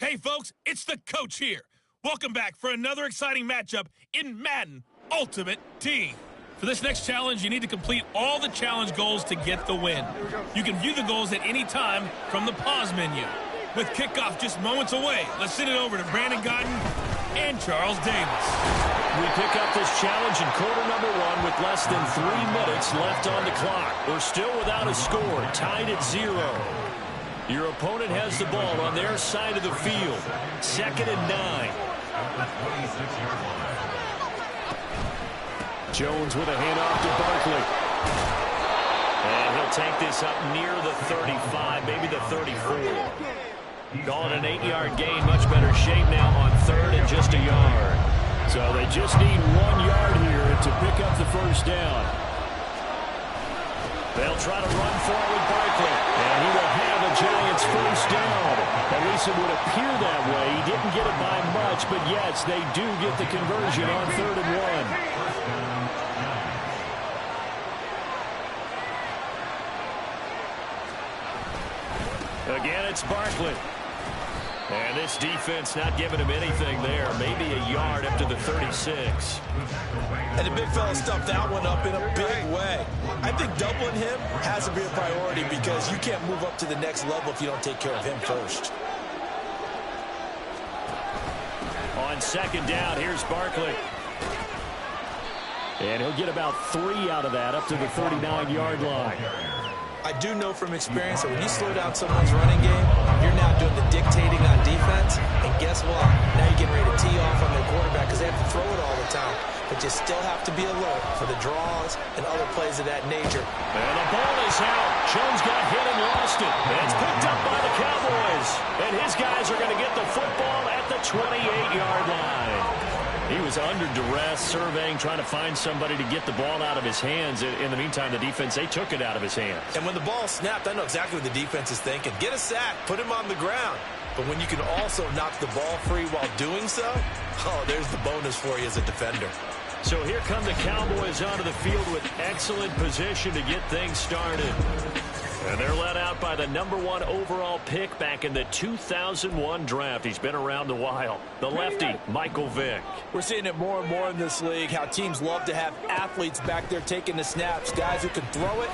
Hey folks, it's the coach here. Welcome back for another exciting matchup in Madden Ultimate Team. For this next challenge, you need to complete all the challenge goals to get the win. You can view the goals at any time from the pause menu. With kickoff just moments away, let's send it over to Brandon Godden and Charles Davis. We pick up this challenge in quarter number one with less than 3 minutes left on the clock. We're still without a score, tied at 0. Your opponent has the ball on their side of the field. 2nd and 9. Jones with a handoff to Barkley. And he'll take this up near the 35, maybe the 34. Call it an 8-yard gain, much better shape now on 3rd and just a yard. So they just need 1 yard here to pick up the first down. They'll try to run for it with Barkley. And he will have a Giants first down. At least it would appear that way. He didn't get it by much, but yes, they do get the conversion on 3rd and 1. Again, it's Barkley. And this defense not giving him anything there. Maybe a yard up to the 36. And the big fella stuffed that one up in a big way. I think doubling him has to be a priority because you can't move up to the next level if you don't take care of him first. On 2nd down, here's Barkley. And he'll get about 3 out of that up to the 39-yard line. I do know from experience that when you slow down someone's running game, you're now doing the dictating on defense. And guess what? Now you're getting ready to tee off on their quarterback because they have to throw it all the time. But you still have to be alert for the draws and other plays of that nature. And the ball is out. Jones got hit and lost it. And it's picked up by the Cowboys. And his guys are going to get the football at the 28-yard line. He was under duress, surveying, trying to find somebody to get the ball out of his hands. In the meantime, the defense, they took it out of his hands. And when the ball snapped, I know exactly what the defense is thinking. Get a sack, put him on the ground. But when you can also knock the ball free while doing so, oh, there's the bonus for you as a defender. So here come the Cowboys onto the field with excellent position to get things started. And they're led out by the #1 overall pick back in the 2001 draft. He's been around a while. The lefty, Michael Vick. We're seeing it more and more in this league, how teams love to have athletes back there taking the snaps, guys who can throw it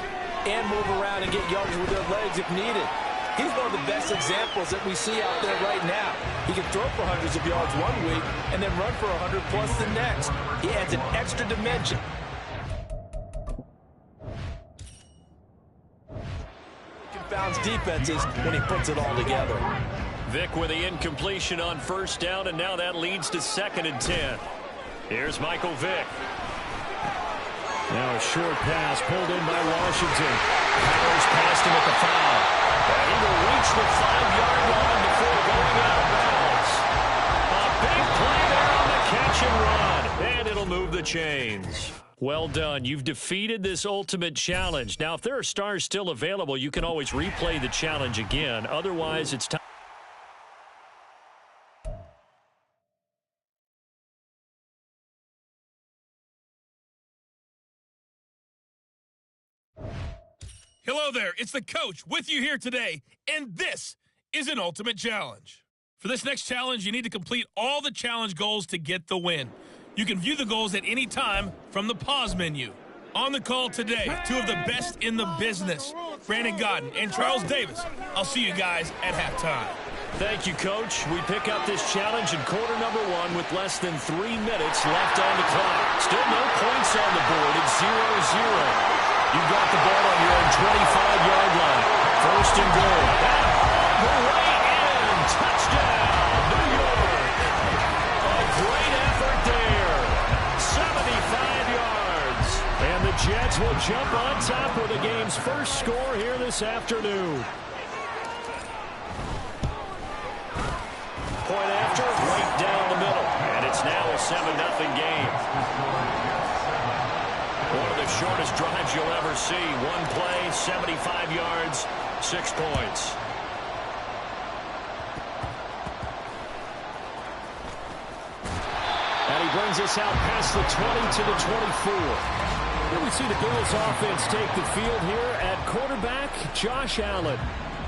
and move around and get yards with their legs if needed. He's one of the best examples that we see out there right now. He can throw for hundreds of yards one week and then run for 100+ the next. He adds an extra dimension. Confounds defenses when he puts it all together. Vick with the incompletion on 1st down, and now that leads to 2nd and 10. Here's Michael Vick. Now a short pass pulled in by Washington. Powers past him at the 5. And he will reach the 5-yard line before going out of bounds. A big play there on the catch and run. And it'll move the chains. Well done. You've defeated this ultimate challenge. Now, if there are stars still available, you can always replay the challenge again. Otherwise, it's time. Hello there, it's the coach with you here today, and this is an ultimate challenge. For this next challenge, you need to complete all the challenge goals to get the win. You can view the goals at any time from the pause menu. On the call today, 2 of the best in the business, Brandon Godden and Charles Davis. I'll see you guys at halftime. Thank you, Coach. We pick up this challenge in quarter number one with less than 3 minutes left on the clock. Still no points on the board. It's 0-0. You've got the ball on your own 25-yard line. 1st and goal. The way in. Touchdown, New York. A great effort there. 75 yards. And the Jets will jump on top with the game's first score here this afternoon. Point after, right down the middle. And it's now a 7-0 game. One of the shortest drives you'll ever see. 1 play, 75 yards, 6 points. And he brings us out past the 20 to the 24. Here we see the Bills offense take the field here at quarterback, Josh Allen.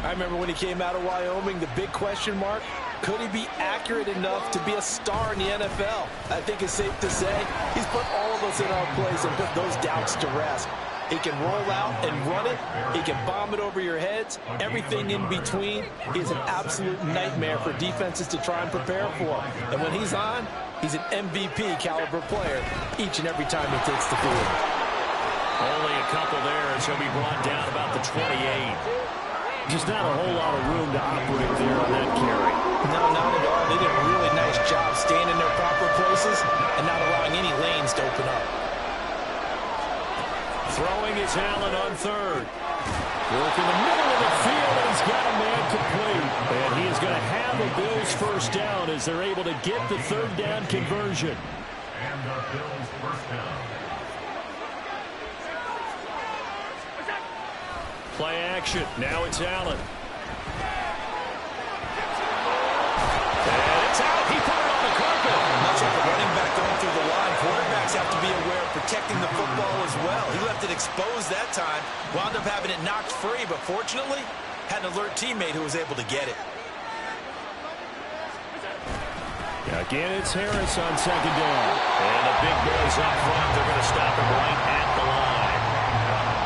I remember when he came out of Wyoming, the big question mark, Could he be accurate enough to be a star in the NFL? I think it's safe to say he's put all of us in our place and put those doubts to rest. He can roll out and run it. He can bomb it over your heads. Everything in between is an absolute nightmare for defenses to try and prepare for. And when he's on, he's an MVP caliber player each and every time he takes the field. Only a couple there as he'll be brought down about the 28. Just not a whole lot of room to operate there on that carry. No, not at all. They did a really nice job staying in their proper places and not allowing any lanes to open up. Throwing is Allen on third. Work in the middle of the field, and he's got a man complete. And he is going to have a Bills first down as they're able to get the third down conversion. And the Bills first down. Play action. Now it's Allen. And it's out. He put it on the carpet. Much like a running back going through the line, quarterbacks have to be aware of protecting the football as well. He left it exposed that time, wound up having it knocked free, but fortunately, had an alert teammate who was able to get it. Again, it's Harris on second down. And the big boys up front, they're going to stop him right at the line.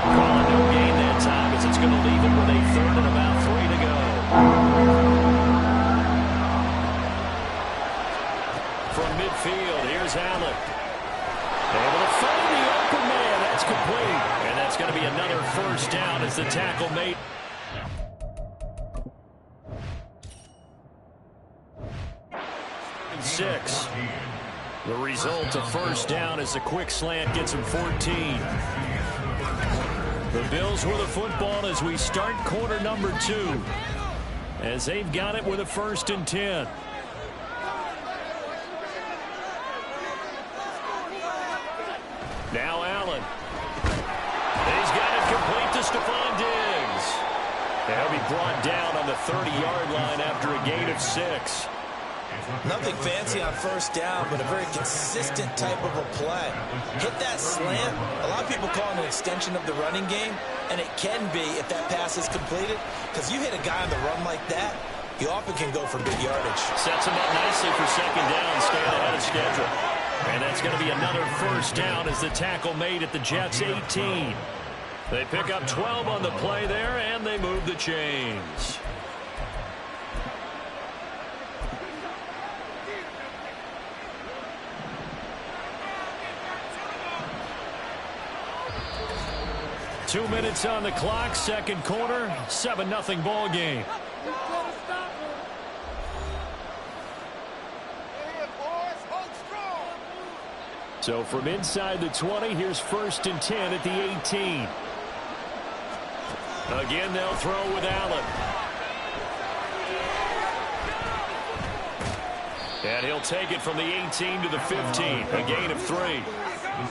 Calling no gain that time as it's going to leave it with a third and about 3 to go. From midfield, here's Allen. Able to find the open man. That's complete. And that's going to be another first down as the tackle made. Six. The result of first down as a quick slant gets him 14. The Bills with the football as we start quarter number 2. As they've got it with a 1st and 10. Now Allen. He's got it complete to Stephon Diggs. They'll be brought down on the 30-yard line after a gain of 6. Nothing fancy on first down, but a very consistent type of a play. Hit that slant. A lot of people call it an extension of the running game, and it can be if that pass is completed, because you hit a guy on the run like that, you often can go for big yardage. Sets him up nicely for second down, staying ahead of schedule. And that's going to be another first down as the tackle made at the Jets' 18. They pick up 12 on the play there, and they move the chains. Two minutes on the clock, second quarter, 7-0 ball game. So from inside the 20, here's 1st and 10 at the 18. Again, they'll throw with Allen. And he'll take it from the 18 to the 15, a gain of 3.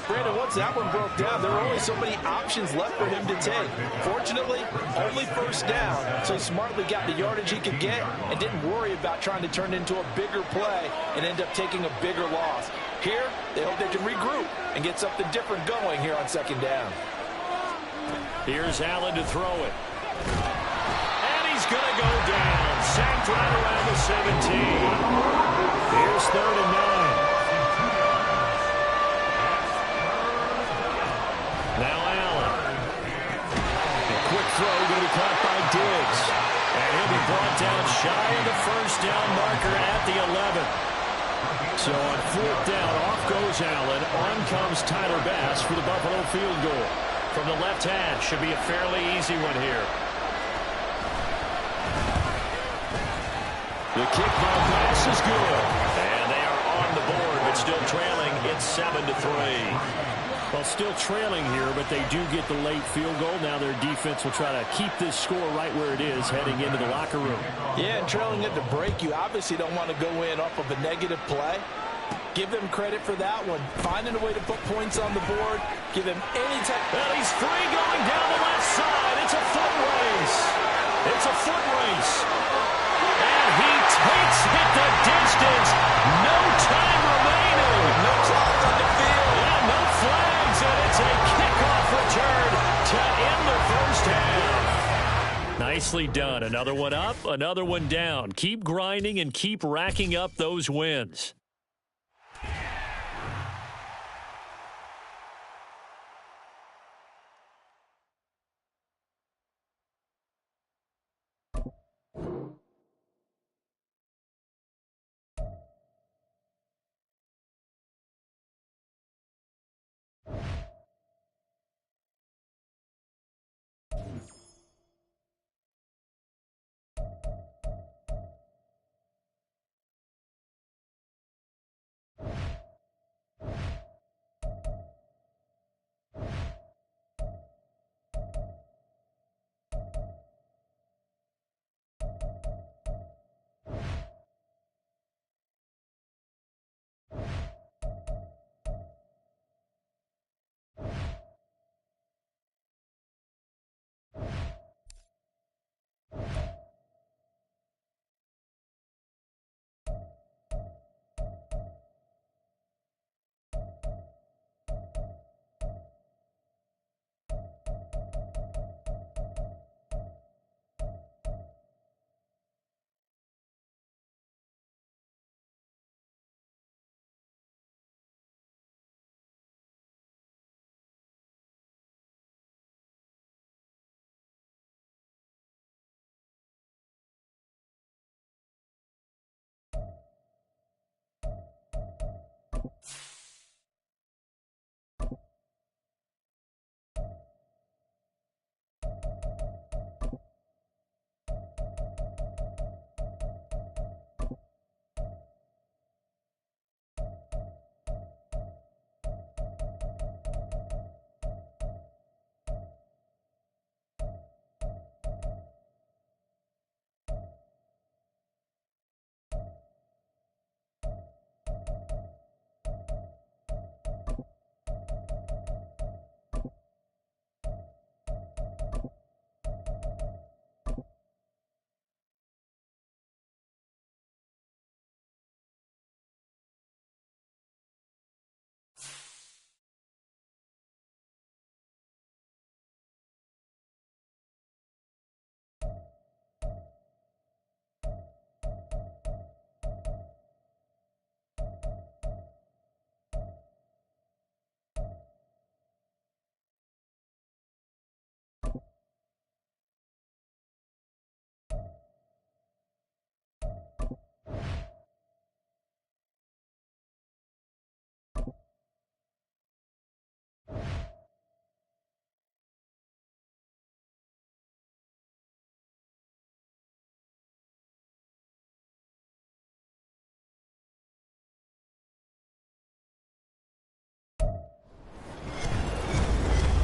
Brandon, once that one broke down, there were only so many options left for him to take. Fortunately, only first down, so he smartly got the yardage he could get and didn't worry about trying to turn it into a bigger play and end up taking a bigger loss. Here, they hope they can regroup and get something different going here on second down. Here's Allen to throw it. And he's going to go down. Sacked right around the 17. Here's 3rd and 9. Now Allen. A quick throw going to be caught by Diggs. And he'll be brought down shy of the first down marker at the 11. So on 4th down, off goes Allen. On comes Tyler Bass for the Buffalo field goal. From the left hash, should be a fairly easy one here. The kick by Bass is good. And they are on the board, but still trailing. It's 7-3. Well, still trailing here, but they do get the late field goal. Now their defense will try to keep this score right where it is heading into the locker room. Yeah, and trailing at the break, you obviously don't want to go in off of a negative play. Give them credit for that one. Finding a way to put points on the board. Give him any type. Well, he's free going down the left side. It's a foot race. It's a foot race. And he takes it the distance. No time remaining. No clock on the field. Yeah, no flags, and it's a kickoff return to end the first half. Nicely done. Another one up, another one down. Keep grinding and keep racking up those wins.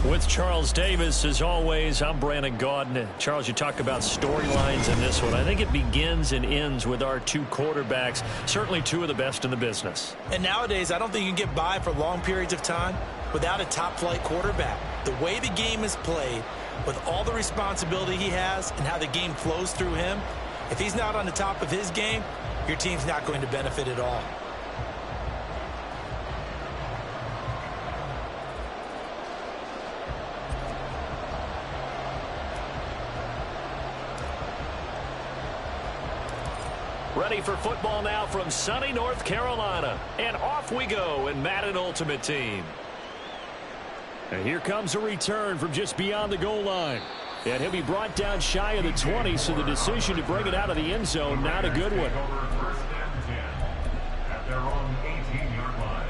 With Charles Davis, as always, I'm Brandon Gaudin. Charles, you talk about storylines in this one. I think it begins and ends with our two quarterbacks, certainly two of the best in the business. And nowadays, I don't think you can get by for long periods of time without a top-flight quarterback. The way the game is played, with all the responsibility he has and how the game flows through him, if he's not on the top of his game, your team's not going to benefit at all. Ready for football now from sunny North Carolina. And off we go in Madden Ultimate Team. And here comes a return from just beyond the goal line. And he'll be brought down shy of the 20, so the decision to bring it out of the end zone, not a good one. First and 10 at their own 18-yard line.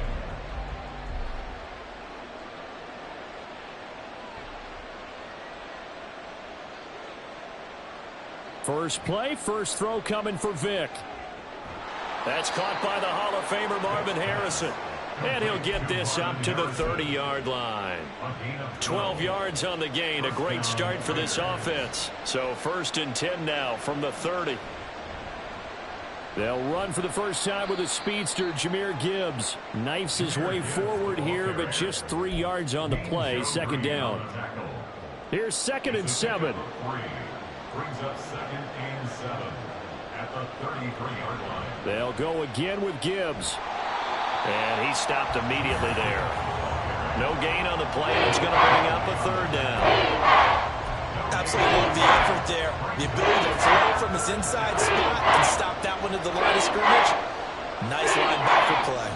First play, first throw coming for Vic. That's caught by the Hall of Famer Marvin Harrison. And he'll get this up to the 30-yard line. 12 yards on the gain. A great start for this offense. So first and 10 now from the 30. They'll run for the first time with a speedster, Jahmyr Gibbs. Knifes his way forward here, but just 3 yards on the play. Second down. Here's 2nd and 7. Brings up 2nd and 7 at the 33-yard line. They'll go again with Gibbs. And he stopped immediately there. No gain on the play. It's going to bring up a 3rd down. absolutely love the effort there. The ability to flow from his inside spot and stop that one at the line of scrimmage. Nice linebacker play.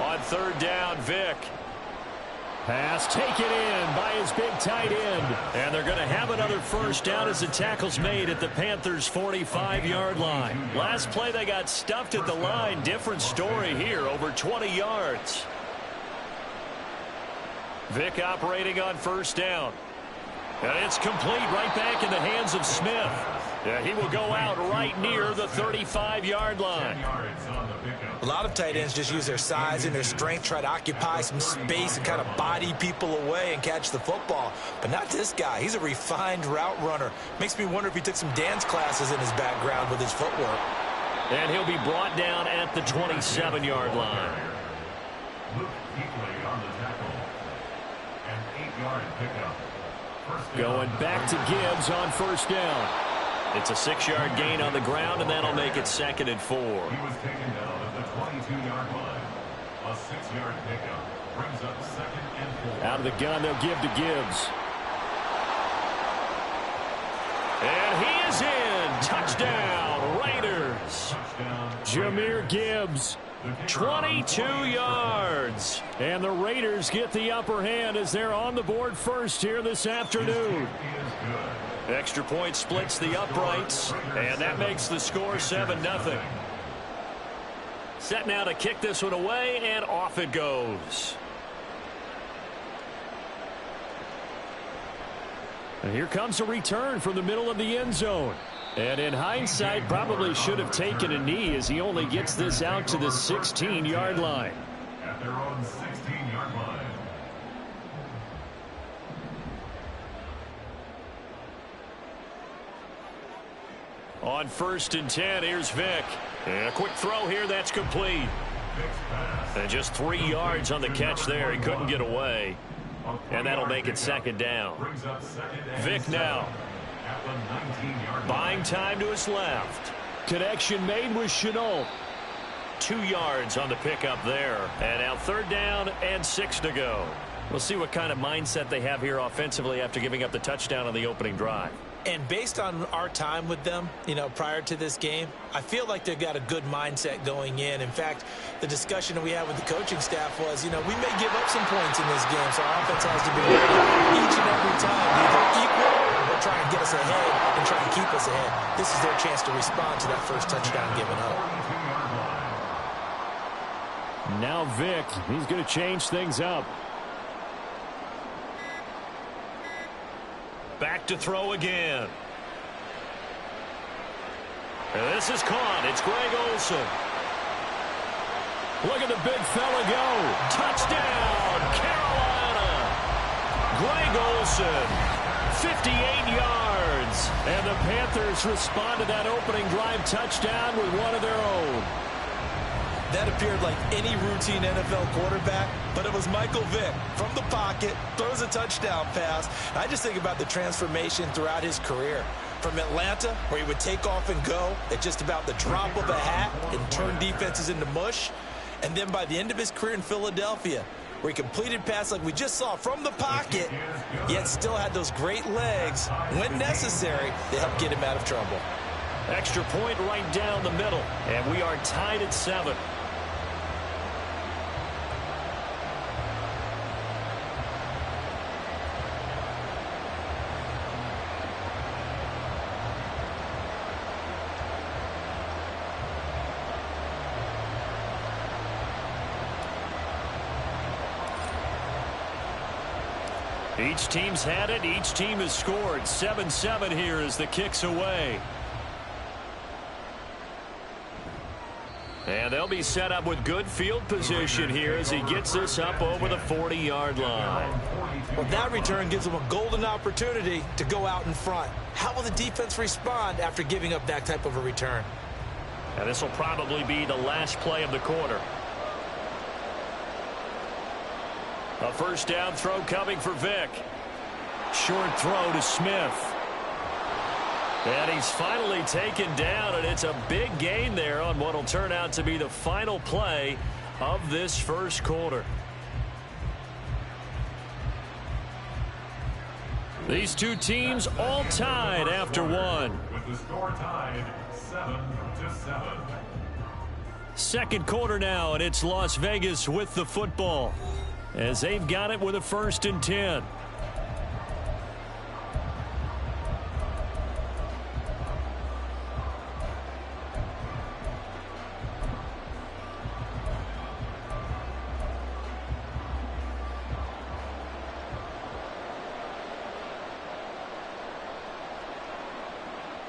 On third down, Vic. Pass taken in by his big tight end. And they're going to have another first down as the tackle's made at the Panthers' 45-yard line. Last play they got stuffed at the line. Different story here, over 20 yards. Vic operating on first down. And it's complete right back in the hands of Smith. Yeah, he will go out right near the 35-yard line. A lot of tight ends just use their size and their strength, try to occupy some space and kind of body people away and catch the football. But not this guy. He's a refined route runner. Makes me wonder if he took some dance classes in his background with his footwork. And he'll be brought down at the 27-yard line. Going back to Gibbs on first down. It's a 6-yard gain on the ground, and that'll make it 2nd and 4. He was taken down at the 22-yard line. A 6-yard pickup brings up 2nd and 4. Out of the gun, they'll give to Gibbs. And he is in. Touchdown, Raiders. Jahmyr Gibbs, 22 yards. And the Raiders get the upper hand as they're on the board first here this afternoon. Extra point splits the uprights, and that makes the score 7-0. Set now to kick this one away, and off it goes. And here comes a return from the middle of the end zone. And in hindsight, probably should have taken a knee as he only gets this out to the 16-yard line. At their own 16-yard line. On 1st and 10, here's Vic. And a quick throw here, that's complete. And just 3 yards on the catch there. He couldn't get away. And that'll make it 2nd down. Vic now. Buying time to his left. Connection made with Chenault. 2 yards on the pickup there. And now 3rd down and 6 to go. We'll see what kind of mindset they have here offensively after giving up the touchdown on the opening drive. And based on our time with them, prior to this game, I feel like they've got a good mindset going in. In fact, the discussion that we had with the coaching staff was, we may give up some points in this game, so our offense has to be ready each and every time, either equal or try and get us ahead and try and keep us ahead. This is their chance to respond to that first touchdown given up. Now Vic, he's going to change things up. Back to throw again. And this is caught. It's Greg Olsen. Look at the big fella go. Touchdown, Carolina. Greg Olsen, 58 yards. And the Panthers respond to that opening drive touchdown with one of their own. That appeared like any routine NFL quarterback, but it was Michael Vick from the pocket, throws a touchdown pass. I just think about the transformation throughout his career. From Atlanta, where he would take off and go at just about the drop of a hat and turn defenses into mush. And then by the end of his career in Philadelphia, where he completed passes like we just saw from the pocket, yet still had those great legs, when necessary, to help get him out of trouble. Extra point right down the middle, and we are tied at 7. Each team's had it. Each team has scored. 7-7 here as the kick's away. And they'll be set up with good field position here as he gets this up over the 40-yard line. Well, that return gives them a golden opportunity to go out in front. How will the defense respond after giving up that type of a return? And this will probably be the last play of the quarter. A first down throw coming for Vic. Short throw to Smith. And he's finally taken down, and it's a big gain there on what will turn out to be the final play of this first quarter. These two teams all tied after one. With the score tied 7-7. Second quarter now, and it's Las Vegas with the football as they've got it with a 1st and 10.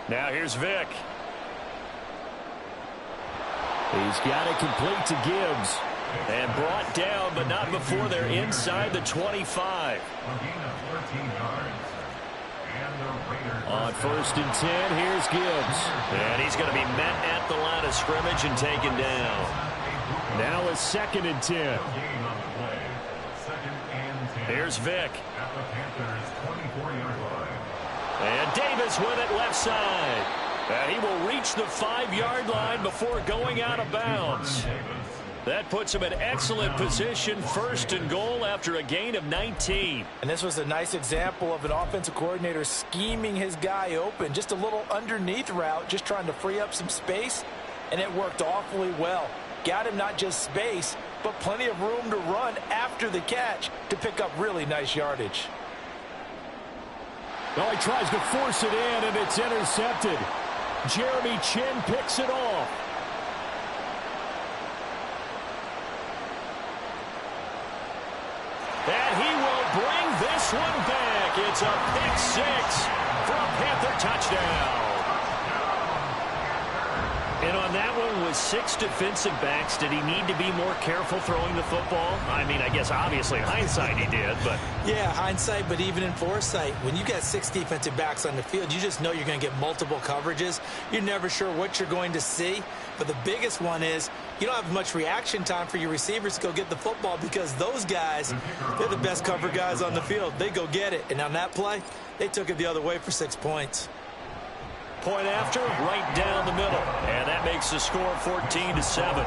Now here's Vic. He's got it complete to Gibbs. And brought down, but not before they're inside the 25. On 1st and 10, here's Gibbs. And he's going to be met at the line of scrimmage and taken down. Now a 2nd and 10. Here's Vic. And Davis with it left side. And he will reach the 5-yard line before going out of bounds. That puts him in excellent position, 1st and goal after a gain of 19. And this was a nice example of an offensive coordinator scheming his guy open. Just a little underneath route, just trying to free up some space, and it worked awfully well. Got him not just space, but plenty of room to run after the catch to pick up really nice yardage. Well, he tries to force it in, and it's intercepted. Jeremy Chin picks it off. And he will bring this one back. It's a pick 6 for a Panther touchdown. And on that one, with 6 defensive backs, did he need to be more careful throwing the football? I mean, I guess obviously in hindsight he did, but... Yeah, hindsight, but even in foresight, when you got 6 defensive backs on the field, you just know you're going to get multiple coverages. You're never sure what you're going to see. But the biggest one is you don't have much reaction time for your receivers to go get the football because those guys, they're the best cover guys on the field. They go get it. And on that play, they took it the other way for 6 points. Point after, right down the middle. And that makes the score 14-7.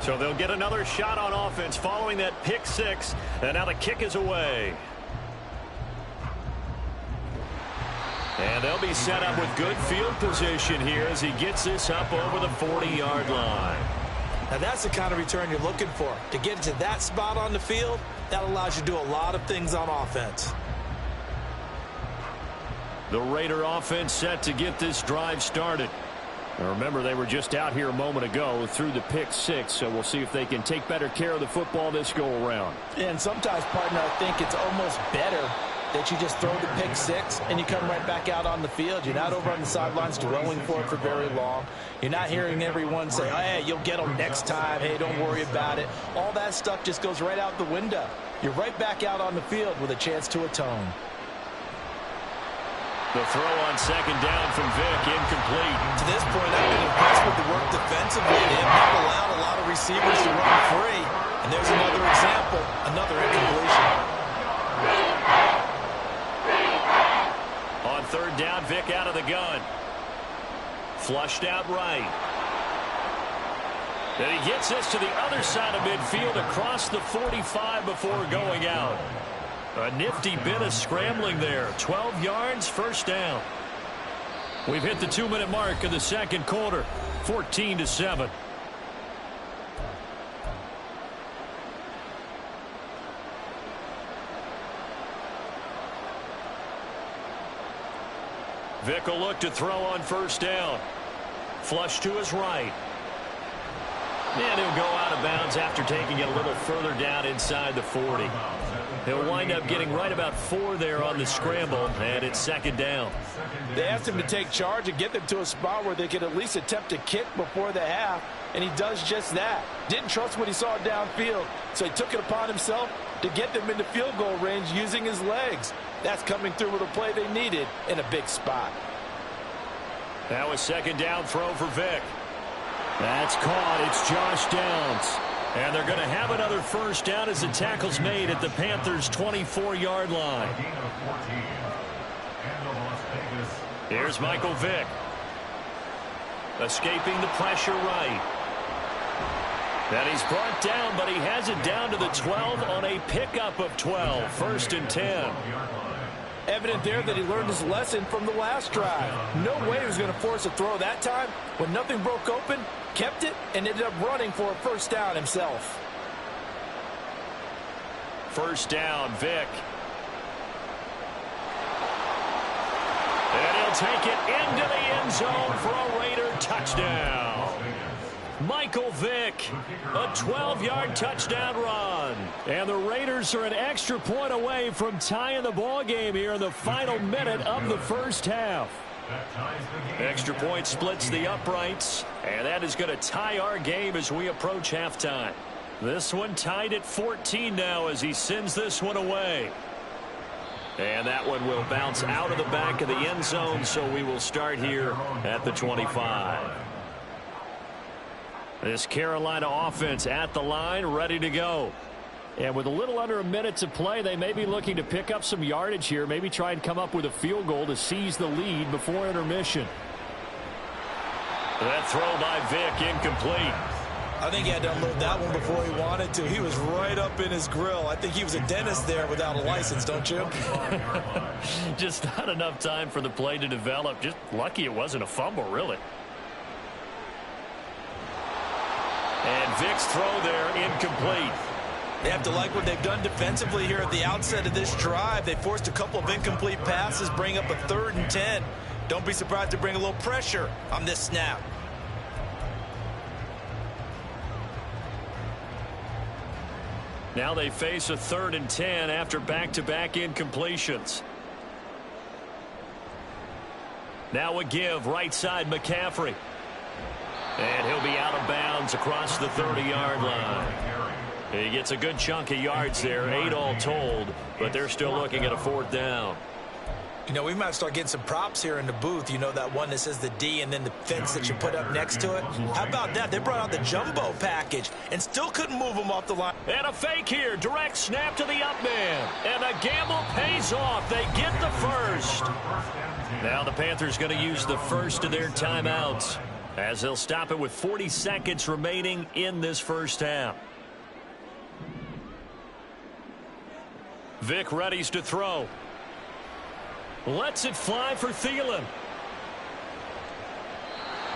So they'll get another shot on offense following that pick 6. And now the kick is away. And they'll be set up with good field position here as he gets this up over the 40-yard line. Now that's the kind of return you're looking for. To get to that spot on the field, that allows you to do a lot of things on offense. The Raider offense set to get this drive started. Now remember, they were just out here a moment ago through the pick 6, so we'll see if they can take better care of the football this go-around. And sometimes, partner, I think it's almost better that you just throw the pick 6 and you come right back out on the field. You're not over on the sidelines dwelling for it for very long. You're not hearing everyone say, oh, hey, you'll get them next time. Hey, don't worry about it. All that stuff just goes right out the window. You're right back out on the field with a chance to atone. The throw on 2nd down from Vic, incomplete. To this point, I've been impressed with the work defensively. They have not allowed a lot of receivers to run free. And there's another example, another incompletion. On 3rd down, Vic out of the gun. Flushed out right. And he gets this to the other side of midfield across the 45 before going out. A nifty bit of scrambling there. 12 yards, 1st down. We've hit the 2-minute mark of the 2nd quarter. 14-7. Vic will look to throw on 1st down. Flush to his right. And he'll go out of bounds after taking it a little further down inside the 40. He'll wind up getting right about 4 there on the scramble, and it's 2nd down. They asked him to take charge and get them to a spot where they could at least attempt to kick before the half, and he does just that. Didn't trust what he saw downfield, so he took it upon himself to get them into field goal range using his legs. That's coming through with a play they needed in a big spot. Now a 2nd down throw for Vic. That's caught. It's Josh Downs. And they're going to have another first down as the tackle's made at the Panthers' 24-yard line. Here's Michael Vick. Escaping the pressure right. And he's brought down, but he has it down to the 12 on a pickup of 12. 1st and 10. Evident there that he learned his lesson from the last drive. No way he was going to force a throw that time. When nothing broke open, kept it, and ended up running for a first down himself. First down, Vick. And he'll take it into the end zone for a Raider touchdown. Michael Vick, a 12-yard touchdown run. And the Raiders are an extra point away from tying the ball game here in the final minute of the first half. Extra point splits the uprights, and that is going to tie our game as we approach halftime. This one tied at 14 now as he sends this one away. And that one will bounce out of the back of the end zone, so we will start here at the 25. This Carolina offense at the line, ready to go. And with a little under a minute to play, they may be looking to pick up some yardage here, maybe try and come up with a field goal to seize the lead before intermission. That throw by Vick incomplete. I think he had to unload that one before he wanted to. He was right up in his grill. I think he was a dentist there without a license, don't you? Just not enough time for the play to develop. Just lucky it wasn't a fumble, really. And Vick's throw there incomplete. They have to like what they've done defensively here at the outset of this drive. They forced a couple of incomplete passes, bring up a 3rd and 10. Don't be surprised to bring a little pressure on this snap. Now they face a 3rd and 10 after back-to-back incompletions. Now a give, right side McCaffrey. And he'll be out of bounds across the 30-yard line. He gets a good chunk of yards there, 8 all told, but they're still looking at a 4th down. You know, we might start getting some props here in the booth. You know, that one that says the D and then the fence that you put up next to it. How about that? They brought out the jumbo package and still couldn't move them off the line. And a fake here. Direct snap to the up man. And the gamble pays off. They get the first. Now the Panthers going to use the first of their timeouts as they'll stop it with 40 seconds remaining in this first half. Vick readies to throw. Lets it fly for Thielen.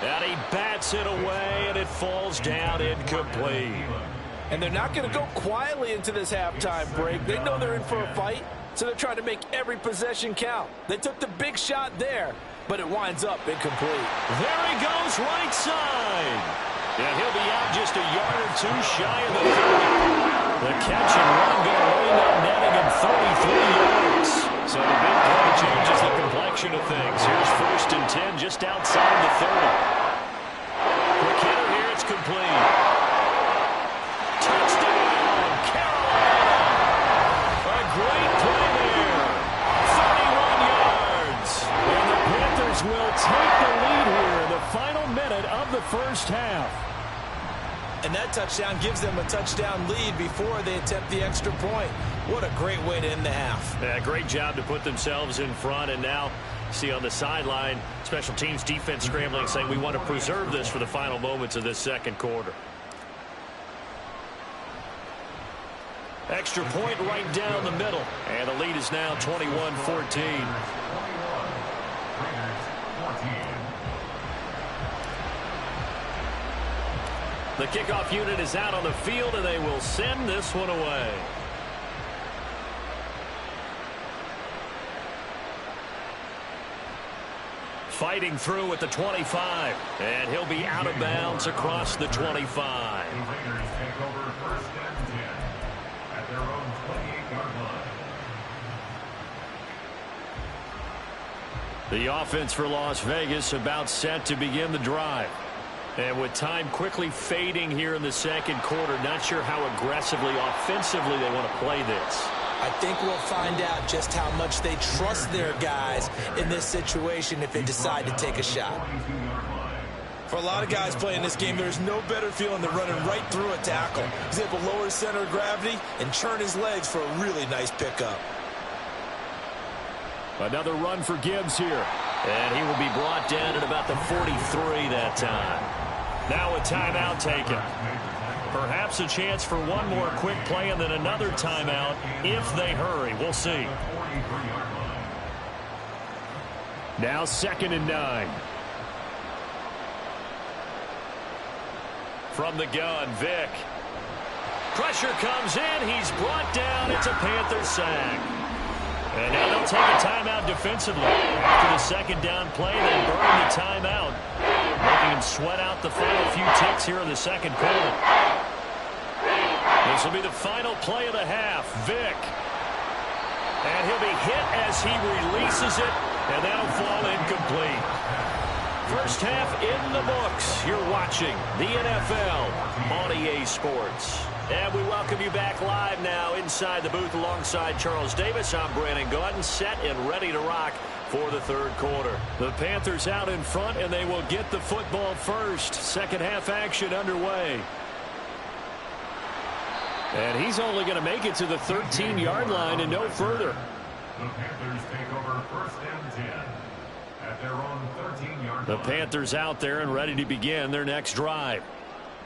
And he bats it away, and it falls down incomplete. And they're not going to go quietly into this halftime break. They know they're in for a fight, so they're trying to make every possession count. They took the big shot there, but it winds up incomplete. There he goes, right side. And he'll be out just a yard or two shy of the 30. The catch and run going to wind up netting him 33 yards. So the big play changes the complexion of things. Here's 1st and 10 just outside the 30. Quick hitter here, it's complete. Touchdown, Carolina. A great play there. 31 yards. And the Panthers will take the lead here in the final minute of the first half. And that touchdown gives them a touchdown lead before they attempt the extra point. What a great way to end the half. Yeah, great job to put themselves in front. And now, see on the sideline, special teams defense scrambling, saying we want to preserve this for the final moments of this second quarter. Extra point right down the middle. And the lead is now 21-14. The kickoff unit is out on the field, and they will send this one away. Fighting through at the 25, and he'll be out of bounds across the 25. The Raiders take over 1st and 10 at their own 28-yard line. The offense for Las Vegas about set to begin the drive. And with time quickly fading here in the second quarter, not sure how aggressively, offensively they want to play this. I think we'll find out just how much they trust their guys in this situation if they decide to take a shot. For a lot of guys playing this game, there's no better feeling than running right through a tackle. He's able to lower his center of gravity and churn his legs for a really nice pickup. Another run for Gibbs here. And he will be brought down at about the 43 that time. Now a timeout taken. Perhaps a chance for one more quick play and then another timeout if they hurry. We'll see. Now 2nd and 9. From the gun, Vick. Pressure comes in. He's brought down. It's a Panther sack. And now they'll take a timeout defensively. After the 2nd down play, they burn the timeout, making him sweat out the final few ticks here in the 2nd quarter. This will be the final play of the half. Vick. And he'll be hit as he releases it, and that'll fall incomplete. First half in the books. You're watching the NFL on EA Sports. And we welcome you back live now inside the booth alongside Charles Davis. I'm Brandon Gaudin, set and ready to rock for the 3rd quarter. The Panthers out in front, and they will get the football first. 2nd half action underway. And he's only going to make it to the 13-yard line and no further. The Panthers take over 1st and 10 at their own 13-yard line. The Panthers out there and ready to begin their next drive.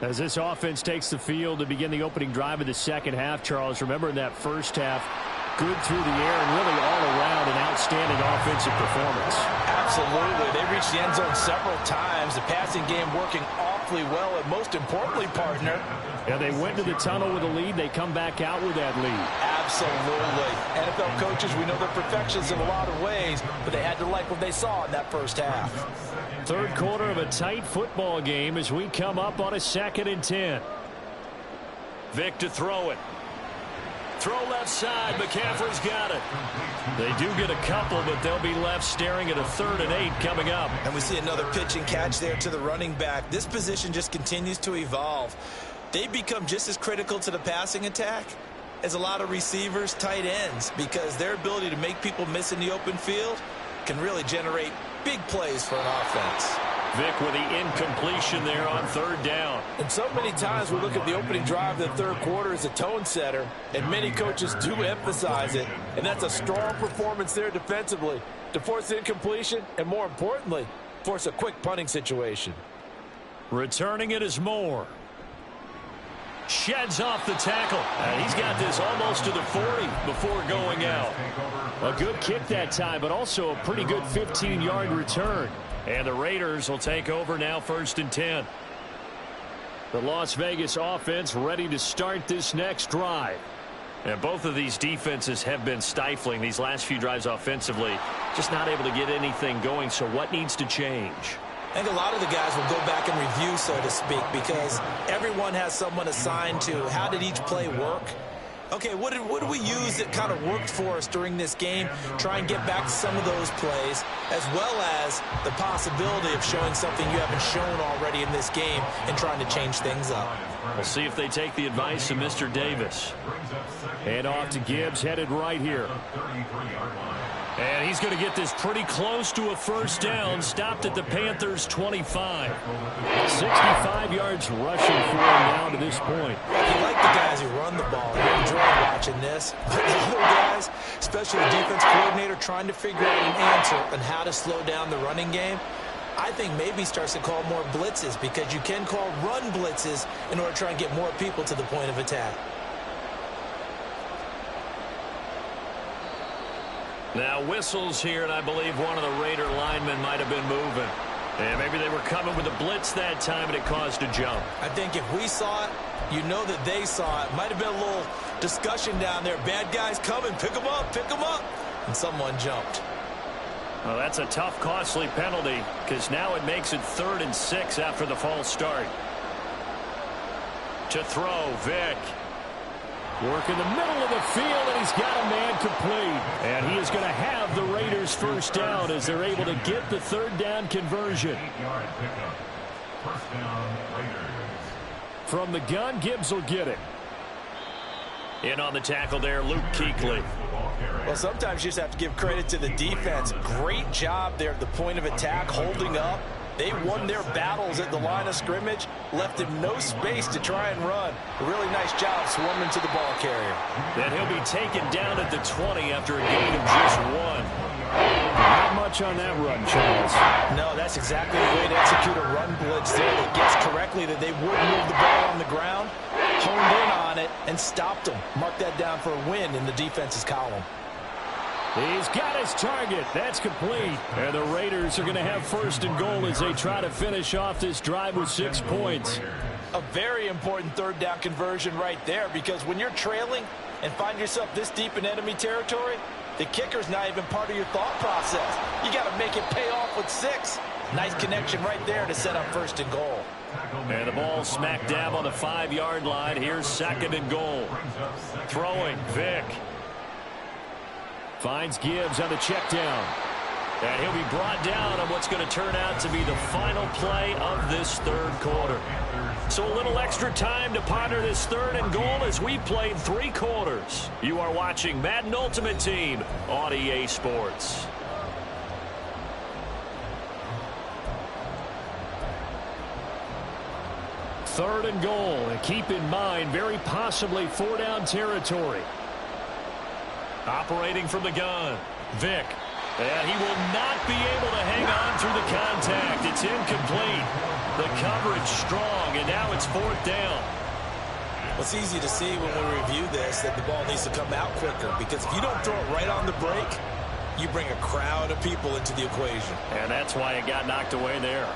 As this offense takes the field to begin the opening drive of the 2nd half, Charles, remember in that 1st half, good through the air and really all around an outstanding offensive performance. Absolutely. They reached the end zone several times. The passing game working awfully well, and most importantly, partner. Yeah, they went to the tunnel with a lead. They come back out with that lead. Absolutely. NFL coaches, we know they're perfectionists in a lot of ways, but they had to like what they saw in that 1st half. 3rd quarter of a tight football game as we come up on a 2nd and 10. Vick to throw it. Throw left side. McCaffrey's got it. They do get a couple, but they'll be left staring at a 3rd and 8 coming up. And we see another pitch and catch there to the running back. This position just continues to evolve. They become just as critical to the passing attack as a lot of receivers, tight ends, because their ability to make people miss in the open field can really generate big plays for an offense. Vick with the incompletion there on 3rd down. And so many times we look at the opening drive of the 3rd quarter as a tone setter, and many coaches do emphasize it, and that's a strong performance there defensively to force the incompletion and, more importantly, force a quick punting situation. Returning it is Moore. Sheds off the tackle. And he's got this almost to the 40 before going out. A good kick that time, but also a pretty good 15-yard return. And the Raiders will take over now 1st and 10. The Las Vegas offense ready to start this next drive. And both of these defenses have been stifling these last few drives offensively. Just not able to get anything going, so what needs to change? I think a lot of the guys will go back and review, so to speak, because everyone has someone assigned to how did each play work. Okay, what did we use that kind of worked for us during this game? Try and get back to some of those plays, as well as the possibility of showing something you haven't shown already in this game and trying to change things up. We'll see if they take the advice of Mr. Davis. And off to Gibbs, headed right here. And he's going to get this pretty close to a 1st down, stopped at the Panthers' 25. 65 yards rushing for him now to this point. You like the guys who run the ball. You enjoy watching this. But the other guys, especially the defense coordinator, trying to figure out an answer on how to slow down the running game. I think maybe starts to call more blitzes, because you can call run blitzes in order to try and get more people to the point of attack. Now whistles here, and I believe one of the Raider linemen might have been moving. And maybe they were coming with a blitz that time, and it caused a jump. I think if we saw it, you know that they saw it. Might have been a little discussion down there. Bad guys coming, pick them up, pick them up. And someone jumped. Well, that's a tough, costly penalty, because now it makes it 3rd and 6 after the false start. To throw, Vick. Work in the middle of the field, and he's got a man complete. And he is going to have the Raiders' 1st down as they're able to get the 3rd down conversion. 8-yard pickup. 1st down, Raiders. From the gun, Gibbs will get it. In on the tackle there, Luke Kuechly. Well, sometimes you just have to give credit to the defense. Great job there at the point of attack, holding up, They won their battles at the line of scrimmage, left him no space to try and run. A really nice job swarming to the ball carrier. And he'll be taken down at the 20 after a gain of just 1. Not much on that run, Charles. No, that's exactly the way to execute a run blitz there that guessed correctly that they would move the ball on the ground, honed in on it, and stopped them. Mark that down for a win in the defense's column. He's got his target. That's complete. And the Raiders are going to have first and goal as they try to finish off this drive with 6 points. A very important third down conversion right there, because when you're trailing and find yourself this deep in enemy territory, the kicker's not even part of your thought process. You got to make it pay off with 6. Nice connection right there to set up first and goal. And the ball smack dab on the 5-yard line. Here's second and goal. Throwing, Vick. Finds Gibbs on the check down. And he'll be brought down on what's going to turn out to be the final play of this third quarter. So a little extra time to ponder this third and goal as we played 3 quarters. You are watching Madden Ultimate Team on EA Sports. Third and goal. And keep in mind, very possibly 4-down territory. Operating from the gun, Vick. And he will not be able to hang on through the contact. It's incomplete. The coverage strong, and now it's 4th down. Well, it's easy to see when we review this that the ball needs to come out quicker, because if you don't throw it right on the break, you bring a crowd of people into the equation. And that's why it got knocked away there.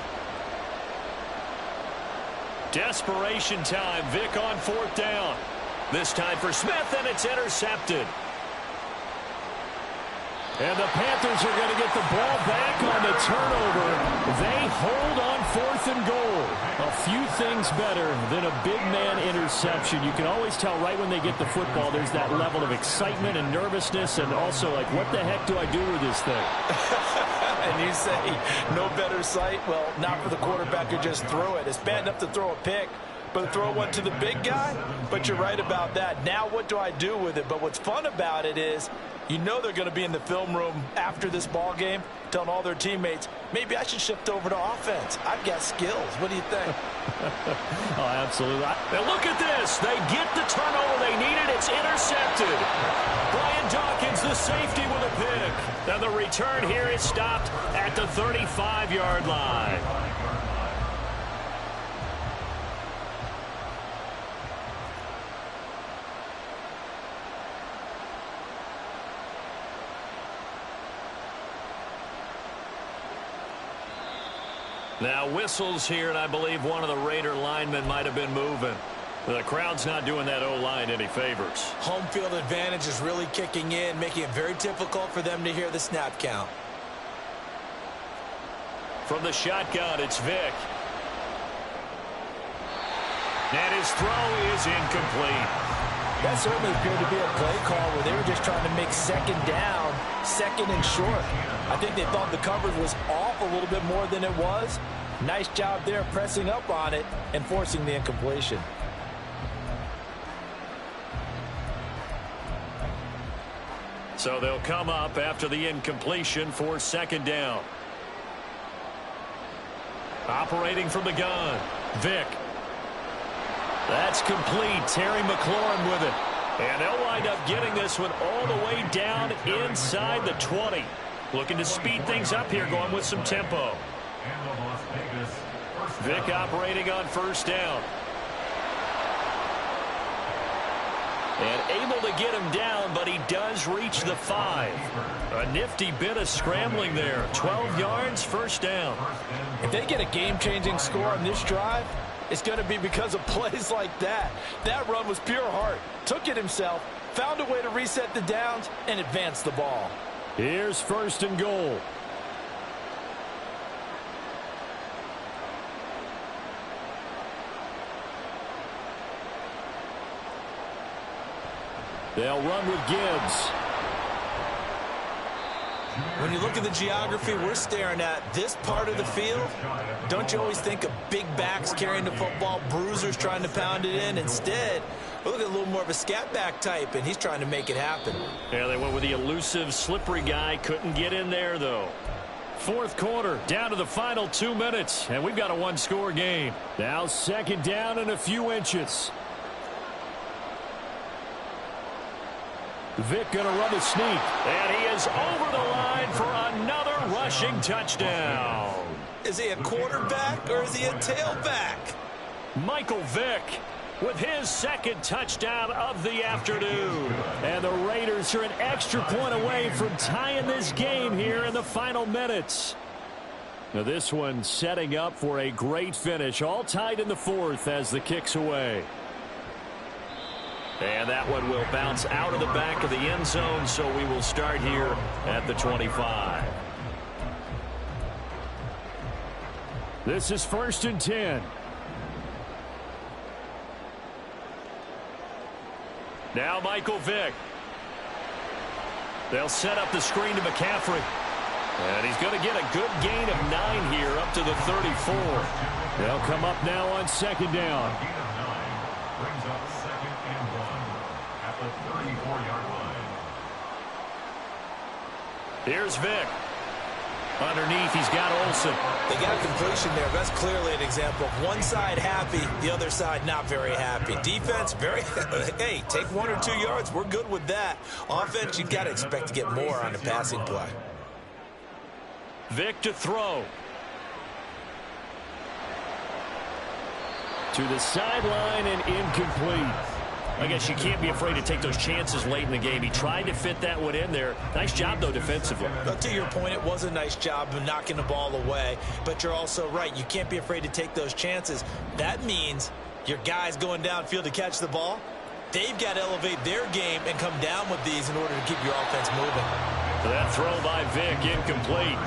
Desperation time. Vick on 4th down. This time for Smith, and it's intercepted. And the Panthers are going to get the ball back on the turnover. They hold on 4th and goal. A few things better than a big man interception. You can always tell right when they get the football, there's that level of excitement and nervousness, and also like, what the heck do I do with this thing? And you say, no better sight? Well, not for the quarterback who just threw it. It's bad enough to throw a pick, but to throw one to the big guy? But you're right about that. Now what do I do with it? But what's fun about it is, you know they're going to be in the film room after this ball game telling all their teammates, maybe I should shift over to offense. I've got skills. What do you think? Oh, absolutely. Now look at this. They get the turnover they needed. It's intercepted. Brian Dawkins, the safety, with a pick. And the return here is stopped at the 35-yard line. Now whistles here, and I believe one of the Raider linemen might have been moving. The crowd's not doing that O-line any favors. Home field advantage is really kicking in, making it very difficult for them to hear the snap count. From the shotgun, it's Vick. And his throw is incomplete. That certainly appeared to be a play call where they were just trying to make second down, second and short. I think they thought the coverage was off a little bit more than it was. Nice job there pressing up on it and forcing the incompletion. So they'll come up after the incompletion for second down. Operating from the gun, Vick. That's complete. Terry McLaurin with it. And they'll wind up getting this one all the way down inside the 20. Looking to speed things up here, going with some tempo. Vick operating on first down. And able to get him down, but he does reach the 5. A nifty bit of scrambling there. 12 yards, first down. If they get a game-changing score on this drive, it's going to be because of plays like that. That run was pure heart. Took it himself, found a way to reset the downs, and advance the ball. Here's first and goal. They'll run with Gibbs. When you look at the geography we're staring at, this part of the field, don't you always think of big backs carrying the football, bruisers trying to pound it in? Instead, look at a little more of a scat back type, and he's trying to make it happen. Yeah, they went with the elusive, slippery guy. Couldn't get in there, though. Fourth quarter, down to the final 2 minutes, and we've got a one-score game. Now second down and a few inches. Vick going to run the sneak, and he is over the line for another rushing touchdown. Is he a quarterback or is he a tailback? Michael Vick with his second touchdown of the afternoon. And the Raiders are an extra point away from tying this game here in the final minutes. Now this one setting up for a great finish, all tied in the fourth as the kick's away. And that one will bounce out of the back of the end zone, so we will start here at the 25. This is 1st and 10. Now Michael Vick. They'll set up the screen to McCaffrey. And he's going to get a good gain of 9 here up to the 34. They'll come up now on second down. Brings up 2nd and 1 at the 34-yard line. Here's Vick. Underneath, he's got Olsen. They got completion there. That's clearly an example of one side happy, the other side not very happy. Defense, very, hey, take 1 or 2 yards. We're good with that. Offense, you've got to expect to get more on the passing play. Vick to throw. To the sideline and incomplete. I guess you can't be afraid to take those chances late in the game. He tried to fit that one in there. Nice job, though, defensively. But to your point, it was a nice job of knocking the ball away. But you're also right. You can't be afraid to take those chances. That means your guys going downfield to catch the ball, they've got to elevate their game and come down with these in order to keep your offense moving. That throw by Vick, incomplete.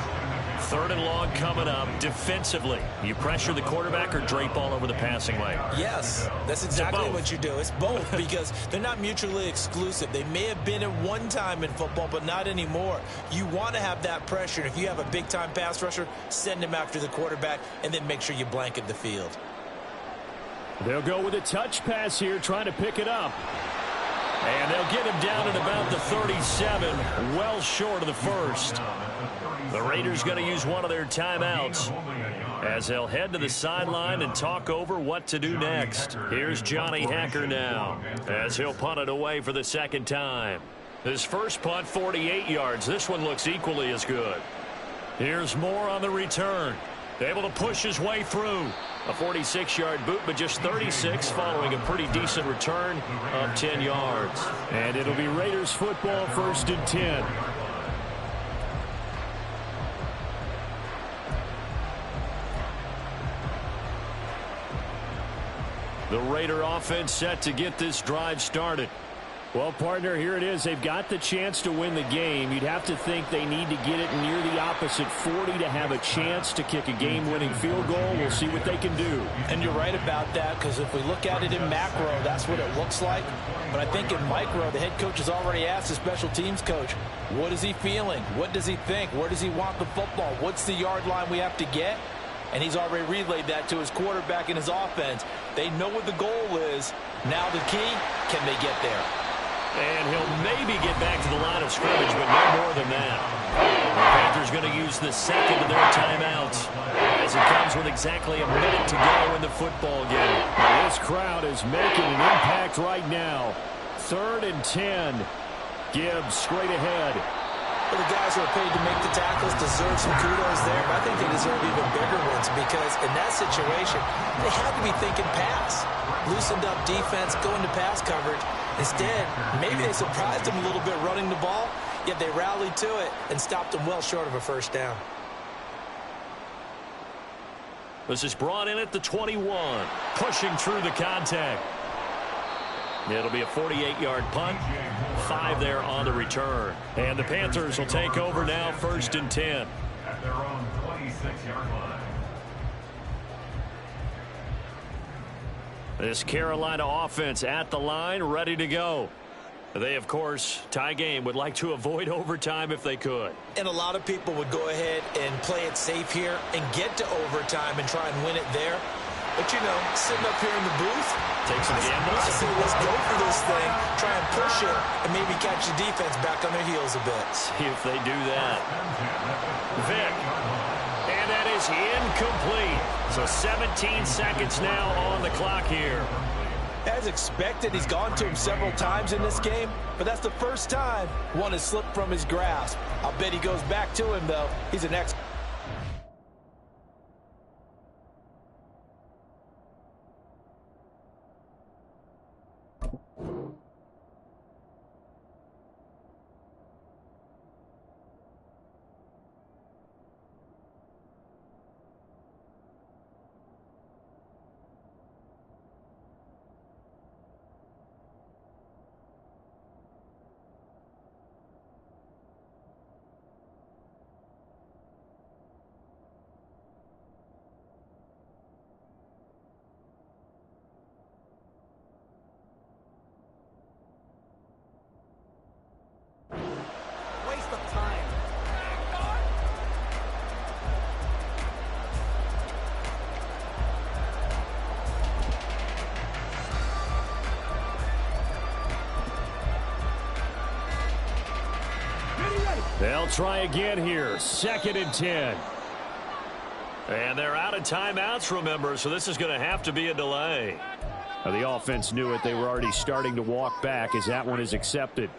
3rd and long coming up. Defensively, you pressure the quarterback or drape all over the passing lane? Yes, that's exactly what you do. It's both because they're not mutually exclusive. They may have been at one time in football, but not anymore. You want to have that pressure. And if you have a big-time pass rusher, send him after the quarterback and then make sure you blanket the field. They'll go with a touch pass here, trying to pick it up. And they'll get him down at about the 37, well short of the first. The Raiders going to use one of their timeouts as they'll head to the sideline and talk over what to do next. Here's Johnny Hacker now as he'll punt it away for the second time. His first punt, 48 yards. This one looks equally as good. Here's Moore on the return. Able to push his way through. A 46-yard boot, but just 36 following a pretty decent return of 10 yards. And it'll be Raiders football, 1st and 10. The Raider offense set to get this drive started. Well, partner, here it is. They've got the chance to win the game. You'd have to think they need to get it near the opposite 40 to have a chance to kick a game-winning field goal. We'll see what they can do. And you're right about that, because if we look at it in macro, that's what it looks like. But I think in micro, the head coach has already asked the special teams coach, what is he feeling? What does he think? Where does he want the football? What's the yard line we have to get? And he's already relayed that to his quarterback and his offense. They know what the goal is. Now the key, can they get there? And he'll maybe get back to the line of scrimmage, but no more than that. The Panthers going to use the second of their timeouts as it comes with exactly a minute to go in the football game. Now this crowd is making an impact right now. 3rd and 10. Gibbs straight ahead. Well, the guys who are paid to make the tackles deserve some kudos there, but I think they deserve even bigger ones because in that situation, they had to be thinking pass. Loosened up defense, going to pass coverage. Instead, maybe they surprised them a little bit running the ball, yet they rallied to it and stopped them well short of a first down. This is brought in at the 21, pushing through the contact. It'll be a 48-yard punt, 5 there on the return. And the Panthers will take over now, 1st and 10. At their own 26-yard line. This Carolina offense at the line, ready to go. They, of course, tie game, would like to avoid overtime if they could. And a lot of people would go ahead and play it safe here and get to overtime and try and win it there. But, you know, sitting up here in the booth, Take some gambles. I say let's go for this thing, try and push it, and maybe catch the defense back on their heels a bit. See if they do that. Vic. And that is incomplete. So 17 seconds now on the clock here. As expected, he's gone to him several times in this game, but that's the first time one has slipped from his grasp. I'll bet he goes back to him, though. He's an expert. They'll try again here. 2nd and 10. And they're out of timeouts, remember, so this is going to have to be a delay. Now, the offense knew it. They were already starting to walk back as that one is accepted.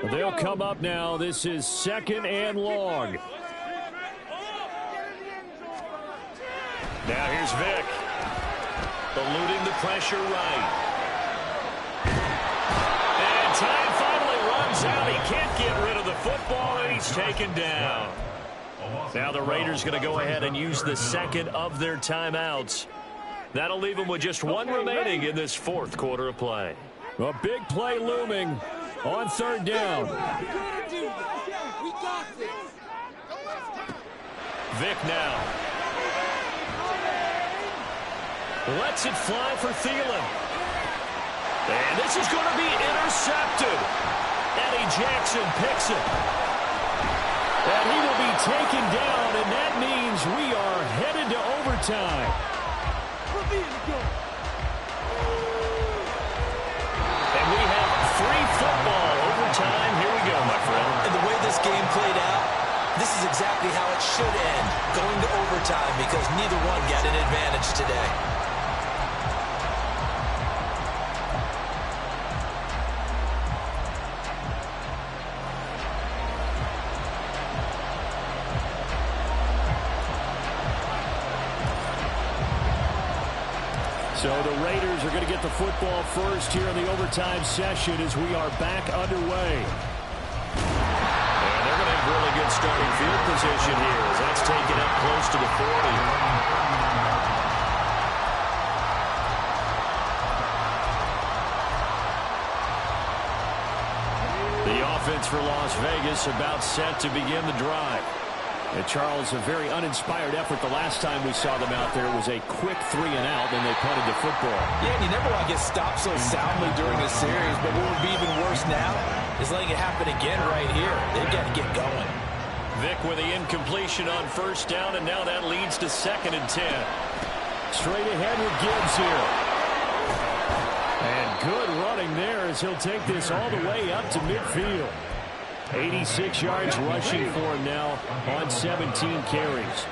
They'll come up now. This is 2nd and long. Now here's Vic. Eluding the pressure right. And time finally runs out. He can't get rid of the football, and he's taken down. Now the Raiders going to go ahead and use the second of their timeouts. That'll leave them with just one remaining in this 4th quarter of play. A big play looming on 3rd down. Vic now. Lets it fly for Thielen. And this is going to be intercepted. Eddie Jackson picks it. And he will be taken down, and that means we are headed to overtime. And we have free football overtime. Here we go, my friend. And the way this game played out, this is exactly how it should end, going to overtime, because neither one got an advantage today. So the Raiders are going to get the football first here in the overtime session as we are back underway. And they're going to have really good starting field position here as that's taken up close to the 40. The offense for Las Vegas about set to begin the drive. And Charles, a very uninspired effort the last time we saw them out there. It was a quick 3-and-out, and they punted the football. Yeah, and you never want to get stopped so soundly during a series, but what would be even worse now is letting it happen again right here. They've got to get going. Vic with the incompletion on 1st down, and now that leads to 2nd and 10. Straight ahead with Gibbs here. And good running there as he'll take this all the way up to midfield. 86 yards rushing for him now on 17 carries.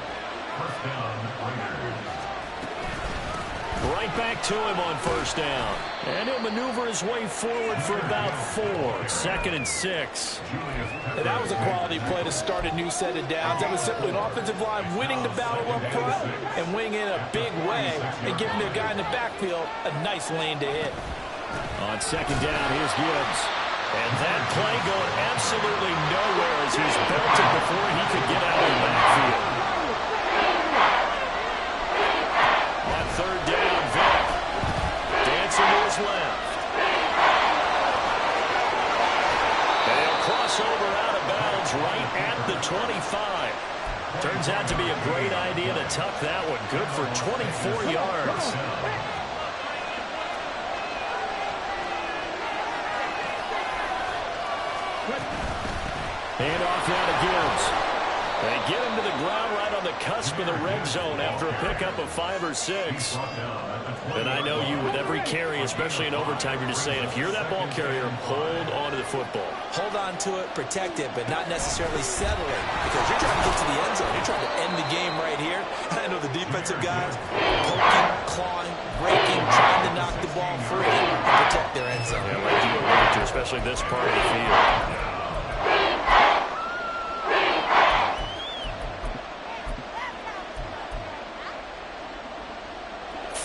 Right back to him on 1st down. And he'll maneuver his way forward for about 4. 2nd and 6. And that was a quality play to start a new set of downs. That was simply an offensive line winning the battle up front and winning in a big way and giving their guy in the backfield a nice lane to hit. On 2nd down, here's Gibbs. And that play going absolutely nowhere as he's belted before he could get out of the backfield. On 3rd down, Vic dancing to his left. And he'll cross over out of bounds right at the 25. Turns out to be a great idea to tuck that one. Good for 24 yards. And off now to Gibbs. They get him to the ground right on the cusp of the red zone after a pickup of 5 or 6. And I know you, with every carry, especially in overtime, you're just saying, if you're that ball carrier, hold on to the football. Hold on to it, protect it, but not necessarily settle it, because you're trying to get to the end zone. You're trying to end the game right here. I know the defensive guys poking, clawing, breaking, trying to knock the ball free and protect their end zone. Yeah, like you alluded to, especially this part of the field.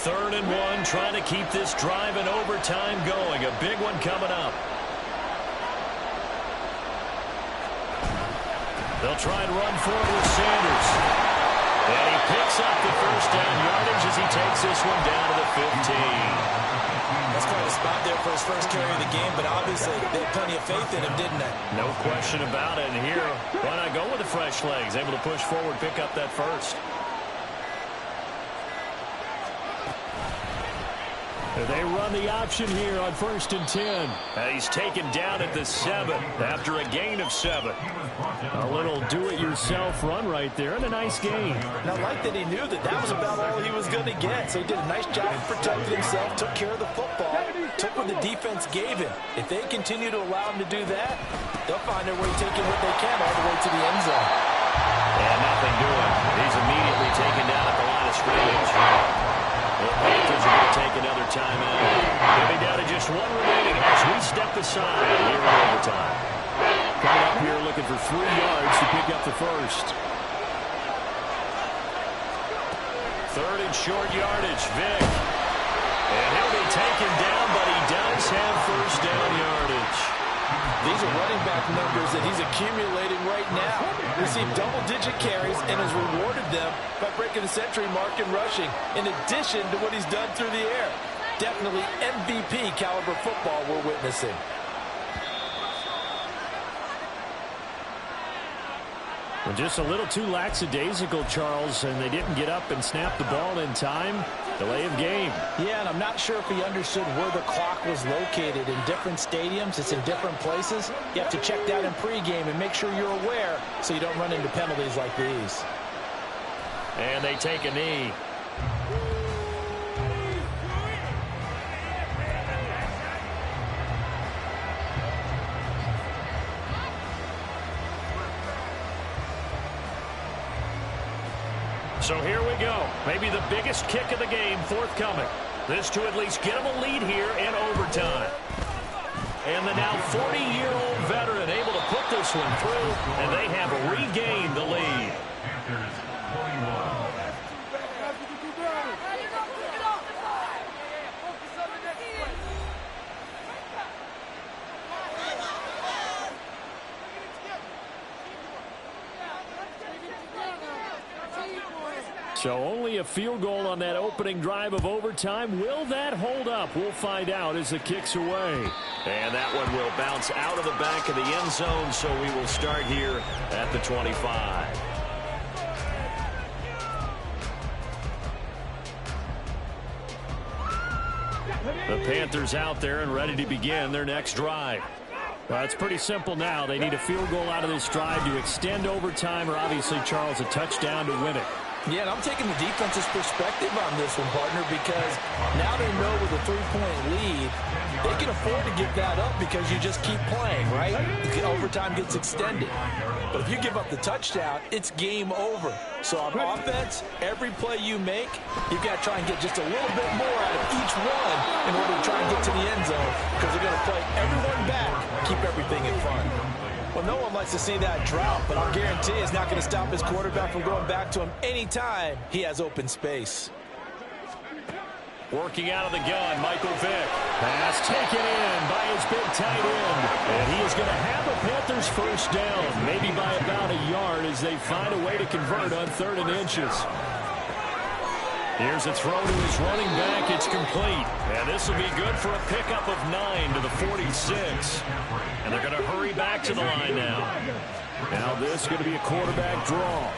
3rd and 1, trying to keep this drive in overtime going. A big one coming up. They'll try and run forward with Sanders. And he picks up the first down yardage as he takes this one down to the 15. That's quite a spot there for his first carry of the game, but obviously they had plenty of faith in him, didn't they? No question about it. And here, why not go with the fresh legs? Able to push forward, pick up that first. They run the option here on 1st and 10. And he's taken down at the 7 after a gain of 7. A little do-it-yourself run right there and a nice gain. And I like that he knew that that was about all he was going to get. So he did a nice job of protecting himself, took care of the football, took what the defense gave him. If they continue to allow him to do that, they'll find their way taking what they can all the way to the end zone. And nothing doing. He's immediately taken down at the line of scrimmage. The Panthers are going to take another timeout. They'll be down to just 1 remaining as we step aside here in overtime. Coming up here looking for 3 yards to pick up the first. 3rd and short yardage, Vick. And he'll be taken down, but he does have first down yardage. These are running back numbers that he's accumulating right now. Received double-digit carries and has rewarded them by breaking the century mark in rushing, in addition to what he's done through the air. Definitely MVP caliber football we're witnessing. Well, just a little too lackadaisical, Charles, and they didn't get up and snap the ball in time. Delay of game. Yeah, and I'm not sure if he understood where the clock was located. In different stadiums, it's in different places. You have to check that in pregame and make sure you're aware so you don't run into penalties like these. And they take a knee. So here we go. Maybe the biggest kick of the game forthcoming. This to at least get them a lead here in overtime. And the now 40-year-old veteran able to put this one through, and they have regained the lead. So only a field goal on that opening drive of overtime. Will that hold up? We'll find out as the kick's away. And that one will bounce out of the back of the end zone, so we will start here at the 25. The Panthers out there and ready to begin their next drive. Well, it's pretty simple now. They need a field goal out of this drive to extend overtime, or obviously, Charles, a touchdown to win it. Yeah, and I'm taking the defense's perspective on this one, partner, because now they know with a 3-point lead, they can afford to give that up because you just keep playing, right? The overtime gets extended. But if you give up the touchdown, it's game over. So on offense, every play you make, you've got to try and get just a little bit more out of each one in order to try and get to the end zone, because they're going to play everyone back, keep everything in front. Well, no one likes to see that drop, but I'll guarantee it's not going to stop his quarterback from going back to him anytime he has open space. Working out of the gun, Michael Vick. Pass taken in by his big tight end. And he is going to have a Panthers first down, maybe by about a yard as they find a way to convert on 3rd and inches. Here's a throw to his running back. It's complete. And this will be good for a pickup of 9 to the 46. And they're going to hurry back to the line now. Now this is going to be a quarterback draw.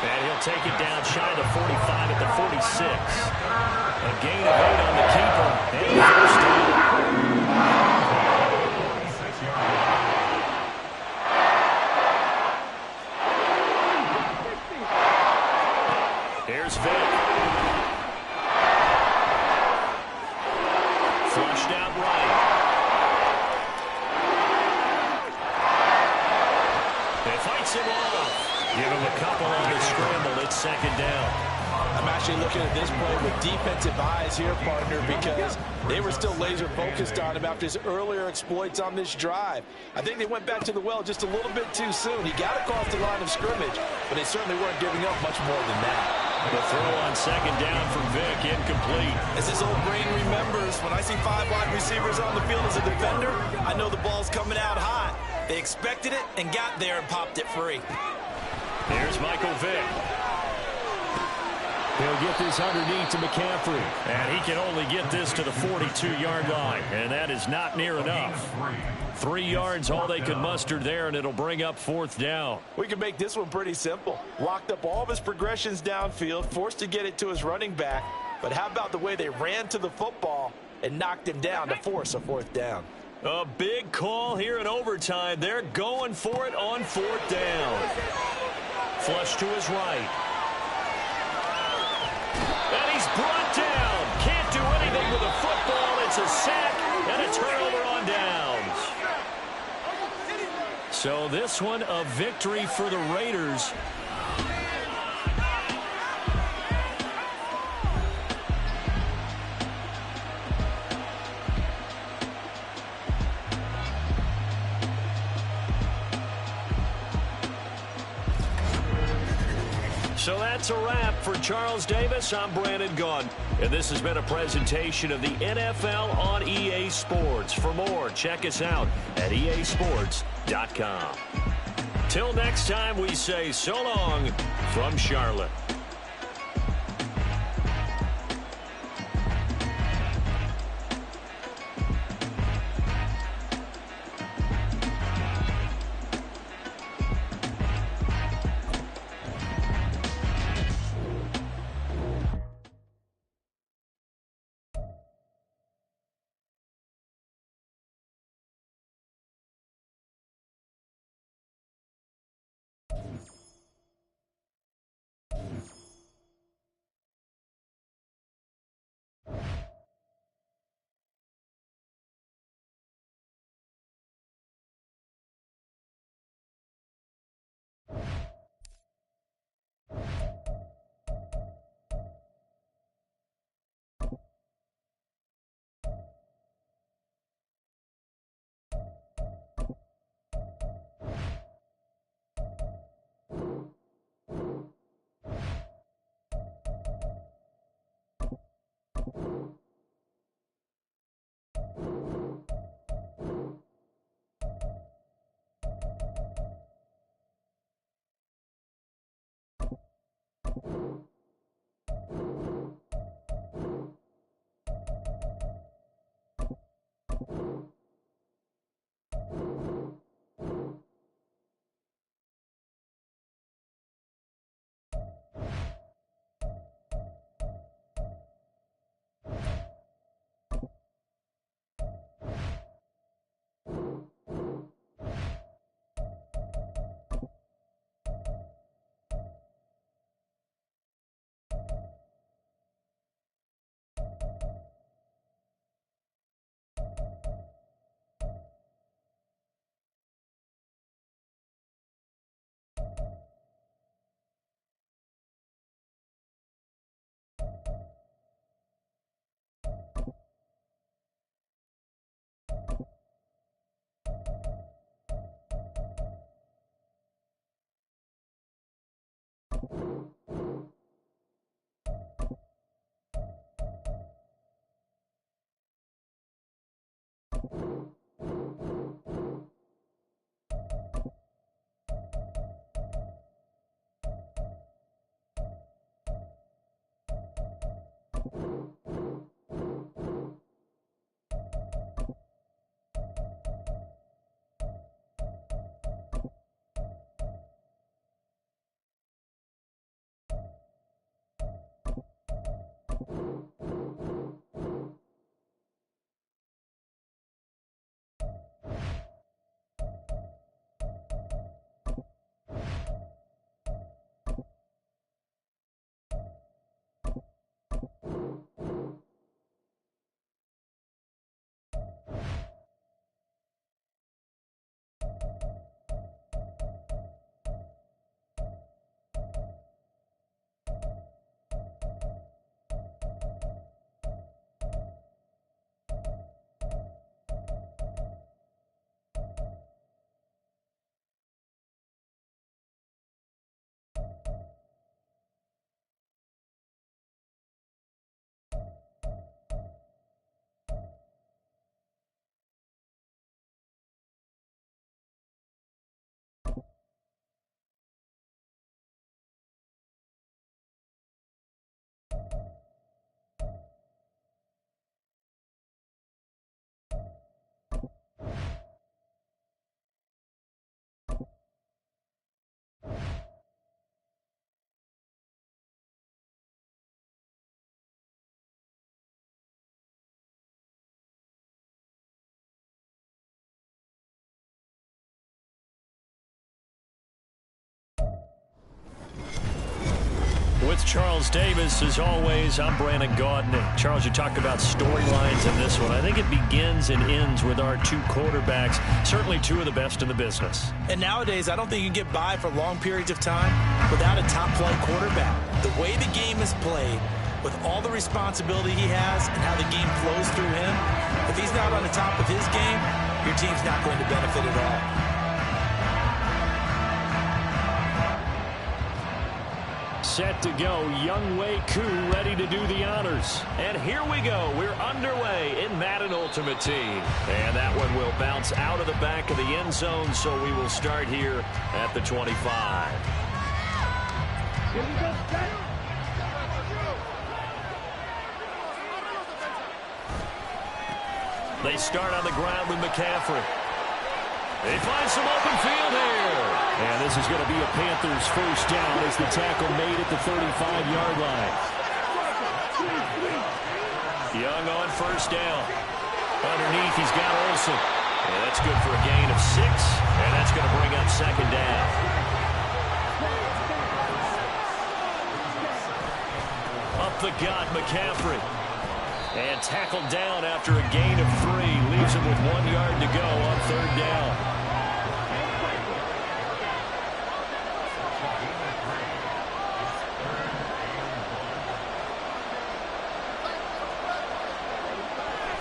And he'll take it down shy of the 45 at the 46. A gain of 8 on the keeper. And first down. Flushed out right. It fights him off. Give him a couple on the scramble. It's second down. I'm actually looking at this play with defensive eyes here, partner, because they were still laser focused on him after his earlier exploits on this drive. I think they went back to the well just a little bit too soon. He got across the line of scrimmage, but they certainly weren't giving up much more than that. The throw on second down from Vick, incomplete. As his old brain remembers, when I see 5 wide receivers on the field as a defender, I know the ball's coming out hot. They expected it and got there and popped it free. Here's Michael Vick. He'll get this underneath to McCaffrey. And he can only get this to the 42-yard line. And that is not near enough. 3 yards, all they could muster there, and it'll bring up fourth down. We can make this one pretty simple. Locked up all of his progressions downfield, forced to get it to his running back. But how about the way they ran to the football and knocked him down to force a fourth down? A big call here in overtime. They're going for it on fourth down. Flush to his right. And he's brought down. Can't do anything with a football. It's a sack and a turnover on downs. So this one a victory for the Raiders. So that's a wrap for Charles Davis. I'm Brandon Gunn. And this has been a presentation of the NFL on EA Sports. For more, check us out at easports.com. Till next time, we say so long from Charlotte. With Charles Davis, as always, I'm Brandon Gaudin. Charles, you talked about storylines in this one. I think it begins and ends with our two quarterbacks, certainly two of the best in the business. And nowadays, I don't think you can get by for long periods of time without a top-flight quarterback. The way the game is played, with all the responsibility he has and how the game flows through him, if he's not on the top of his game, your team's not going to benefit at all. Set to go, Younghoe Koo ready to do the honors. And here we go. We're underway in Madden Ultimate Team. And that one will bounce out of the back of the end zone, so we will start here at the 25. They start on the ground with McCaffrey. They find some open field here. And this is going to be a Panthers first down as the tackle made at the 35-yard line. Young on first down. Underneath, he's got Olsen. And that's good for a gain of 6. And that's going to bring up second down. Up the gut, McCaffrey. And tackled down after a gain of 3. Leaves him with 1 yard to go on third down.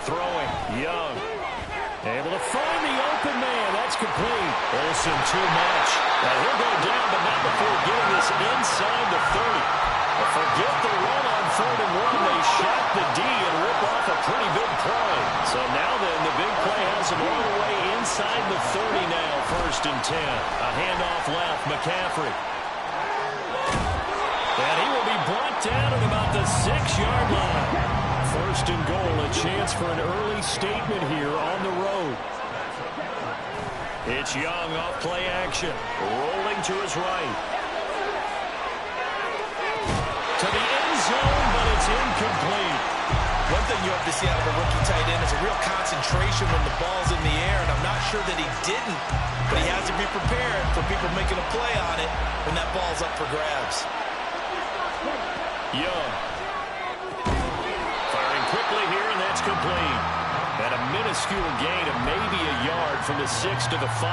Throwing, Young. Able to find the open man. That's complete. Olsen too much. Now he'll go down, but not before getting this inside the 30. Forget the run on 3rd and 1. They shot the D and rip off a pretty big play. So now then, the big play has him all the way inside the 30 now, 1st and 10. A handoff left, McCaffrey. And he will be brought down at about the 6-yard line. 1st and goal, a chance for an early statement here on the road. It's Young off play action, rolling to his right. To the end zone, but it's incomplete. One thing you have to see out of a rookie tight end is a real concentration when the ball's in the air, and I'm not sure that he didn't, but he has to be prepared for people making a play on it when that ball's up for grabs. Young. Firing quickly here, and that's complete. And a minuscule gain of maybe a yard from the 6 to the 5.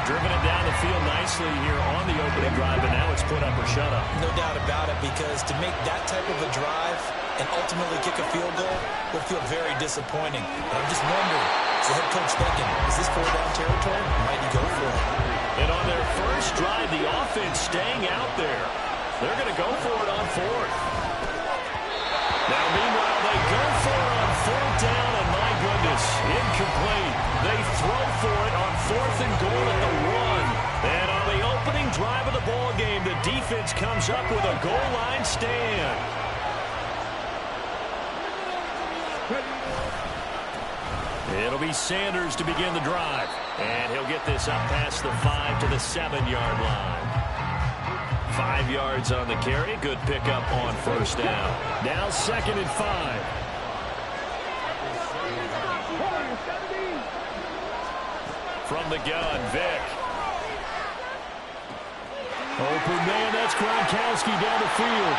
Driven it down the field nicely here on the opening drive, and now it's put up or shut up. No doubt about it, because to make that type of a drive and ultimately kick a field goal will feel very disappointing. And I'm just wondering, is the head coach thinking, is this 4-down territory? Might he go for it? And on their first drive, the offense staying out there. They're going to go for it on 4th. Now, meanwhile, they go for it on 4th down, and my goodness, incomplete. They throw for it on 4th and goal at the 1. And on the opening drive of the ball game, the defense comes up with a goal line stand. It'll be Sanders to begin the drive. And he'll get this up past the 5 to the 7-yard line. 5 yards on the carry. Good pickup on first down. Now 2nd and 5. From the gun, Vick. Open man, that's Gronkowski down the field.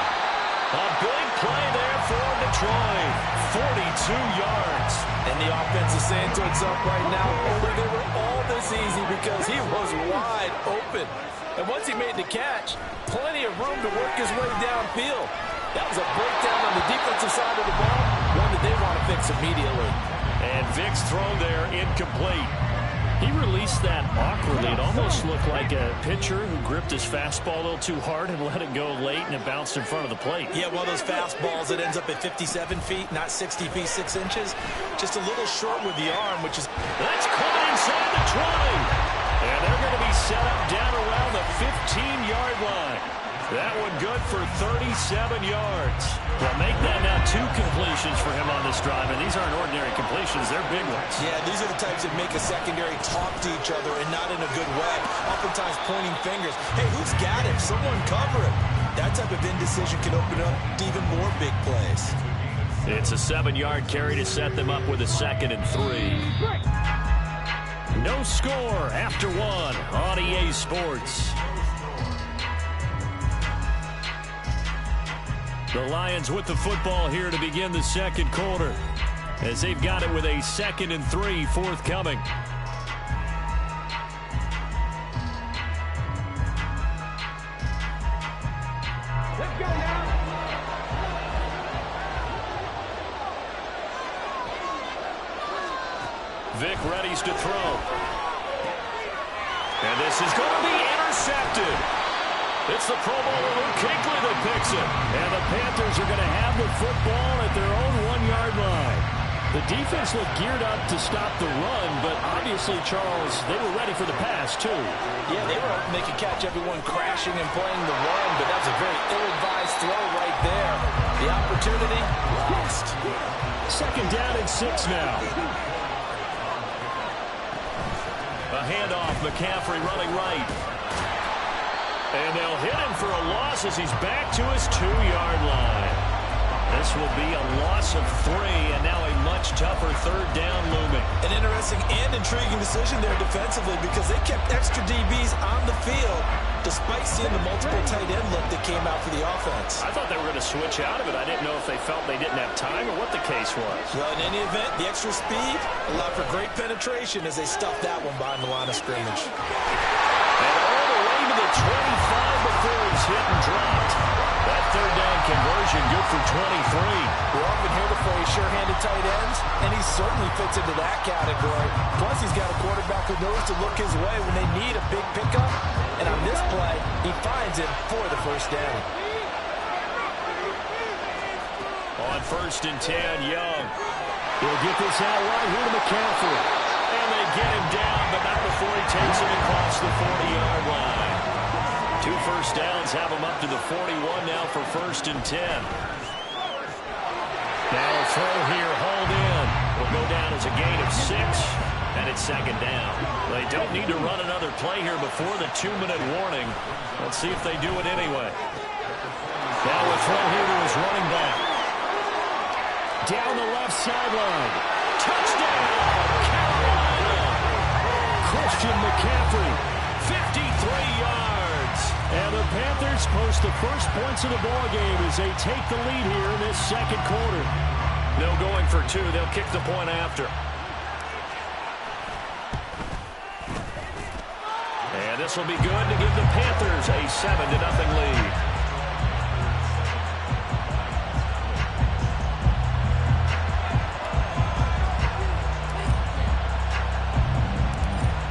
A big play there for Detroit. 42 yards. And the offense is saying to itself right now, only they were all this easy because he was wide open. And once he made the catch, plenty of room to work his way downfield. That was a breakdown on the defensive side of the ball, one that they want to fix immediately. And Vick's throw there incomplete. He released that awkwardly. It almost looked like a pitcher who gripped his fastball a little too hard and let it go late, and it bounced in front of the plate. Yeah, one of those fastballs that ends up at 57 feet, not 60 feet, 6 inches. Just a little short with the arm, which is... That's caught inside the 20. And they're going to be set up down around the 15-yard line. That one good for 37 yards. Well, make that now 2 completions for him on this drive, and these aren't ordinary completions. They're big ones. Yeah, these are the types that make a secondary talk to each other and not in a good way. Oftentimes pointing fingers. Hey, who's got him? Someone cover him. That type of indecision can open up even more big plays. It's a 7-yard carry to set them up with a 2nd and 3. No score after 1 on EA Sports. The Lions with the football here to begin the second quarter, as they've got it with a 2nd and 3 forthcoming. Let's go now. Vic readies to throw. And this is going to be intercepted. It's the Pro Bowler Luke Kuechly that picks it. And the Panthers are going to have the football at their own 1-yard line. The defense looked geared up to stop the run, but obviously, Charles, they were ready for the pass, too. Yeah, they were hoping they could catch everyone crashing and playing the run, but that was a very ill-advised throw right there. The opportunity lost. 2nd down and 6 now. A handoff, McCaffrey running right. And they'll hit him for a loss as he's back to his 2-yard line. This will be a loss of 3, and now a much tougher 3rd down looming. An interesting and intriguing decision there defensively because they kept extra DBs on the field despite seeing the multiple tight end look that came out for the offense. I thought they were going to switch out of it. I didn't know if they felt they didn't have time or what the case was. Well, in any event, the extra speed allowed for great penetration as they stuffed that one behind the line of scrimmage. And all the way to the 25 before he's hit and dropped. That 3rd down conversion good for 23. We often hear the phrase sure-handed tight ends, and he certainly fits into that category. Plus, he's got a quarterback who knows to look his way when they need a big pickup. And on this play, he finds him for the 1st down. On 1st and 10, Young. He'll get this out right here to McCaffrey. And they get him down, but not before he takes it across the 40-yard line. 2 first downs have him up to the 41 now for 1st and 10. Now a throw here, hold in. Will go down as a gain of 6, and it's 2nd down. They don't need to run another play here before the 2-minute warning. Let's see if they do it anyway. Now a throw here to his running back. Down the left sideline. Touchdown, Carolina! Christian McCaffrey, 53 yards. And the Panthers post the first points of the ballgame as they take the lead here in this 2nd quarter. No going for 2. They'll kick the point after. And this will be good to give the Panthers a 7-0 lead.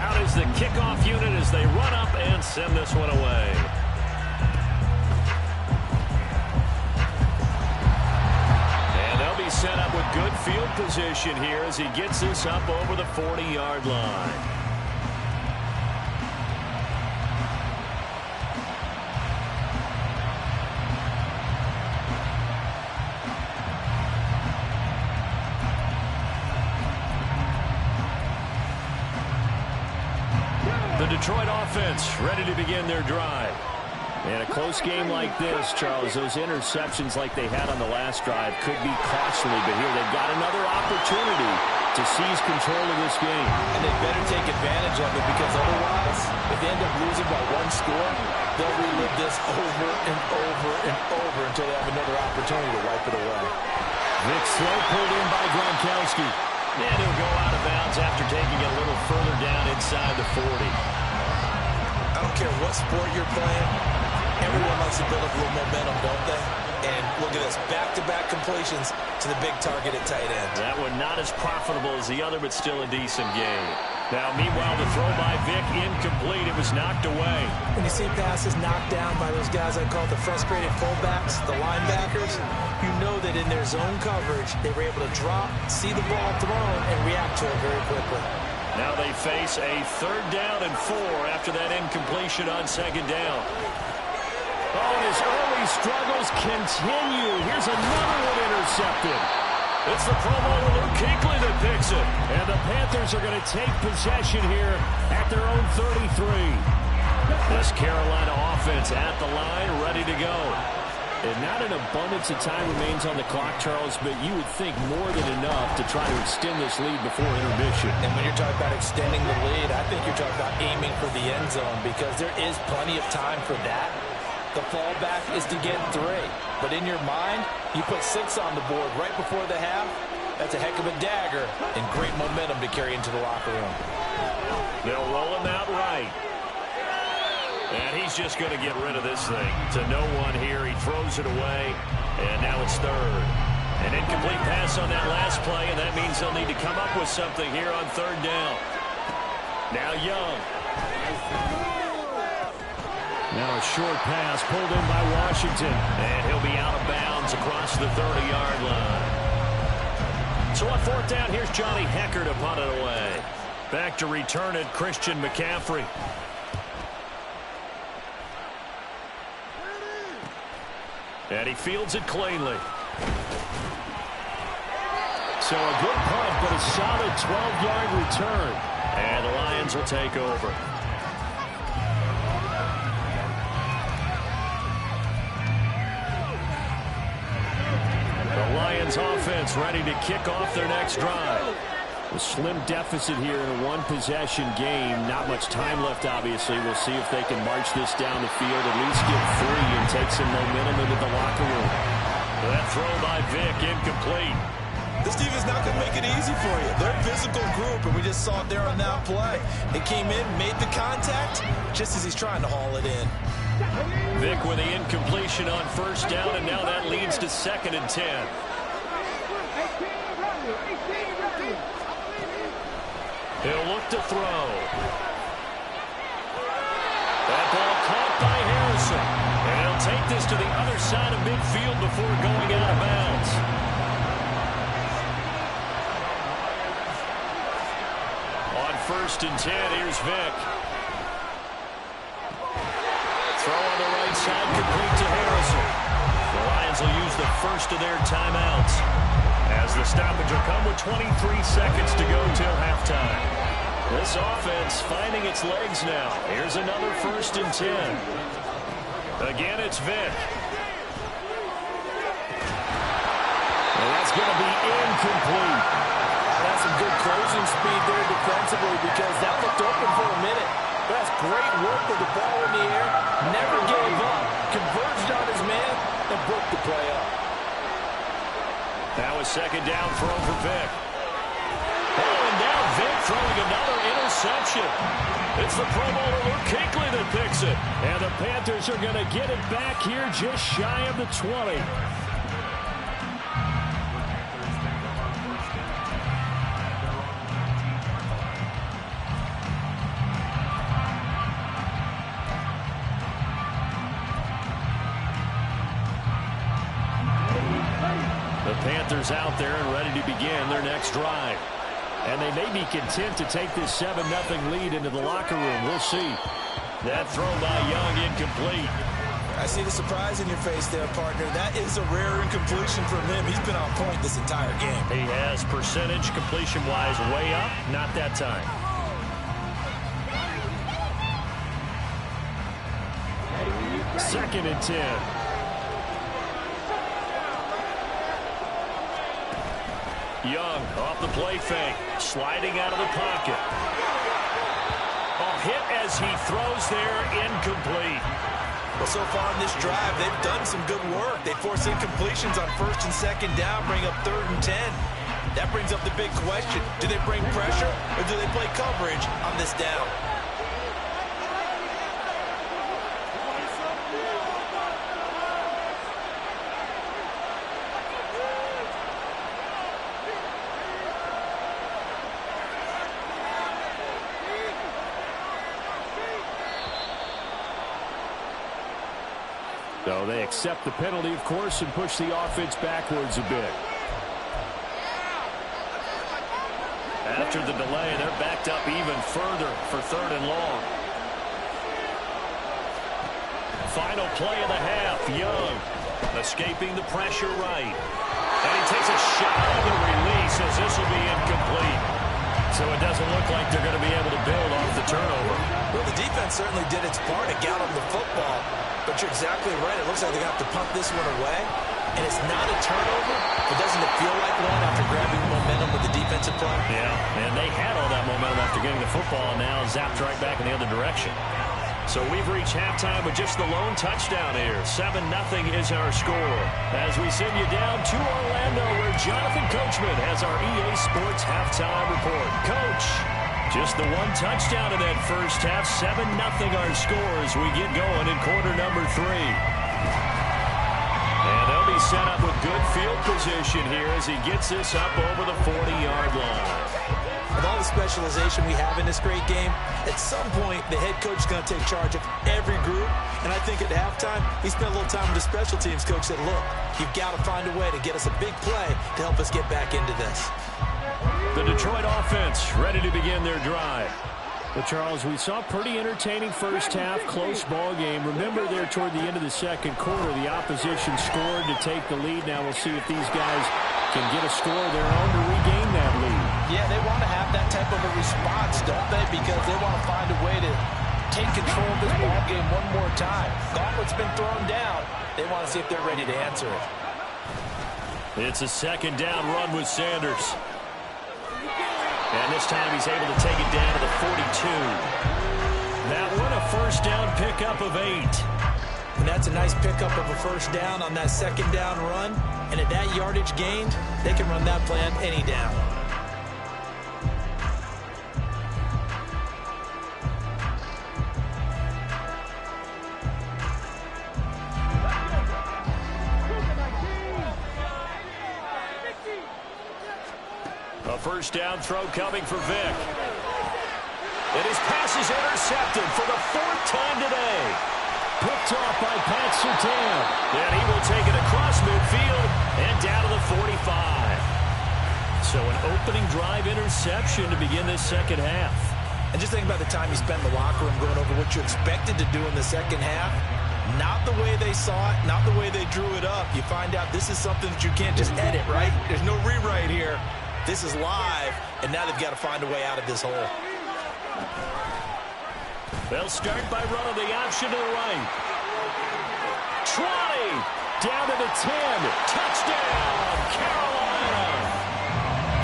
Out is the kickoff unit as they run up and send this one away. And they'll be set up with good field position here as he gets this up over the 40-yard line. The Detroit offense ready to begin their drive. And a close game like this, Charles, those interceptions like they had on the last drive could be costly, but here they've got another opportunity to seize control of this game. And they better take advantage of it because otherwise, if they end up losing by 1 score, they'll relive this over and over and over until they have another opportunity to wipe it away. Vic slow pulled in by Gronkowski. And he'll go out of bounds after taking it a little further down inside the 40. I don't care what sport you're playing. Everyone likes to build up a little momentum, don't they? And look at this, back-to-back completions to the big target at tight end. That one not as profitable as the other, but still a decent game. Now, meanwhile, the throw by Vic incomplete. It was knocked away. When you see passes knocked down by those guys I call the frustrated fullbacks, the linebackers, you know that in their zone coverage, they were able to drop, see the ball thrown, and react to it very quickly. Now they face a 3rd down and 4 after that incompletion on 2nd down. Oh, and his early struggles continue. Here's another one intercepted. It's the Pro Bowler Luke Kuechly that picks it. And the Panthers are going to take possession here at their own 33. This Carolina offense at the line, ready to go. And not an abundance of time remains on the clock, Charles, but you would think more than enough to try to extend this lead before intermission. And when you're talking about extending the lead, I think you're talking about aiming for the end zone because there is plenty of time for that. The fallback is to get 3. But in your mind, you put 6 on the board right before the half. That's a heck of a dagger and great momentum to carry into the locker room. They'll roll him out right. And he's just going to get rid of this thing. To no one here. He throws it away. And now it's 3rd. An incomplete pass on that last play, and that means they'll need to come up with something here on 3rd down. Now Young. Now a short pass pulled in by Washington. And he'll be out of bounds across the 30-yard line. So on 4th down, here's Johnny Hecker to punt it away. Back to return it, Christian McCaffrey. And he fields it cleanly. So a good punt, but a solid 12-yard return. And the Lions will take over. The Lions offense ready to kick off their next drive. A slim deficit here in a one-possession game. Not much time left, obviously. We'll see if they can march this down the field, at least get 3 and take some momentum into the locker room. That throw by Vick, incomplete. This team is not going to make it easy for you. They're a physical group, and we just saw it there on that play. It came in, made the contact, just as he's trying to haul it in. Vick with the incompletion on 1st down, and now that leads to 2nd and 10. He'll look to throw. That ball caught by Harrison. And he'll take this to the other side of midfield before going out of bounds. On 1st and 10, here's Vick. Throw on the right side, complete to Harrison. The Lions will use the first of their timeouts, as the stoppage will come with 23 seconds to go till halftime. This offense finding its legs now. Here's another 1st and 10. Again, it's Vick. And that's going to be incomplete. That's some good closing speed there defensively, because that looked open for a minute. That's great work with the ball in the air. Never gave up. Converged on his man and broke the play up. Now a 2nd down throw for Vick. Oh, and now Vick throwing another interception. It's the Pro Bowler Luke Kuechly that picks it. And the Panthers are going to get it back here just shy of the 20. The Panthers out there and ready to begin their next drive. And they may be content to take this 7-0 lead into the locker room. We'll see. That throw by Young incomplete. I see the surprise in your face there, partner. That is a rare incompletion from him. He's been on point this entire game. He has percentage completion-wise way up. Not that time. Second and 10. Young off the play fake, sliding out of the pocket. A hit as he throws there, incomplete. Well, so far in this drive, they've done some good work. They force incompletions on 1st and 2nd down, bring up 3rd and 10. That brings up the big question. Do they bring pressure or do they play coverage on this down? So they accept the penalty, of course, and push the offense backwards a bit. After the delay, they're backed up even further for 3rd and long. Final play of the half. Young escaping the pressure right. And he takes a shot on the release as this will be incomplete. So it doesn't look like they're going to be able to build off the turnover. Well, the defense certainly did its part to gallop the football. But you're exactly right. It looks like they're going to have to punt this one away. And it's not a turnover, but doesn't it feel like one after grabbing momentum with the defensive play? Yeah, and they had all that momentum after getting the football, and now zapped right back in the other direction. So we've reached halftime with just the lone touchdown here. 7-0 is our score. As we send you down to Orlando, where Jonathan Coachman has our EA Sports halftime report. Coach, just the one touchdown in that first half. 7-0 our score as we get going in quarter number 3. And they'll be set up with good field position here as he gets this up over the 40-yard line. With all the specialization we have in this great game, at some point, the head coach is going to take charge of every group. And I think at halftime, he spent a little time with the special teams coach that, look, you've got to find a way to get us a big play to help us get back into this. The Detroit offense ready to begin their drive. Well, Charles, we saw a pretty entertaining first half, close ball game. Remember there toward the end of the second quarter, the opposition scored to take the lead. Now we'll see if these guys can get a score of their own to regain that lead. Yeah, they want to have that type of a response, don't they? Because they want to find a way to take control of this ball game one more time. Gauntlet's been thrown down. They want to see if they're ready to answer it. It's a second down run with Sanders. And this time he's able to take it down to the 42. That one a first down pickup of 8. And that's a nice pickup of a first down on that second down run. And at that yardage gained, they can run that play on any down. A first down throw coming for Vic. And his pass is intercepted for the 4th time today. Picked off by Pat Surtain. And he will take it across midfield and down to the 45. So an opening drive interception to begin this second half. And just think about the time you spent in the locker room going over what you expected to do in the second half. Not the way they saw it, not the way they drew it up. You find out this is something that you can't just edit, right? There's no rewrite here. This is live, and now they've got to find a way out of this hole. They'll start by running the option to the right. Trotty down to the 10. Touchdown, Carolina.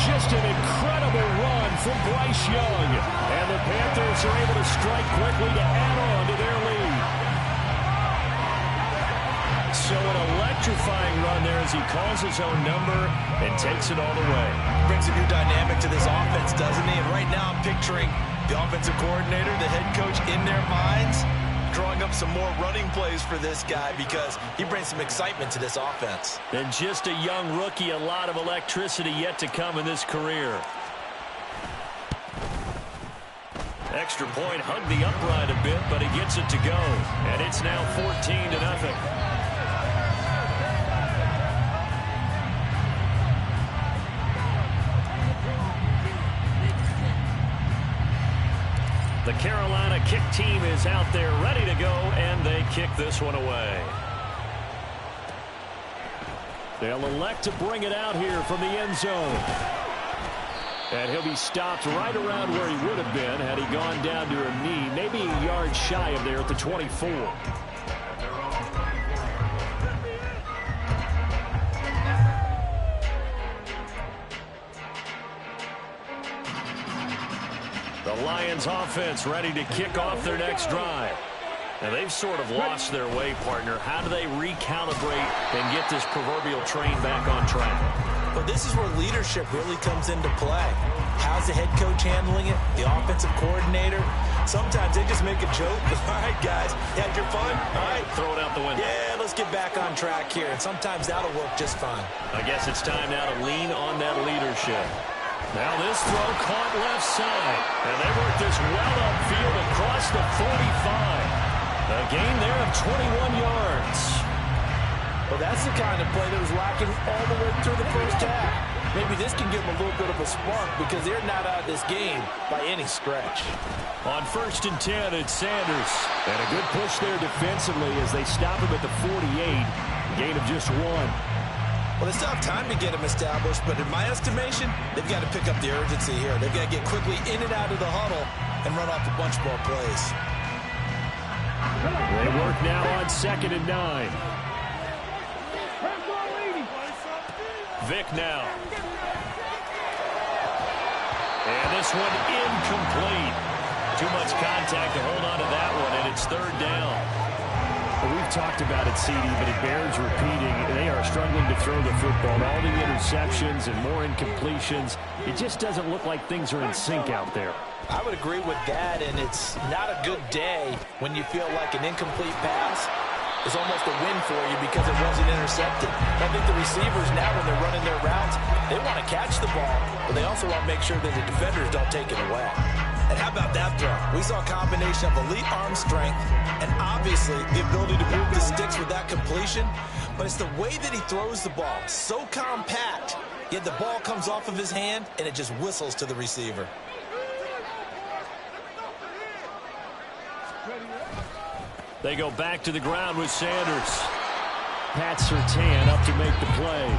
Just an incredible run from Bryce Young. And the Panthers are able to strike quickly to add on to their lead. So an electrifying run there as he calls his own number and takes it all the way. Brings a new dynamic to this offense, doesn't he? And right now I'm picturing the offensive coordinator, the head coach in their minds, drawing up some more running plays for this guy because he brings some excitement to this offense. And just a young rookie, a lot of electricity yet to come in this career. Extra point, hugged the upright a bit, but he gets it to go. And it's now 14-0. The Carolina kick team is out there ready to go, and they kick this one away. They'll elect to bring it out here from the end zone. And he'll be stopped right around where he would have been had he gone down to a knee, maybe a yard shy of there at the 24. The Lions offense ready to kick off their next drive. Now they've sort of lost their way, partner. How do they recalibrate and get this proverbial train back on track? Well, this is where leadership really comes into play. How's the head coach handling it? The offensive coordinator? Sometimes they just make a joke. All right, guys, you had your fun? All right. Throw it out the window. Yeah, let's get back on track here. And sometimes that'll work just fine. I guess it's time now to lean on that leadership. Now this throw caught left side. And they work this well upfield across the 45. A gain there of 21 yards. Well, that's the kind of play that was lacking all the way through the first half. Maybe this can give them a little bit of a spark because they're not out of this game by any stretch. On 1st and 10, it's Sanders. And a good push there defensively as they stop him at the 48. Gain of just 1. Well, they still have time to get him established, but in my estimation, they've got to pick up the urgency here. They've got to get quickly in and out of the huddle and run off a bunch more plays. They work now on 2nd and 9. Vic now. And this one incomplete. Too much contact to hold on to that one, and it's third down. Well, we've talked about it, CD, but it bears repeating. They are struggling to throw the football. All the interceptions and more incompletions. It just doesn't look like things are in sync out there. I would agree with that, and it's not a good day when you feel like an incomplete pass is almost a win for you because it wasn't intercepted. I think the receivers now, when they're running their routes, they want to catch the ball, but they also want to make sure that the defenders don't take it away. And how about that throw? We saw a combination of elite arm strength and obviously the ability to move the sticks with that completion, but it's the way that he throws the ball. So compact, yet the ball comes off of his hand and it just whistles to the receiver. They go back to the ground with Sanders. Pat Surtain up to make the play.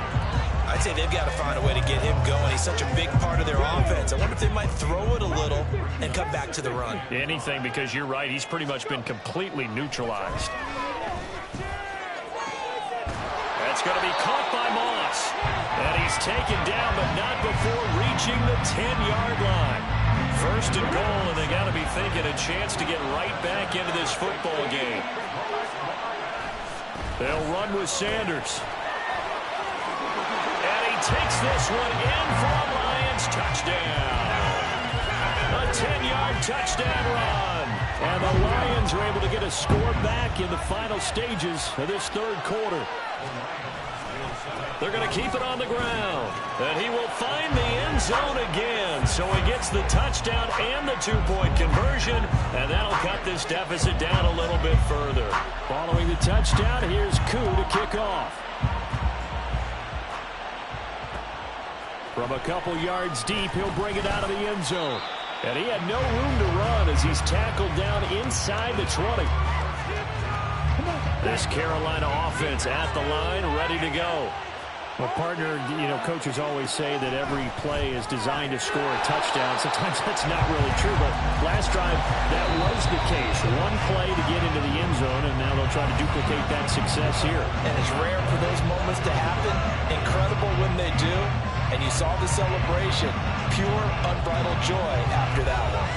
I'd say they've got to find a way to get him going. He's such a big part of their offense. I wonder if they might throw it a little and come back to the run. Anything, because you're right. He's pretty much been completely neutralized. That's going to be caught by Moss. And he's taken down, but not before reaching the 10-yard line. First and goal, and they got to be thinking a chance to get right back into this football game. They'll run with Sanders. And he takes this one in for a Lions touchdown. A 10-yard touchdown run. And the Lions are able to get a score back in the final stages of this third quarter. They're going to keep it on the ground. And he will find the end zone again. So he gets the touchdown and the two-point conversion. And that'll cut this deficit down a little bit further. Following the touchdown, here's Koo to kick off. From a couple yards deep, he'll bring it out of the end zone. And he had no room to run as he's tackled down inside the 20. This Carolina offense at the line, ready to go. Well, partner, you know, coaches always say that every play is designed to score a touchdown. Sometimes that's not really true, but last drive, that was the case. One play to get into the end zone, and now they'll try to duplicate that success here. And it's rare for those moments to happen. Incredible when they do. And you saw the celebration. Pure, unbridled joy after that one.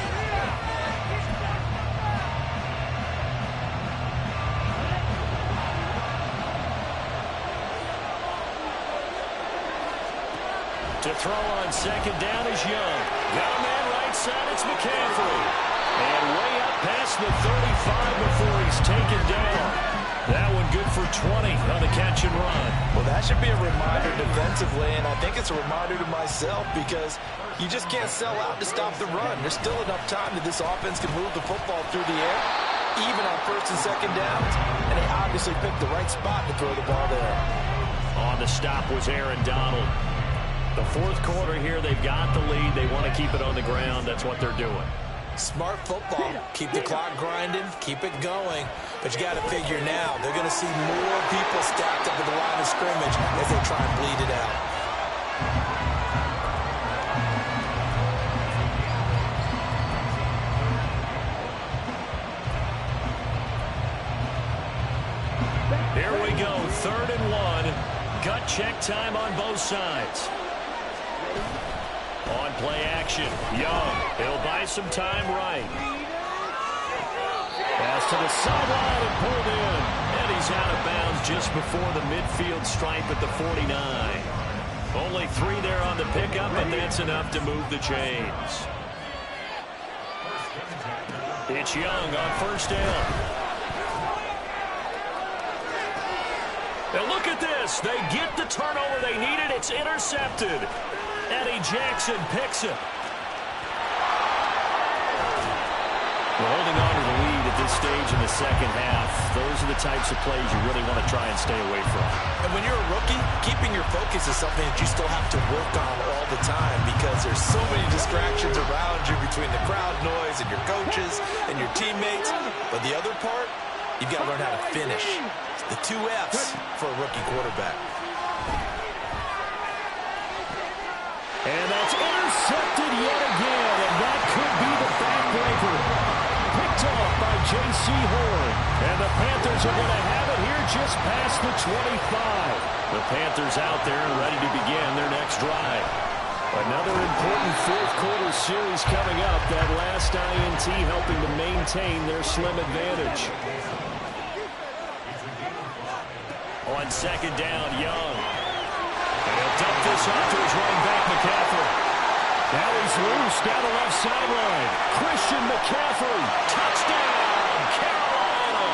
To throw on second down is Young. Got a man right side, it's McCaffrey. And way up past the 35 before he's taken down. That one good for 20 on the catch and run. Well, that should be a reminder defensively, and I think it's a reminder to myself because you just can't sell out to stop the run. There's still enough time that this offense can move the football through the air, even on first and second downs, and they obviously picked the right spot to throw the ball there. On the stop was Aaron Donald. The fourth quarter here, they've got the lead. They want to keep it on the ground. That's what they're doing. Smart football. Keep the clock grinding. Keep it going. But you got to figure now, they're going to see more people stacked up at the line of scrimmage as they try and bleed it out. Here we go. 3rd and 1. Gut check time on both sides. On play action, Young. He'll buy some time right. Pass to the sideline and pulled in. And he's out of bounds just before the midfield stripe at the 49. Only 3 there on the pickup, and that's enough to move the chains. It's Young on first down. And look at this. They get the turnover they needed. It's intercepted. Eddie Jackson picks it. We're holding on to the lead at this stage in the second half. Those are the types of plays you really want to try and stay away from. And when you're a rookie, keeping your focus is something that you still have to work on all the time because there's so many distractions around you between the crowd noise and your coaches and your teammates. But the other part, you've got to learn how to finish. The 2 F's for a rookie quarterback. And that's intercepted yet again, and that could be the backbreaker. Picked off by J.C. Horn. And the Panthers are going to have it here just past the 25. The Panthers out there and ready to begin their next drive. Another important fourth quarter series coming up. That last INT helping to maintain their slim advantage. On second down, Young. And he'll dump this off to his running back, McCaffrey. Now he's loose down the left sideline. Christian McCaffrey. Touchdown, Carolina.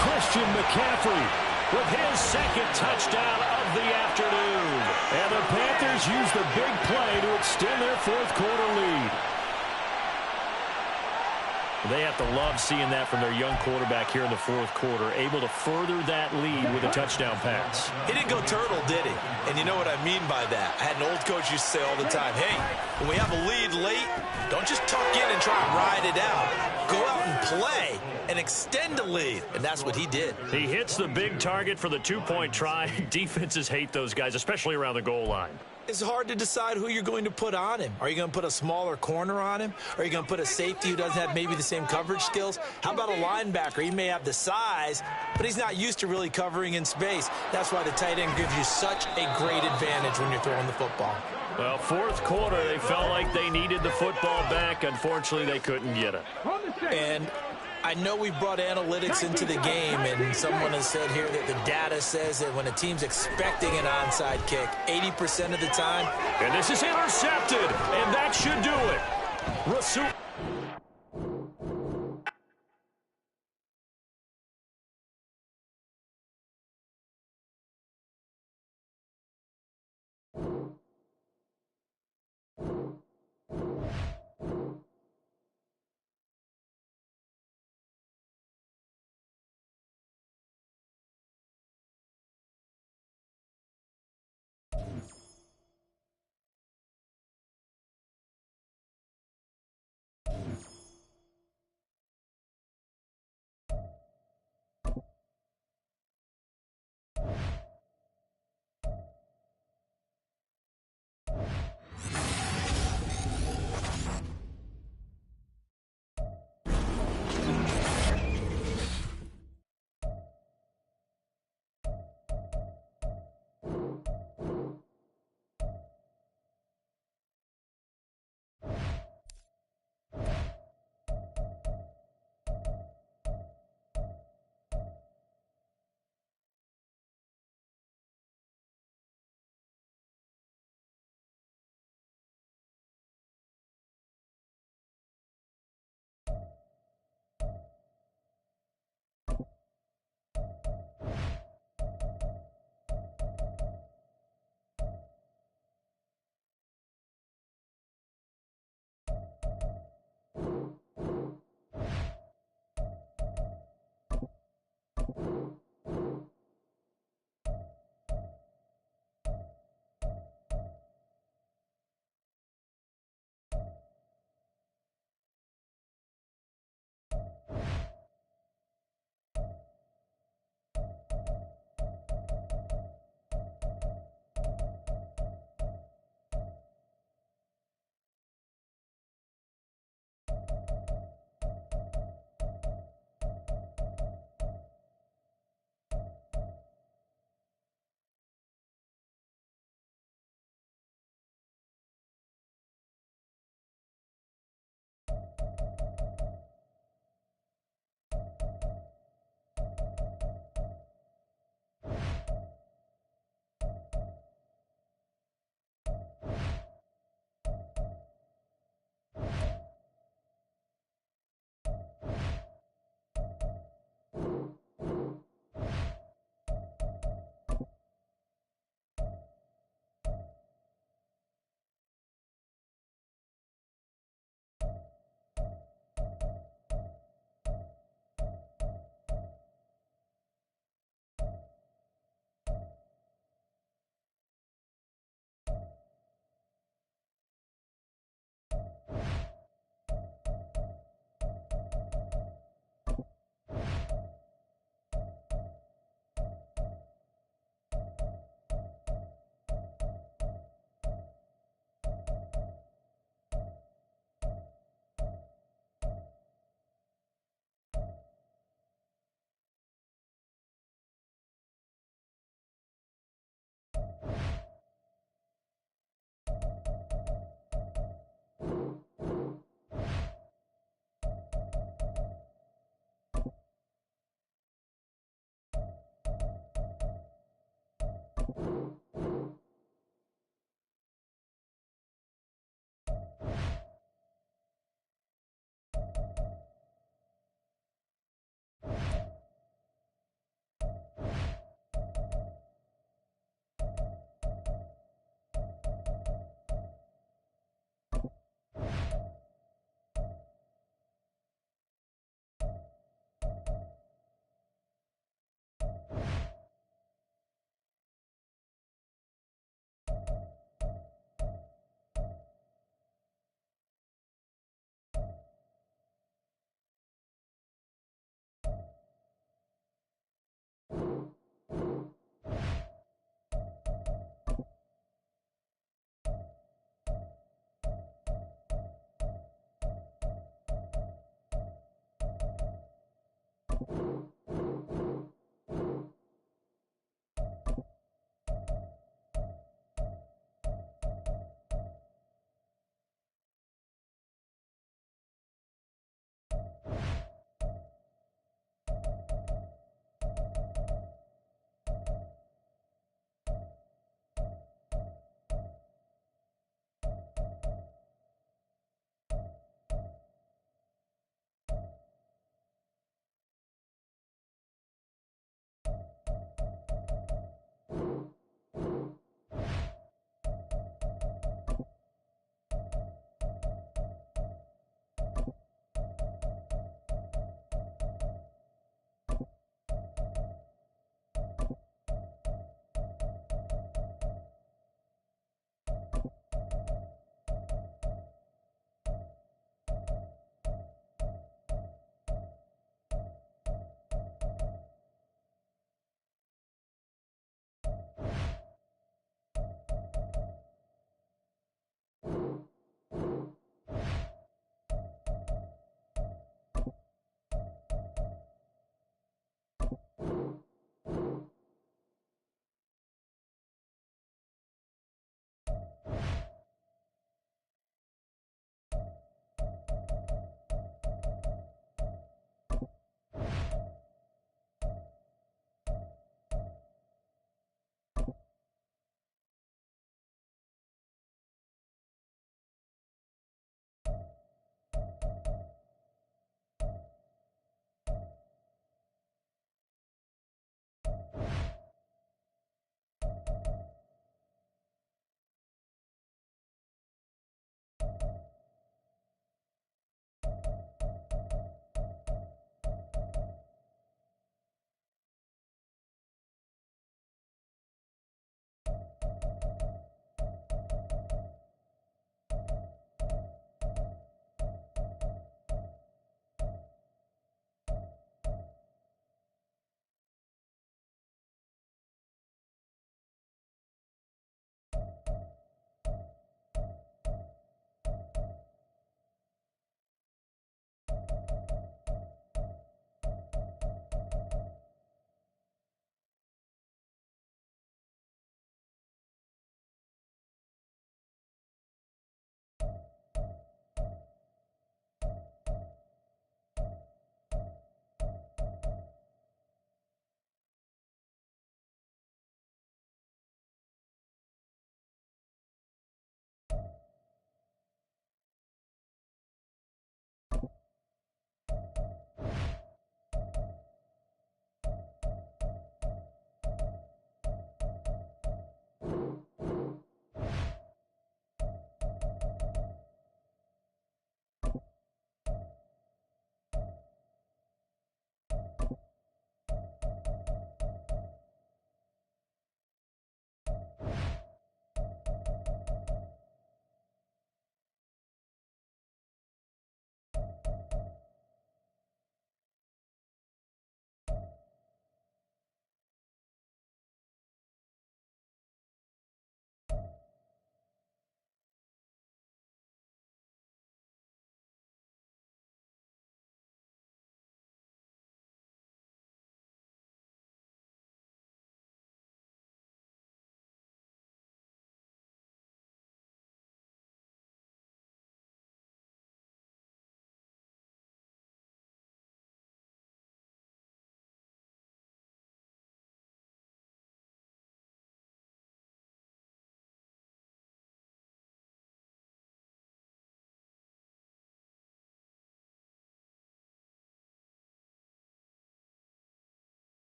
Christian McCaffrey With his second touchdown of the afternoon. And the Panthers use the big play to extend their fourth quarter lead. They have to love seeing that from their young quarterback here in the fourth quarter, able to further that lead with a touchdown pass. He didn't go turtle, did he? And you know what I mean by that. I had an old coach used to say all the time, hey, when we have a lead late, don't just tuck in and try and ride it out. Go out and play and extend the lead. And that's what he did. He hits the big target for the two-point try. Defenses hate those guys, especially around the goal line. It's hard to decide who you're going to put on him. Are you going to put a smaller corner on him? Are you going to put a safety who doesn't have maybe the same coverage skills? How about a linebacker? He may have the size, but he's not used to really covering in space. That's why the tight end gives you such a great advantage when you're throwing the football. Well, fourth quarter, they felt like they needed the football back. Unfortunately, they couldn't get it. And I know we brought analytics into the game, and someone has said here that the data says that when a team's expecting an onside kick, 80% of the time. And this is intercepted, and that should do it. Rasul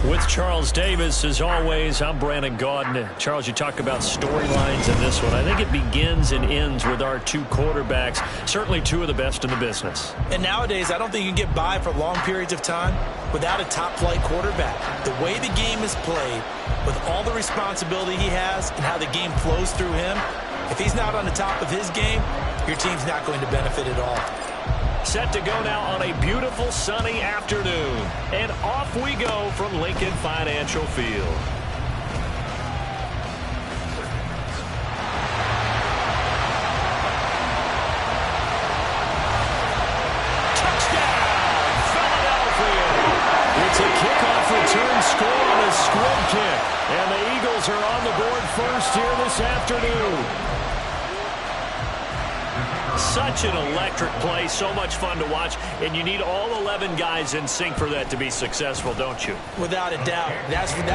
With Charles Davis, as always, I'm Brandon Gaudin. Charles, you talk about storylines in this one. I think it begins and ends with our two quarterbacks, certainly two of the best in the business. And nowadays, I don't think you can get by for long periods of time without a top-flight quarterback. The way the game is played, with all the responsibility he has and how the game flows through him, if he's not on the top of his game, your team's not going to benefit at all. Set to go now on a beautiful sunny afternoon. And off we go from Lincoln Financial Field. Touchdown, Philadelphia. It's a kickoff return score on a squib kick. And the Eagles are on the board first here this afternoon. Such an electric play, so much fun to watch, and you need all 11 guys in sync for that to be successful, don't you? Without a doubt. That's teamwork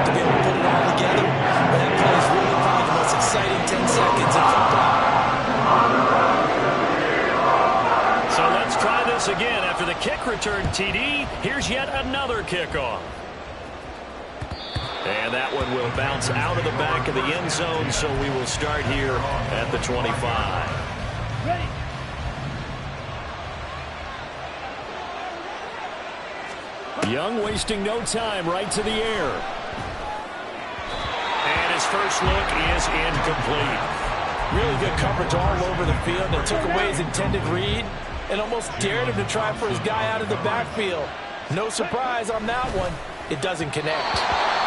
to be able to put it all together. But that play is really probably the most exciting 10 seconds in football. So let's try this again. After the kick return TD, here's yet another kickoff. And that one will bounce out of the back of the end zone, so we will start here at the 25. Ready. Young wasting no time, right to the air. And his first look is incomplete. Really good coverage all over the field. They took away his intended read and almost dared him to try for his guy out of the backfield. No surprise on that one. It doesn't connect.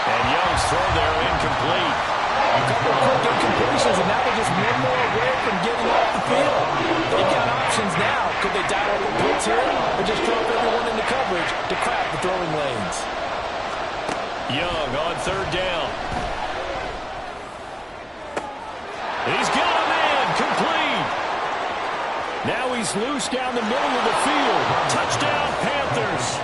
And Young's throw there incomplete. A couple of quick incompletions, and now they're just one more away from getting off the field. They've got options now. Could they dial up a blitz here or just drop everyone into coverage to crack the throwing lanes? Young on third down. He's got a man complete. Now he's loose down the middle of the field. Touchdown, Panthers.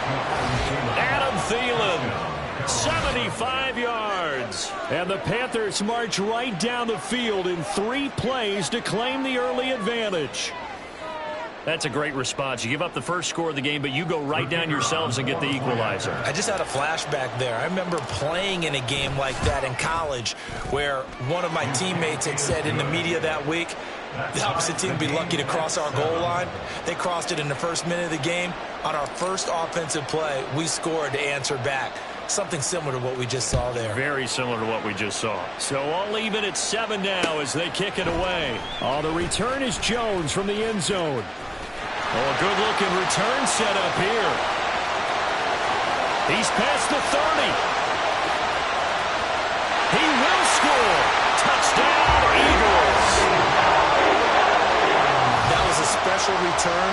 Adam Thielen. 75 yards. And the Panthers march right down the field in 3 plays to claim the early advantage. That's a great response. You give up the first score of the game, but you go right down yourselves and get the equalizer. I just had a flashback there. I remember playing in a game like that in college where one of my teammates had said in the media that week, the opposite team would be lucky to cross our goal line. They crossed it in the first minute of the game. On our first offensive play, we scored to answer back. Something similar to what we just saw there. Very similar to what we just saw. So all even at 7 now as they kick it away. Oh, the return is Jones from the end zone. Oh, a good-looking return set up here. He's past the 30. He will score. Touchdown, Eagles. That was a special return,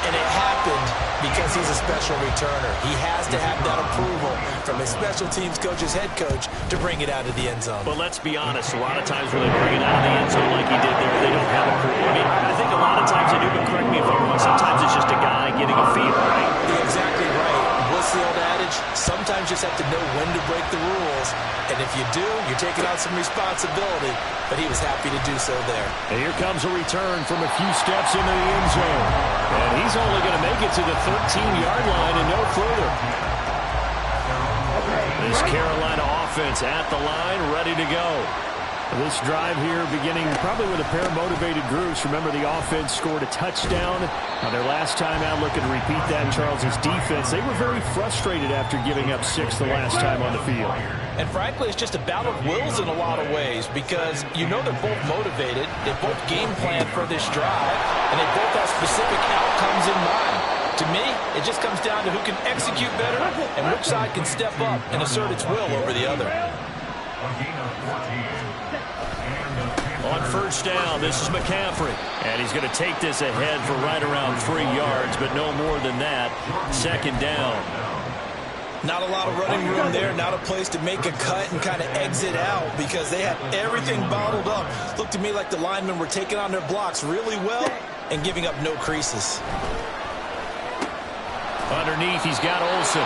and it happened because he's a special returner. He has to have that approval from his special teams coach's head coach to bring it out of the end zone. But let's be honest, a lot of times when they bring it out of the end zone like he did there, they don't have approval. I mean, I think a lot of times they do, but correct me if I'm wrong, sometimes it's just a guy getting a feel, right? You're exactly right. What's the old adage? Sometimes you just have to know when to break the rules, and if you do, you're taking on some responsibility, but he was happy to do so there. And here comes a return from a few steps into the end zone. And he's only going to make it to the 13-yard line and no further. This Carolina offense at the line, ready to go. This drive here beginning probably with a pair of motivated groups. Remember, the offense scored a touchdown on their last time out. Looking to repeat that in Charles's defense. They were very frustrated after giving up 6 the last time on the field. And frankly, it's just a battle of wills in a lot of ways because you know they're both motivated. They both game plan for this drive, and they both have specific outcomes in mind. To me, it just comes down to who can execute better and which side can step up and assert its will over the other. On first down, this is McCaffrey. And he's going to take this ahead for right around 3 yards, but no more than that. Second down. Not a lot of running room there, not a place to make a cut and kind of exit out because they had everything bottled up. Looked to me like the linemen were taking on their blocks really well and giving up no creases. Underneath, he's got Olsen.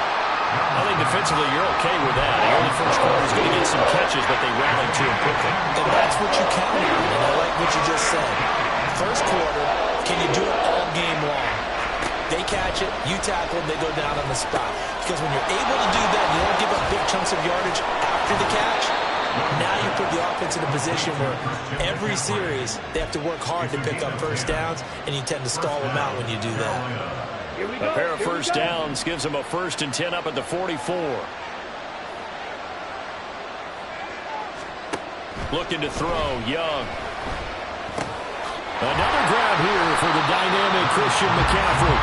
I think defensively you're okay with that. The early first quarter is going to get some catches, but they rallied to him quickly. And that's what you count on, and I like what you just said. First quarter, can you do it all game long? They catch it, you tackle them, they go down on the spot. Because when you're able to do that, you don't give chunks of yardage after the catch, now you put the offense in a position where every series they have to work hard to pick up first downs, and you tend to stall them out when you do that. A pair of first downs gives them a 1st and 10 up at the 44. Looking to throw, Young. Another grab here for the dynamic Christian McCaffrey.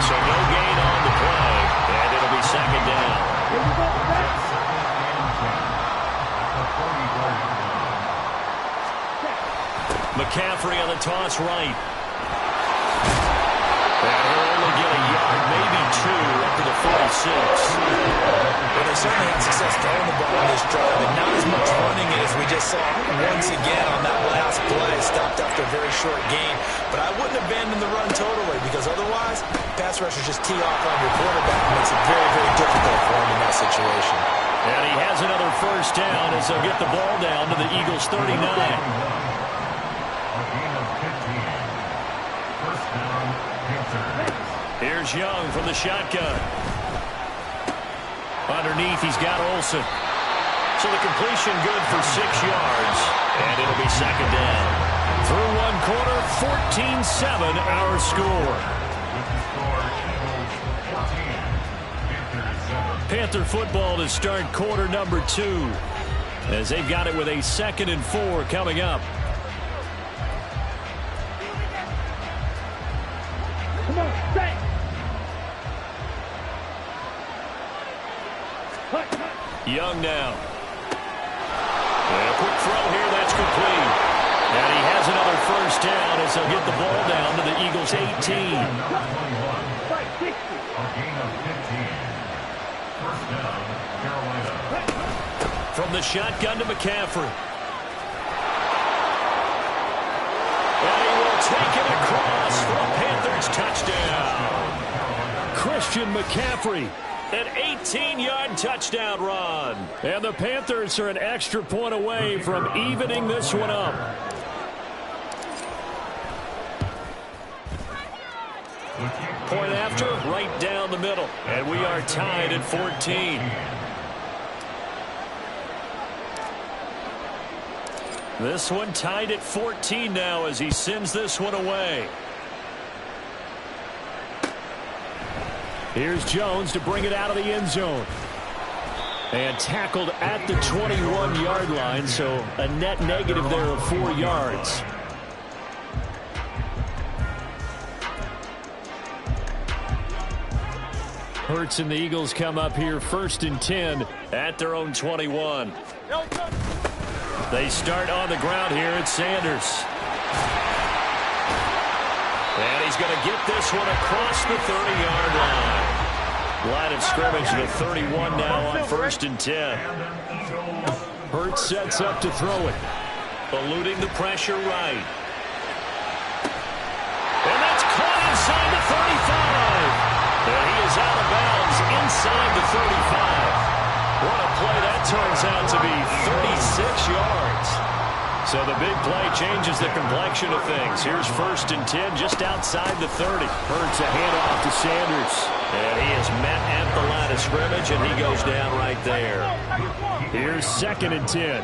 So no gain on the play, and it'll be 2nd down. McCaffrey on the toss right. And he'll only get a yard, maybe 2, up to the 46. Well, they certainly had success throwing the ball on this drive, and not as much running as we just saw once again on that last play. Stopped after a very short gain. But I wouldn't abandon the run totally, because otherwise, pass rushers just tee off on your quarterback. It makes it very, very difficult for him in that situation. And he has another 1st down as they'll get the ball down to the Eagles' 39. Here's Young from the shotgun. Underneath, he's got Olsen. So the completion good for 6 yards, and it'll be 2nd down. Through 1 quarter, 14-7 our score. Panther football to start quarter number 2, as they've got it with a 2nd and 4 coming up. Come on, stay. Young now. And a quick throw here, that's complete. And he has another 1st down as they'll get the ball down to the Eagles' 18. From the shotgun to McCaffrey. And he will take it across for a Panthers touchdown. Christian McCaffrey. An 18-yard touchdown run. And the Panthers are an extra point away from evening this one up. Point after, right down the middle. And we are tied at 14. This one tied at 14 now as he sends this one away. Here's Jones to bring it out of the end zone. And tackled at the 21-yard line, so a net negative there of 4 yards. Hurts and the Eagles come up here 1st and 10 at their own 21. They start on the ground here at Sanders. And he's going to get this one across the 30-yard line. Line of scrimmage to the 31 now on 1st and 10. Hurts sets up to throw it. Eluding the pressure right. And that's caught inside the 35. And he is out of bounds inside the 35. What a play that turns out to be, 36 yards. So the big play changes the complexion of things. Here's 1st and 10 just outside the 30. Hurts a handoff to Sanders. And he is met at the line of scrimmage, and he goes down right there. Here's 2nd and 10.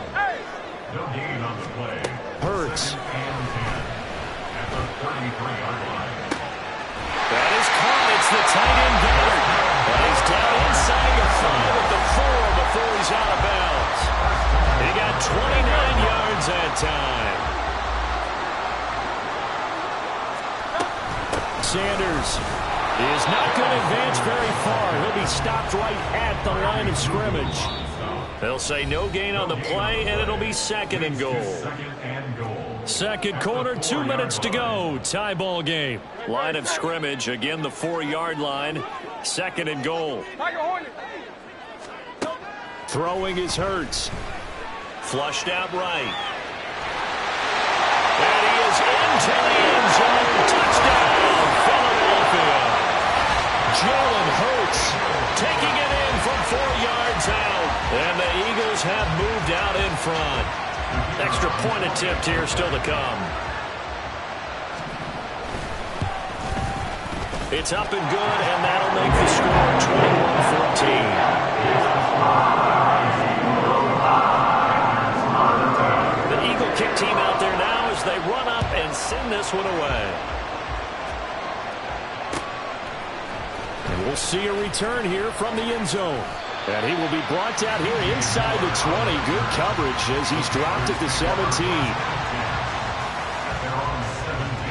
Hurts. That is caught. It's the tight end Goddard. And he's down inside the 5 at the 4 before he's out of bounds. He got 29 yards that time. Sanders is not going to advance very far. He'll be stopped right at the line of scrimmage. They'll say no gain on the play, and it'll be 2nd and goal. 2nd quarter, 2 minutes to go. Tie ball game. Line of scrimmage, again the 4-yard line. 2nd and goal. Throwing is Hurts. Flushed out right. And he is into the end zone. Touchdown, Philadelphia. Jalen Hurts taking it in from 4 yards out. And the Eagles have moved out in front. Extra point attempt here still to come. It's up and good, and that'll make the score 21-14. this one away. And we'll see a return here from the end zone. And he will be brought down here inside the 20. Good coverage as he's dropped at the 17.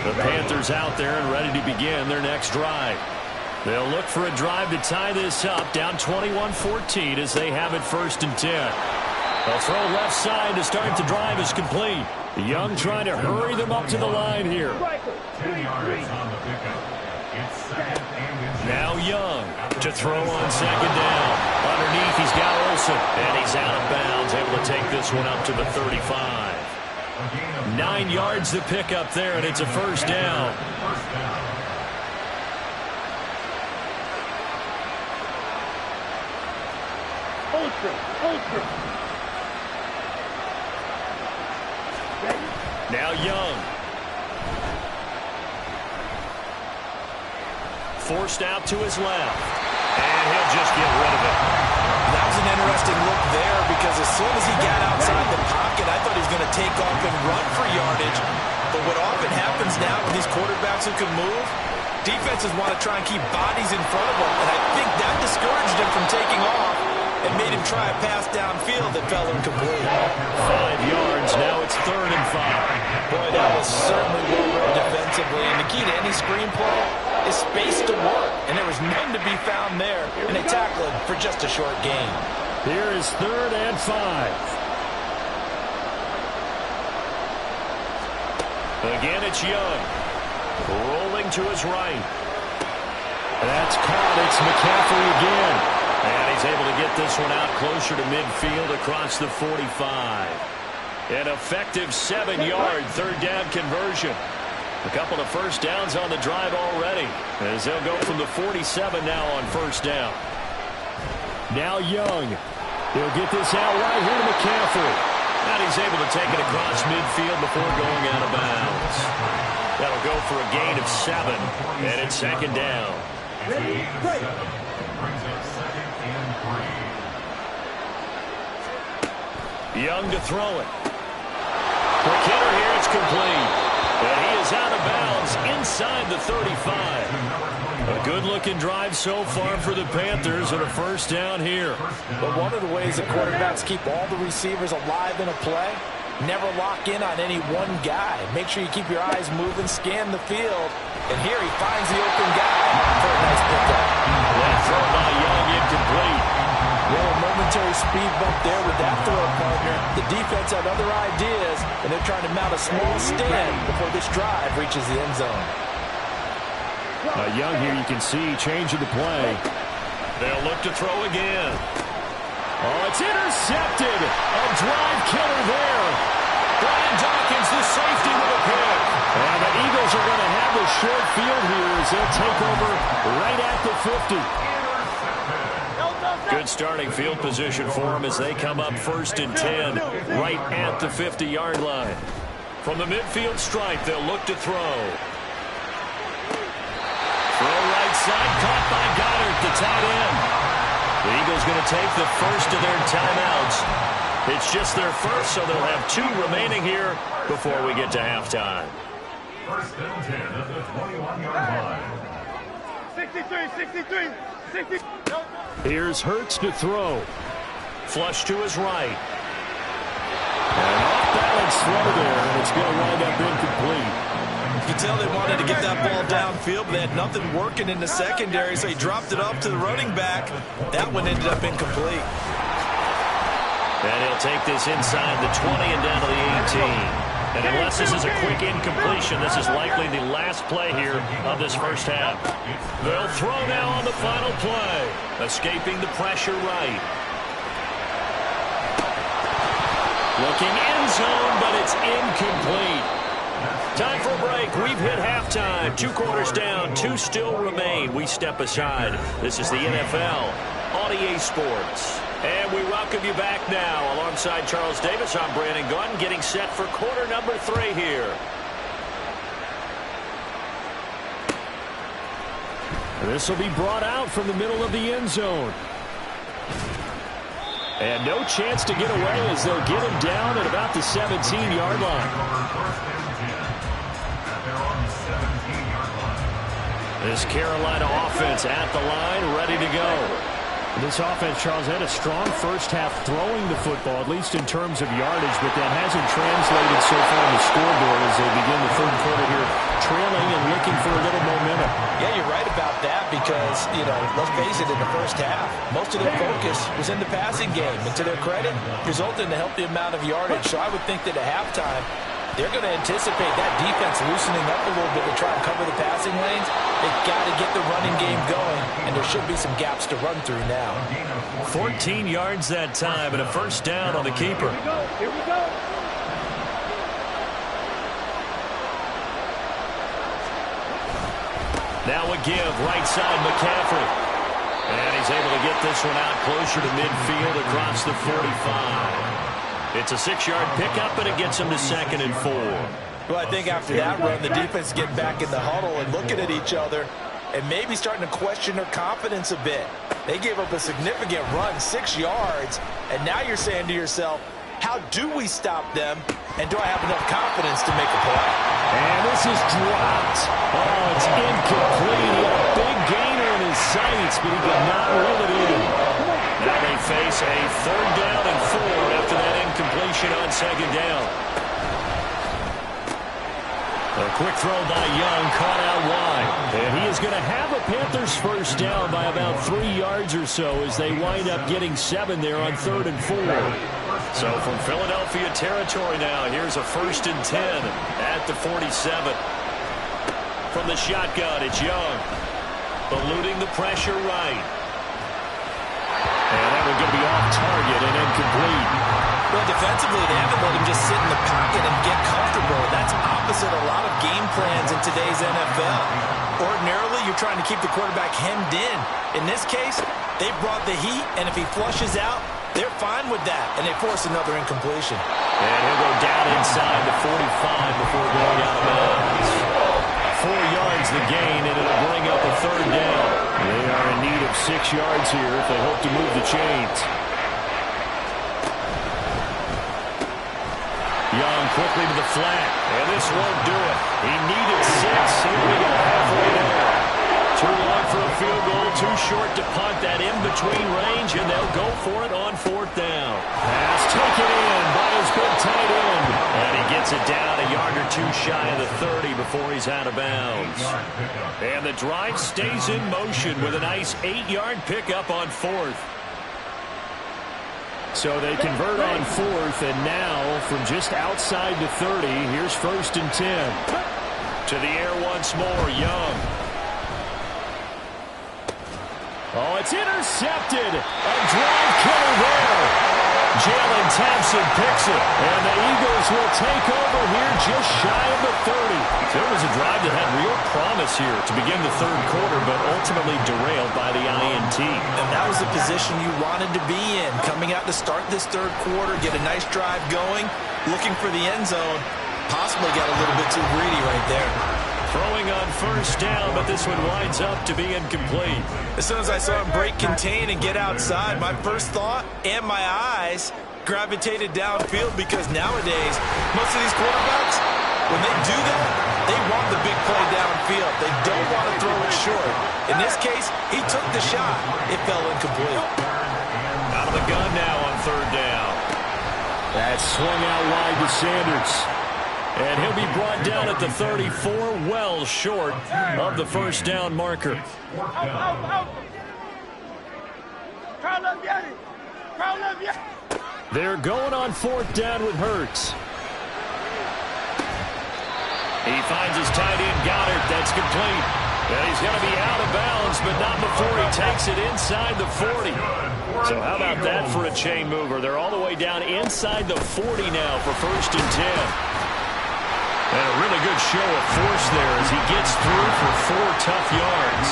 The Panthers out there and ready to begin their next drive. They'll look for a drive to tie this up, down 21-14 as they have it 1st and 10. They'll throw left side to start the drive is complete. Young trying to hurry them up to the line here. 10 yards on the pickup. It's second and Now Young to throw on 2nd down. Underneath, he's got Olsen, and he's out of bounds, able to take this one up to the 35. 9 yards to pick up there, and it's a 1st down. Now Young. Forced out to his left. And he'll just get rid of it. That was an interesting look there because as soon as he got outside the pocket, I thought he was going to take off and run for yardage. But what often happens now with these quarterbacks who can move, defenses want to try and keep bodies in front of them. And I think that discouraged him from taking off and made him try a pass downfield that fell incomplete. 5 yards. Now it's 3rd and 5. Boy, that was certainly well read defensively. And the key to any screenplay is space to work. And there was none to be found there. And they tackled him for just a short gain. Here is 3rd and 5. Again, it's Young. Rolling to his right. That's caught. It's McCaffrey again. And he's able to get this one out closer to midfield across the 45. An effective 7-yard 3rd down conversion. A couple of 1st downs on the drive already, as they'll go from the 47 now on 1st down. Now Young. He'll get this out right here to McCaffrey. And he's able to take it across midfield before going out of bounds. That'll go for a gain of 7, and it's 2nd down. Brings up 2nd and 3. Young to throw it. Quick hitter here, it's complete. And he is out of bounds inside the 35. A good-looking drive so far for the Panthers and a 1st down here. But one of the ways that quarterbacks keep all the receivers alive in a play, never lock in on any one guy. Make sure you keep your eyes moving, scan the field. And here he finds the open guy for a nice pickup. That throw by Young incomplete. Well, a momentary speed bump there with that throw partner. The defense had other ideas, and they're trying to mount a small stand before this drive reaches the end zone. Young here, you can see changing the play. They'll look to throw again. Oh, it's intercepted. A drive killer there. Brian Dawkins, the safety with a pick. And the Eagles are going to have the short field here as they'll take over right at the 50. Good starting field position for them as they come up 1st and 10 right at the 50-yard line. From the midfield stripe, they'll look to throw. Throw right side, caught by Goddard, the tight end. The Eagles going to take the first of their timeouts. It's just their first, so they'll have 2 remaining here before we get to halftime. 1st and 10 at the 21-yard line. 63, 60. Here's Hurts to throw. Flush to his right. An off-balance throw there, and it's going to wind up incomplete. You can tell they wanted to get that ball downfield, but they had nothing working in the secondary, so he dropped it up to the running back. That one ended up incomplete. And he'll take this inside the 20 and down to the 18. And unless this is a quick incompletion, this is likely the last play here of this 1st half. They'll throw now on the final play. Escaping the pressure right. Looking end zone, but it's incomplete. Time for a break. We've hit halftime. 2 quarters down, 2 still remain. We step aside. This is the NFL on EA Sports. And we welcome you back now. Alongside Charles Davis, I'm Brandon Gunn, getting set for quarter number 3 here. This will be brought out from the middle of the end zone. And no chance to get away as they'll get him down at about the 17-yard line. This Carolina offense at the line, ready to go. This offense, Charles, had a strong first half throwing the football, at least in terms of yardage, but that hasn't translated so far on the scoreboard as they begin the third quarter here, trailing and looking for a little momentum. Yeah, you're right about that because, let's face it, in the first half, most of their focus was in the passing game. And to their credit, resulted in a healthy amount of yardage. So I would think that at halftime, they're going to anticipate that defense loosening up a little bit to try and cover the passing lanes. They've got to get the running game going, and there should be some gaps to run through now. 14 yards that time and a first down on the keeper. Here we go. Now a give, right side McCaffrey. And he's able to get this one out closer to midfield across the 45. It's a 6-yard pickup, and it gets him to 2nd and 4. Well, I think after that run, the defense getting back in the huddle and looking at each other and maybe starting to question their confidence a bit. They gave up a significant run, 6 yards, and now you're saying to yourself, how do we stop them, and do I have enough confidence to make a play? And this is dropped. Oh, it's incomplete. He had a big gainer in his sights, but he could not reel it in. Now they face a 3rd down and 4 after that incompletion on 2nd down. A quick throw by Young, caught out wide. And he is going to have a Panthers first down by about 3 yards or so as they wind up getting 7 there on 3rd and 4. So from Philadelphia territory now, here's a 1st and 10 at the 47. From the shotgun, it's Young. Eluding the pressure right. And that one going to be off target and incomplete. Well, defensively, they haven't let him just sit in the pocket and get comfortable. That's opposite a lot of game plans in today's NFL. Ordinarily, you're trying to keep the quarterback hemmed in. In this case, they brought the heat, and if he flushes out, they're fine with that, and they force another incompletion. And he'll go down inside the 45 before going out of bounds. 4 yards the gain, and it'll bring up a 3rd down. They are in need of 6 yards here if they hope to move the chains. Young quickly to the flat, and this won't do it. He needed 6. Here we go, halfway there. Too long for a field goal, too short to punt. That in-between range, and they'll go for it on 4th down. Pass taken in by his big tight end. And he gets it down a yard or 2 shy of the 30 before he's out of bounds. And the drive stays in motion with a nice 8-yard pickup on 4th. So they convert on 4th, and now from just outside the 30, here's 1st and 10. To the air once more, Young. Oh, it's intercepted. A drive killer there. Jalen Thompson picks it, and the Eagles will take over here just shy of the 30. There was a drive that had real promise here to begin the 3rd quarter, but ultimately derailed by the INT. And that was the position you wanted to be in, coming out to start this 3rd quarter, get a nice drive going, looking for the end zone. Possibly got a little bit too greedy right there. Throwing on 1st down, but this one winds up to be incomplete. As soon as I saw him break contain and get outside, my first thought and my eyes gravitated downfield because nowadays, most of these quarterbacks, when they do that, they want the big play downfield. They don't want to throw it short. In this case, he took the shot. It fell incomplete. Out of the gun now on 3rd down. That swung out wide to Sanders. And he'll be brought down at the 34, well short of the 1st down marker. They're going on 4th down with Hurts. He finds his tight end, Goddard. That's complete. And he's going to be out of bounds, but not before he takes it inside the 40. So how about that for a chain mover? They're all the way down inside the 40 now for 1st and 10. And a really good show of force there as he gets through for 4 tough yards.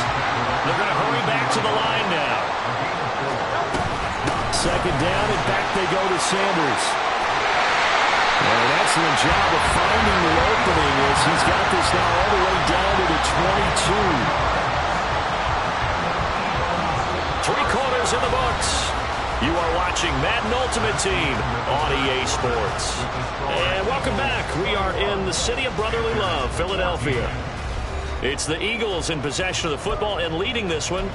They're going to hurry back to the line now. 2nd down, and back they go to Sanders. And an excellent job of finding the opening as he's got this now all the way down to the 22. 3 quarters in the books. You are watching Madden Ultimate Team on EA Sports. And welcome back. We are in the city of brotherly love, Philadelphia. It's the Eagles in possession of the football and leading this one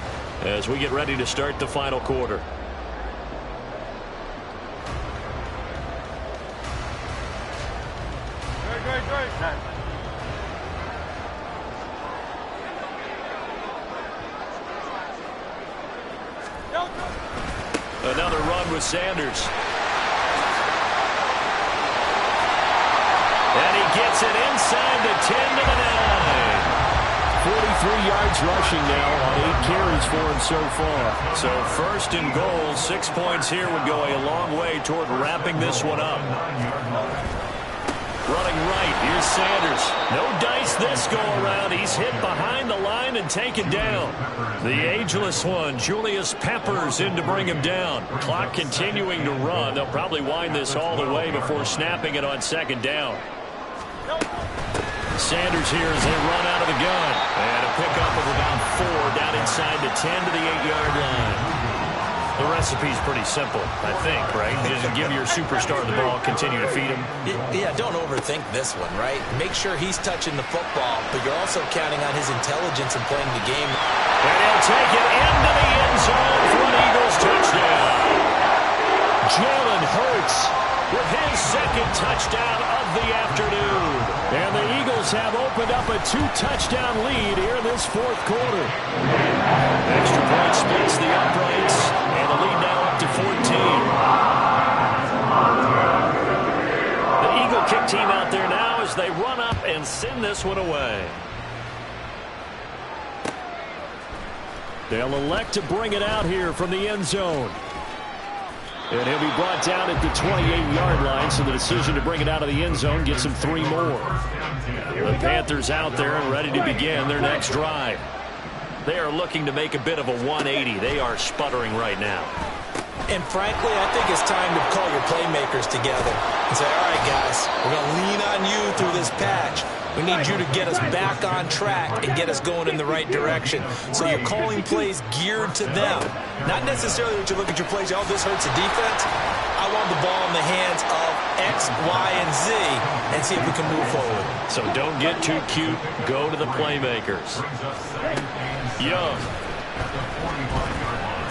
as we get ready to start the final quarter. Another run with Sanders. And he gets it inside the 10 to the 9. 43 yards rushing now on 8 carries for him so far. So first and goal, 6 points here would go a long way toward wrapping this one up. Running right, here's Sanders. No dice this go around. He's hit behind the line and taken down. The ageless one, Julius Peppers, in to bring him down. Clock continuing to run. They'll probably wind this all the way before snapping it on second down. Sanders here as they run out of the gun. And a pickup of about 4 down inside the 10 to the 8-yard line. The recipe's pretty simple, I think, right? Just give your superstar the ball, continue to feed him. Yeah, don't overthink this one, right? Make sure he's touching the football, but you're also counting on his intelligence in playing the game. And he'll take it into the end zone for an Eagles touchdown. Jalen Hurts with his second touchdown of the afternoon. And the Eagles have opened up a 2-touchdown lead here in this fourth quarter. Extra point splits the uprights, and the lead now up to 14. The Eagle kick team out there now as they run up and send this one away. They'll elect to bring it out here from the end zone. And he'll be brought down at the 28-yard line, so the decision to bring it out of the end zone gets him 3 more. The Panthers out there and ready to begin their next drive. They are looking to make a bit of a 180. They are sputtering right now. And frankly, I think it's time to call your playmakers together and say, all right, guys, we're going to lean on you through this patch. We need you to get us back on track and get us going in the right direction. So you're calling plays geared to them. Not necessarily that you look at your plays, oh, this hurts the defense. I want the ball in the hands of X, Y, and Z and see if we can move forward. So don't get too cute. Go to the playmakers. Young.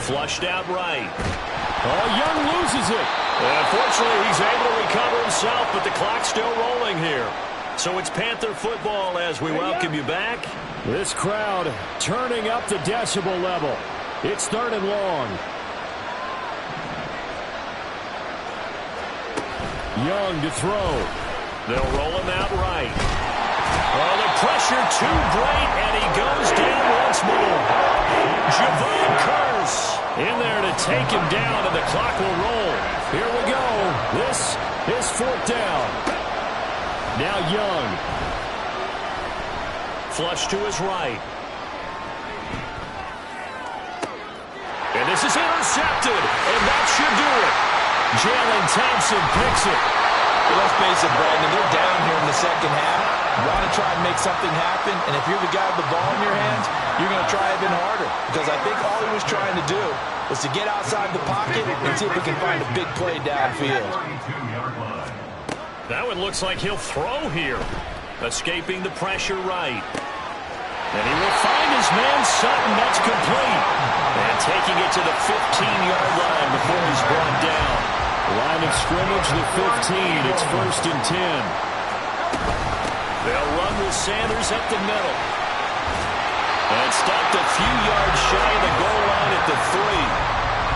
Flushed out right. Oh, Young loses it. Unfortunately, he's able to recover himself, but the clock's still rolling here. So it's Panther football as we welcome you back. This crowd turning up the decibel level. It's 3rd and long. Young to throw. They'll roll him out right. Oh, the pressure too great, and he goes down once more. Javon Curse in there to take him down, and the clock will roll. Here we go. This is 4th down. Now Young. Flush to his right. And this is intercepted, and that should do it. Jalen Thompson picks it. Well, let's face it, Brandon, they're down here in the second half. You want to try and make something happen, and if you're the guy with the ball in your hands, you're going to try even harder. Because I think all he was trying to do was to get outside the pocket and see if he can find a big play downfield. That one looks like he'll throw here. Escaping the pressure right. And he will find his man Sutton. That's complete. And taking it to the 15-yard line before he's brought down. Line of scrimmage, the 15. It's 1st and 10. They'll run with Sanders up the middle. And stopped a few yards shy of the goal line at the 3.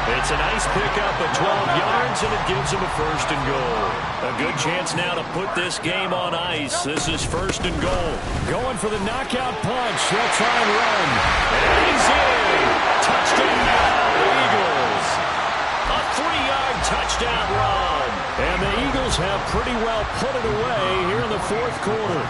It's a nice pickup of 12 yards, and it gives him a 1st and goal. A good chance now to put this game on ice. This is 1st and goal. Going for the knockout punch. They'll try and run. And he's in. Touchdown, Eagles. A 3-yard touchdown run. And the Eagles have pretty well put it away here in the 4th quarter.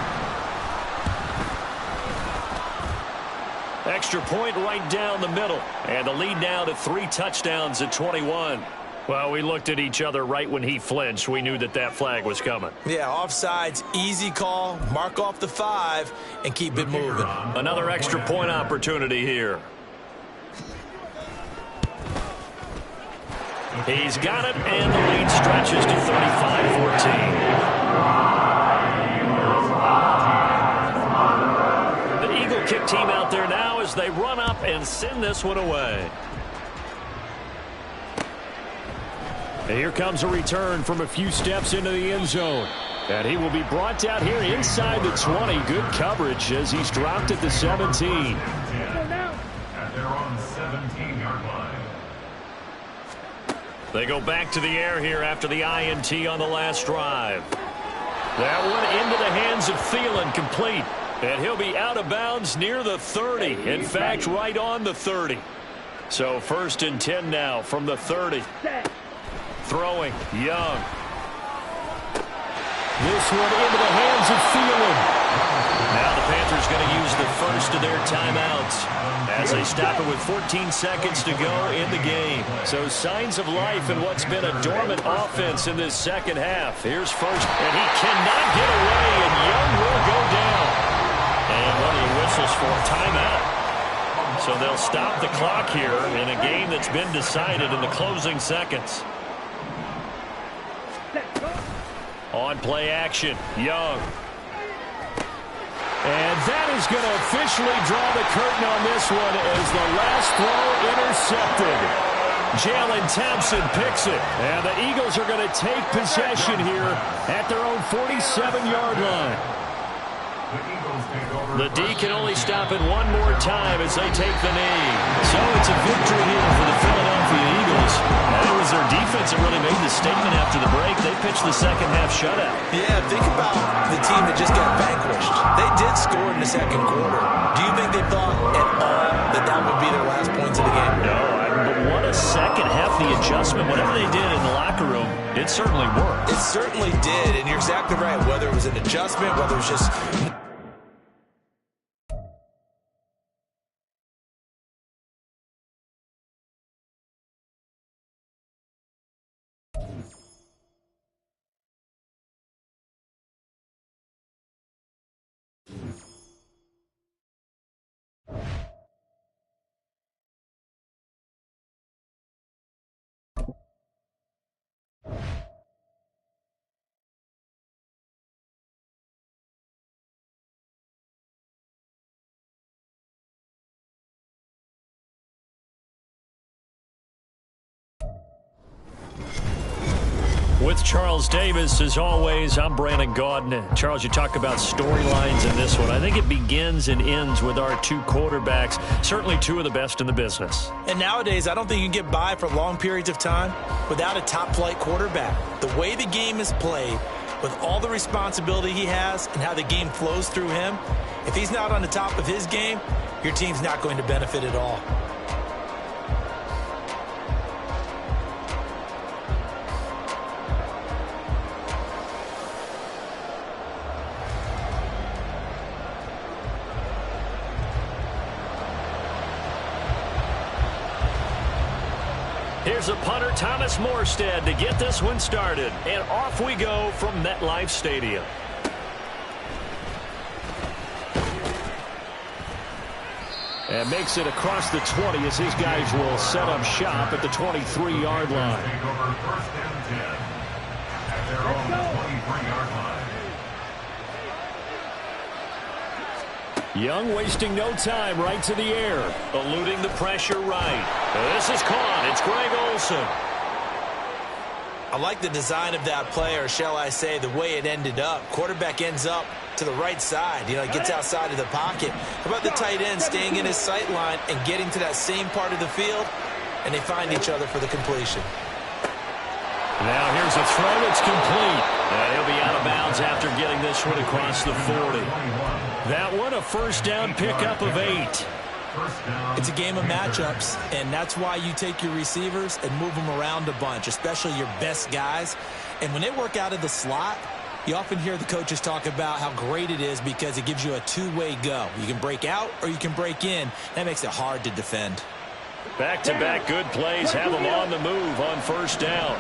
Extra point right down the middle. And the lead now to 3 touchdowns at 21. Well, we looked at each other right when he flinched. We knew that that flag was coming. Yeah, offsides, easy call, mark off the 5, and keep it moving. Another extra point opportunity here. He's got it, and the lead stretches to 35-14. The Eagle kick team out there now as they run up and send this one away. And here comes a return from a few steps into the end zone. And he will be brought down here inside the 20. Good coverage as he's dropped at the 17. At their own 17-yard line. They go back to the air here after the INT on the last drive. That one into the hands of Thielen, complete. And he'll be out of bounds near the 30. In fact, right on the 30. So 1st and 10 now from the 30. Throwing, Young. This one into the hands of Thielen. Now the Panthers going to use the first of their timeouts as they stop it with 14 seconds to go in the game. So signs of life in what's been a dormant offense in this second half. Here's first, and he cannot get away, and Young will go down. And what he whistles for timeout. So they'll stop the clock here in a game that's been decided in the closing seconds. On play action, Young. And that is going to officially draw the curtain on this one as the last throw intercepted. Jalen Thompson picks it. And the Eagles are going to take possession here at their own 47-yard line. The D can only stop it one more time as they take the knee. So it's a victory here for the Philadelphia Eagles. And it was their defense that really made the statement after the break. They pitched the second half shutout. Yeah, think about the team that just got vanquished. They did score in the second quarter. Do you think they thought at all that that would be their last points of the game? No, but what a second half, the adjustment. Whatever they did in the locker room, it certainly worked. It certainly did, and you're exactly right. Whether it was an adjustment, whether it was just... With Charles Davis, as always, I'm Brandon Gaudin. Charles, you talk about storylines in this one. I think it begins and ends with our two quarterbacks, certainly two of the best in the business. And nowadays, I don't think you can get by for long periods of time without a top-flight quarterback. The way the game is played, with all the responsibility he has and how the game flows through him, if he's not on the top of his game, your team's not going to benefit at all. Here's a punter, Thomas Morstead, to get this one started. And off we go from MetLife Stadium. And makes it across the 20 as his guys will set up shop at the 23-yard line. Take over 1st and 10 at their own 23-yard line. Young wasting no time, right to the air. Eluding the pressure right. This is caught. It's Greg Olsen. I like the design of that play, or shall I say the way it ended up. Quarterback ends up to the right side. You know, he gets outside of the pocket. How about the tight end staying in his sight line and getting to that same part of the field, and they find each other for the completion. Now here's a throw that's complete. And he'll be out of bounds after getting this one across the 40. That one a first down pickup of 8. It's a game of matchups, and that's why you take your receivers and move them around a bunch, especially your best guys. And when they work out of the slot, you often hear the coaches talk about how great it is because it gives you a two-way go. You can break out or you can break in. That makes it hard to defend. Back-to-back good plays have them on the move on first down.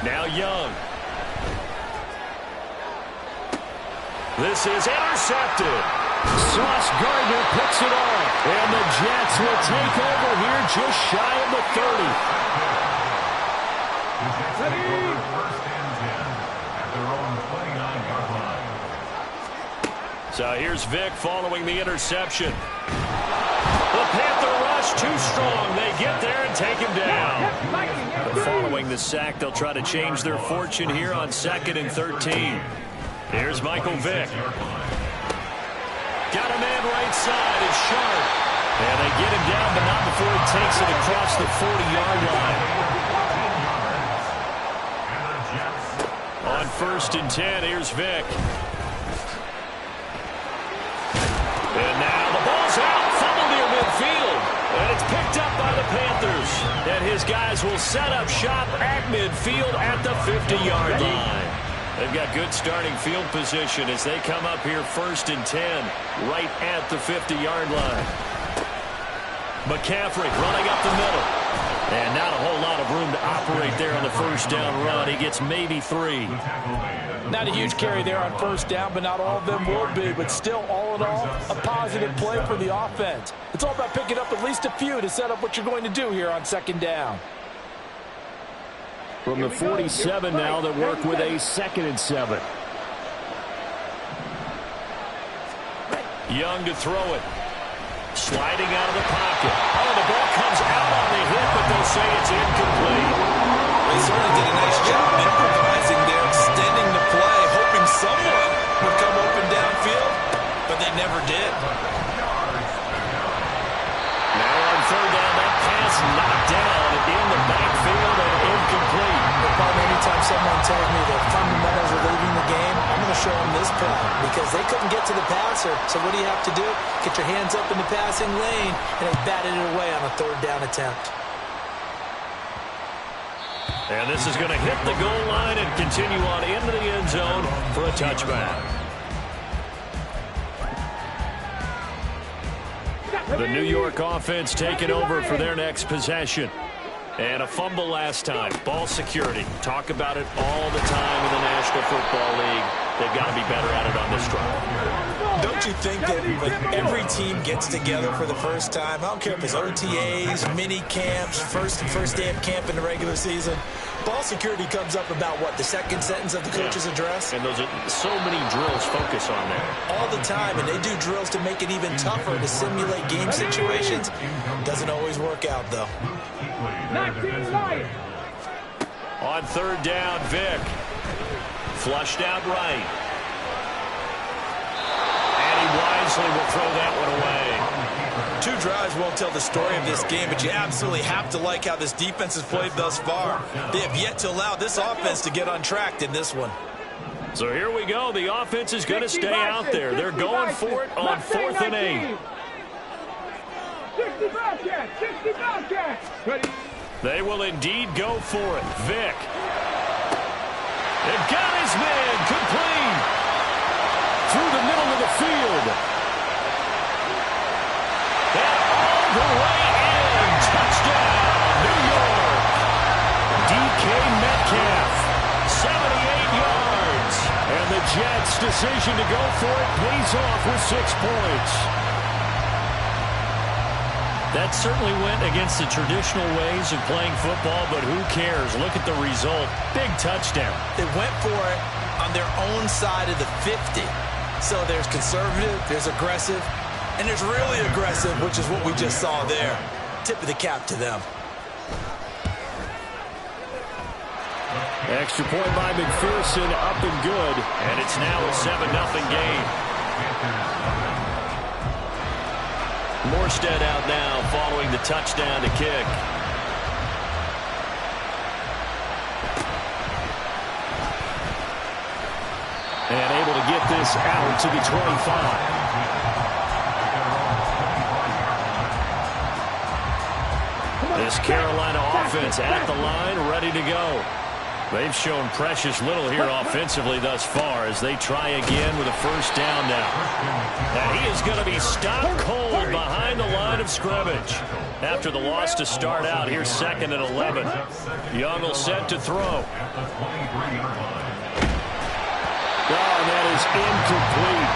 Now Young. This is intercepted. Sauce Gardner picks it off. And the Jets will take over here just shy of the 30. The Jets take over 1st and 10 at their own 29-yard line. So here's Vick following the interception. The Panther rush too strong. They get there and take him down. But following the sack, they'll try to change their fortune here on 2nd and 13. Here's Michael Vick. Got a man right side. It's Sharp. And they get him down, but not before he takes it across the 40-yard line. On 1st and 10, here's Vick. And now the ball's out. Fumble near midfield. And it's picked up by the Panthers. And his guys will set up shop at midfield at the 50-yard line. They've got good starting field position as they come up here 1st and 10 right at the 50-yard line. McCaffrey running up the middle. And not a whole lot of room to operate there on the 1st down run. He gets maybe 3. Not a huge carry there on 1st down, but not all of them will be. But still, all in all, a positive play for the offense. It's all about picking up at least a few to set up what you're going to do here on 2nd down. From the 47 now, they work with a 2nd and 7. Young to throw it. Sliding out of the pocket. Oh, the ball comes out on the hit, but they'll say it's incomplete. They certainly did a nice job improvising there, extending the play, hoping someone would come open downfield, but they never did. Now on 3rd down, that pass knocked down in the backfield and incomplete. Anytime someone tells me the fundamentals are leaving the game, I'm going to show them this play because they couldn't get to the passer. So what do you have to do? Get your hands up in the passing lane, and they batted it away on a 3rd down attempt. And this is going to hit the goal line and continue on into the end zone for a touchback. The New York offense taking over for their next possession. And a fumble last time. Ball security. Talk about it all the time in the National Football League. They've got to be better at it on this drive. Don't you think that when every team gets together for the first time, I don't care if it's OTAs, mini camps, first day of camp in the regular season, ball security comes up about what, the 2nd sentence of the coach's address? And those are so many drills focus on that. All the time, and they do drills to make it even tougher to simulate game situations. Doesn't always work out, though. On 3rd down, Vick. Flushed out right. And he wisely will throw that one away. 2 drives won't tell the story of this game, but you absolutely have to like how this defense has played thus far. They have yet to allow this offense to get untracked in this one. So here we go. The offense is going to stay out there. They're going for it on 4th and 8. 60 Bobcats. Ready? They will indeed go for it. Vick. They've got his man complete. Through the middle of the field. And all the way in. Touchdown, New York. DK Metcalf. 78 yards. And the Jets' decision to go for it pays off with 6 points. That certainly went against the traditional ways of playing football, but who cares? Look at the result. Big touchdown. They went for it on their own side of the 50. So there's conservative, there's aggressive, and there's really aggressive, which is what we just saw there. Tip of the cap to them. Extra point by McPherson, up and good. And it's now a 7-0 game. Morstead out now following the touchdown to kick. And able to get this out to the 25. This Carolina offense at the line, ready to go. They've shown precious little here offensively thus far as they try again with a 1st down now. And he is going to be stopped cold behind the line of scrimmage. After the loss to start out, here's 2nd and 11. Young will set to throw. Oh, that is incomplete.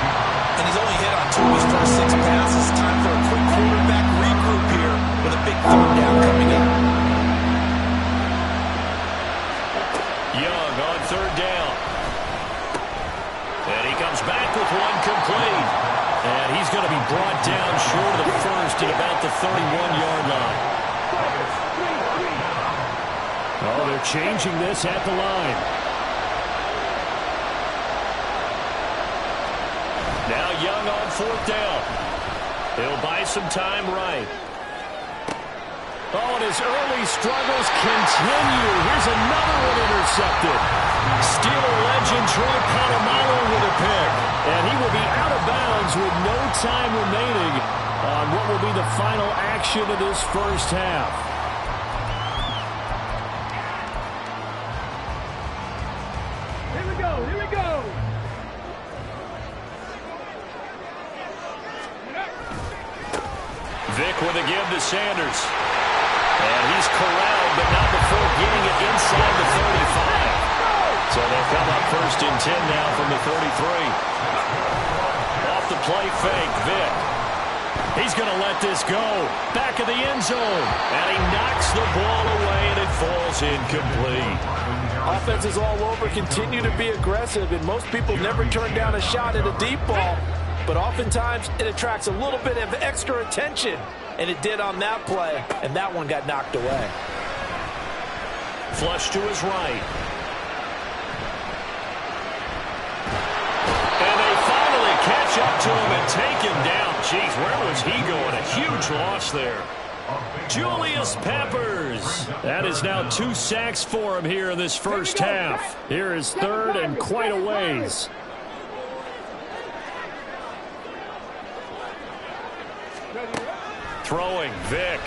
And he's only hit on 2 of his first 6 passes. Time for a quick quarterback regroup here with a big 3rd down coming up. Young on 3rd down. And he comes back with one complete. Oh, they're changing this at the line. Now Young on 4th down. He'll buy some time right. Oh, and his early struggles continue. Here's another one intercepted. Steeler legend Troy Polamalu with a pick. And he will be out of bounds with no time remaining on what will be the final action of this first half. Here we go, here we go. Vick with a give to Sanders. And he's corralled, but not before getting it inside the 35. So they'll come up 1st and 10 now from the 33. Off the play fake, Vick. He's going to let this go. Back of the end zone. And he knocks the ball away, and it falls incomplete. Offenses all over continue to be aggressive, and most people never turn down a shot at a deep ball. But oftentimes, it attracts a little bit of extra attention. And it did on that play, and that one got knocked away. Flush to his right. And they finally catch up to him and take him down. Jeez, where was he going? A huge loss there. Julius Peppers. That is now 2 sacks for him here in this first half. Here is 3rd and quite a ways. Throwing, Vick.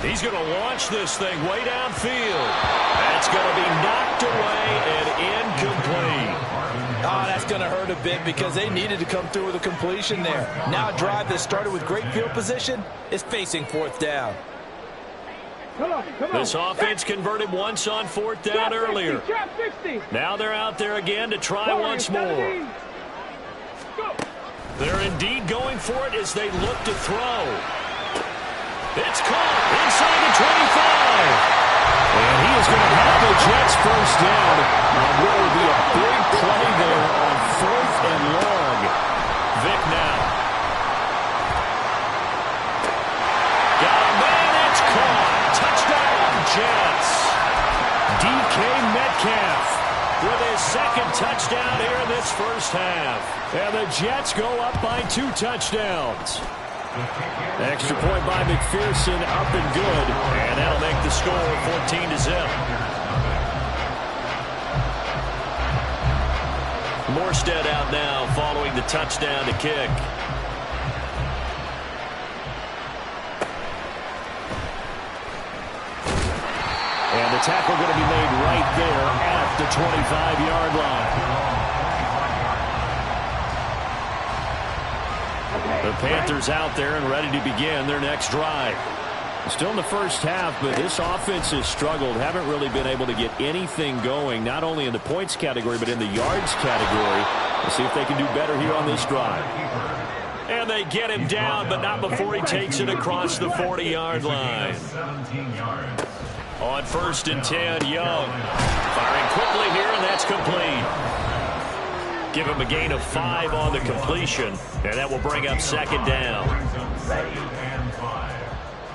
He's going to launch this thing way downfield. That's going to be knocked away and incomplete. Oh, that's going to hurt a bit because they needed to come through with a completion there. Now a drive that started with great field position is facing 4th down. Come on. This offense converted once on 4th down earlier. Now they're out there again to try once more. They're indeed going for it as they look to throw. It's caught inside the 25. And he is going to have the Jets first down. And what will be a big play there on 4th and long. Vick now. Got a man, it's caught. Touchdown, Jets. DK Metcalf with his 2nd touchdown here in this first half. And the Jets go up by 2 touchdowns. Extra point by McPherson, up and good. And that'll make the score 14-0. Morstead out now following the touchdown to kick. And the tackle going to be made right there at the 25-yard line. The Panthers out there and ready to begin their next drive. Still in the first half, but this offense has struggled. Haven't really been able to get anything going, not only in the points category, but in the yards category. We'll see if they can do better here on this drive. And they get him down, but not before he takes it across the 40-yard line. On 1st and 10, Young. Firing quickly here, and that's complete. Give him a gain of 5 on the completion, and that will bring up 2nd down.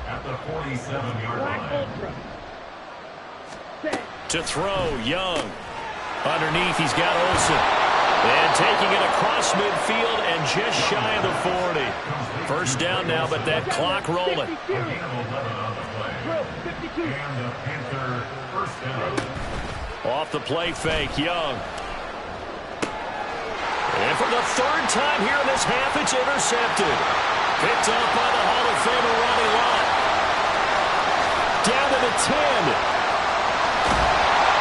At the 47-yard line. To throw, Young. Underneath, he's got Olsen. And taking it across midfield and just shy of the 40. First down now, but that clock rolling. And the Panther first down. Off the play fake, Young. And for the 3rd time here in this half, it's intercepted. Picked up by the Hall of Famer Ronnie Lott. Down to the 10.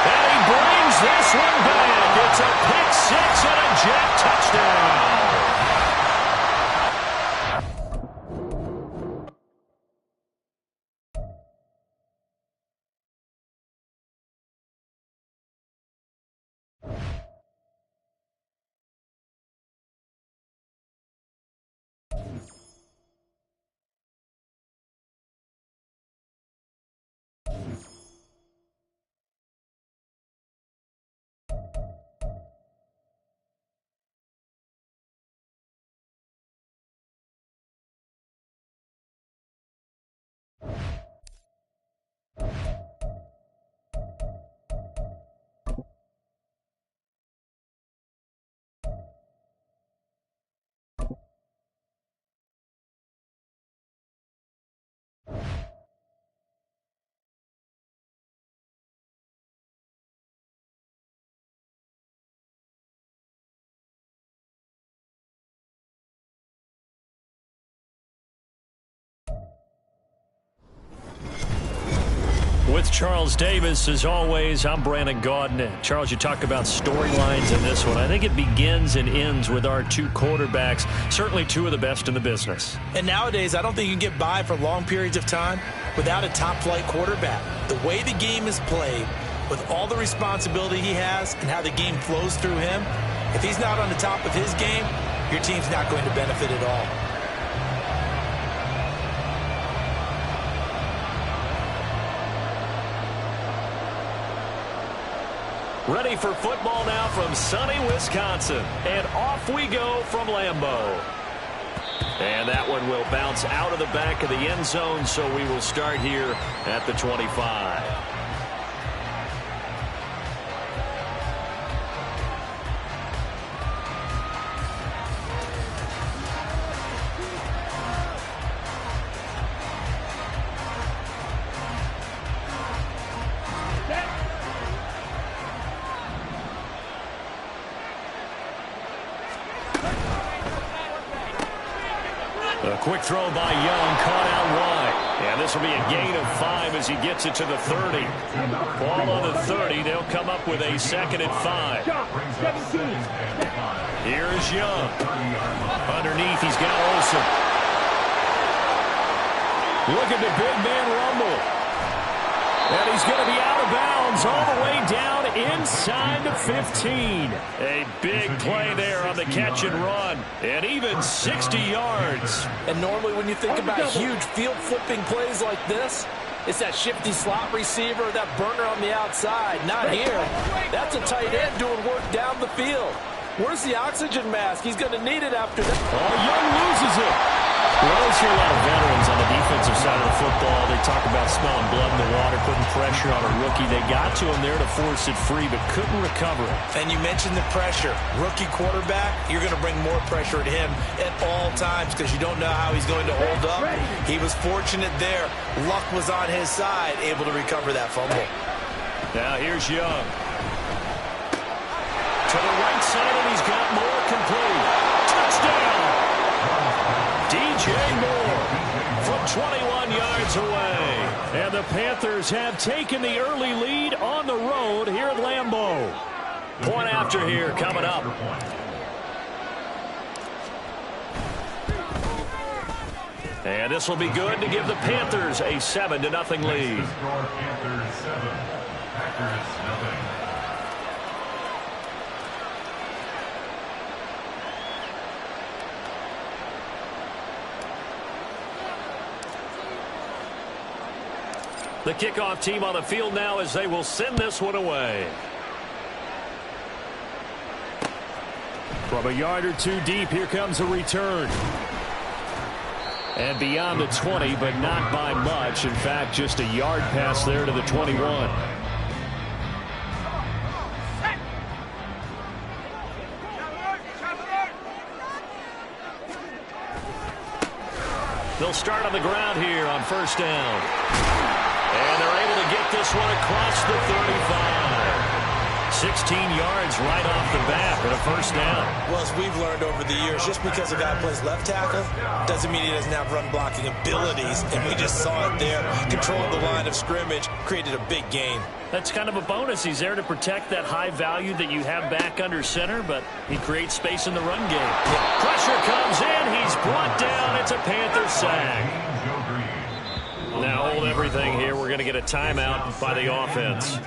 And he brings this one back. It's a pick 6 and a Jet touchdown. with Charles Davis. As always, I'm Brandon Gaudin. Charles, you talk about storylines in this one. I think it begins and ends with our two quarterbacks, certainly two of the best in the business. And nowadays, I don't think you can get by for long periods of time without a top-flight quarterback. The way the game is played, with all the responsibility he has and how the game flows through him, if he's not on the top of his game, your team's not going to benefit at all. Ready for football now from sunny Wisconsin. And off we go from Lambeau. And that one will bounce out of the back of the end zone, so we will start here at the 25. A quick throw by Young, caught out wide. And this will be a gain of 5 as he gets it to the 30. Ball on the 30. They'll come up with a 2nd and 5. Here's Young. Underneath, he's got Olsen. Look at the big man rumble. And he's going to be out of bounds all the way down inside the 15. A big play there on the catch and run. And even 60 yards. And normally when you think about huge field-flipping plays like this, it's that shifty slot receiver, that burner on the outside. Not here. That's a tight end doing work down the field. Where's the oxygen mask? He's going to need it after that. Oh, Young loses it. We always hear a lot of veterans on the defensive side of the football. They talk about smelling blood in the water, putting pressure on a rookie. They got to him there to force it free, but couldn't recover it. And you mentioned the pressure. Rookie quarterback, you're going to bring more pressure at him at all times because you don't know how he's going to hold up. He was fortunate there. Luck was on his side, able to recover that fumble. Now here's Young. To the right side, and he's got more complete. Touchdown! DJ Moore from 21 yards away. And the Panthers have taken the early lead on the road here at Lambeau. Point after here coming up. And this will be good to give the Panthers a 7-0 lead. Panthers 7, Packers 0. The kickoff team on the field now as they will send this one away. From a yard or two deep, here comes a return. And beyond the 20, but not by much. In fact, just a yard pass there to the 21. They'll start on the ground here on first down. And they're able to get this one across the 35. 16 yards right off the bat and a first down. Well, as we've learned over the years, just because a guy plays left tackle doesn't mean he doesn't have run blocking abilities. And we just saw it there. Controlling the line of scrimmage, created a big gain. That's kind of a bonus. He's there to protect that high value that you have back under center, but he creates space in the run game. Pressure comes in. He's brought down. It's a Panther sack. Now hold everything here. We're going to get a timeout by the offense.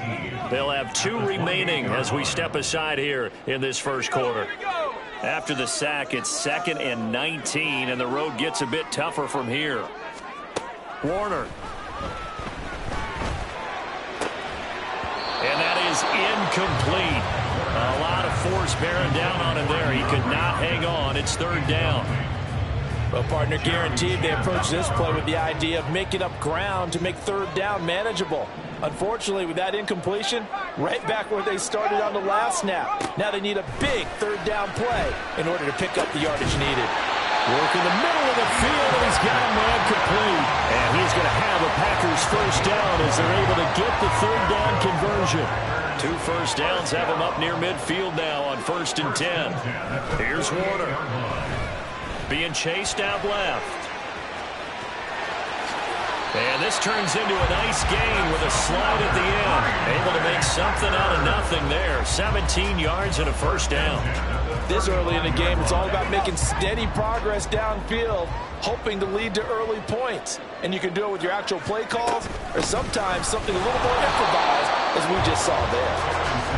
They'll have 2 remaining as we step aside here in this first quarter. After the sack, it's 2nd and 19, and the road gets a bit tougher from here. Warner. And that is incomplete. A lot of force bearing down on him there. He could not hang on. It's 3rd down. Well, partner, guaranteed they approach this play with the idea of making up ground to make 3rd down manageable. Unfortunately, with that incompletion, right back where they started on the last snap. Now they need a big 3rd down play in order to pick up the yardage needed. Work in the middle of the field, and he's got a man complete. And he's going to have a Packers first down as they're able to get the 3rd down conversion. 2 first downs have him up near midfield now on 1st and 10. Here's Warner. Being chased out left. And this turns into a nice gain with a slide at the end. Able to make something out of nothing there. 17 yards and a first down. This early in the game, it's all about making steady progress downfield, hoping to lead to early points. And you can do it with your actual play calls or sometimes something a little more improvised, as we just saw there.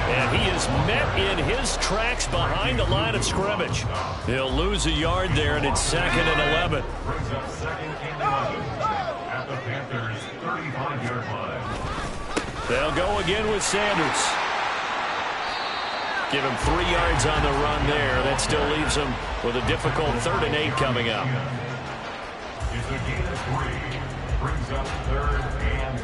And he is met in his tracks behind the line of scrimmage. He'll lose a yard there, and it's 2nd and 11. Brings up 2nd and 11 at the Panthers' 35-yard line. They'll go again with Sanders. Give him 3 yards on the run there. That still leaves him with a difficult 3rd and 8 coming up. It's a gain of 3. Brings up 3rd and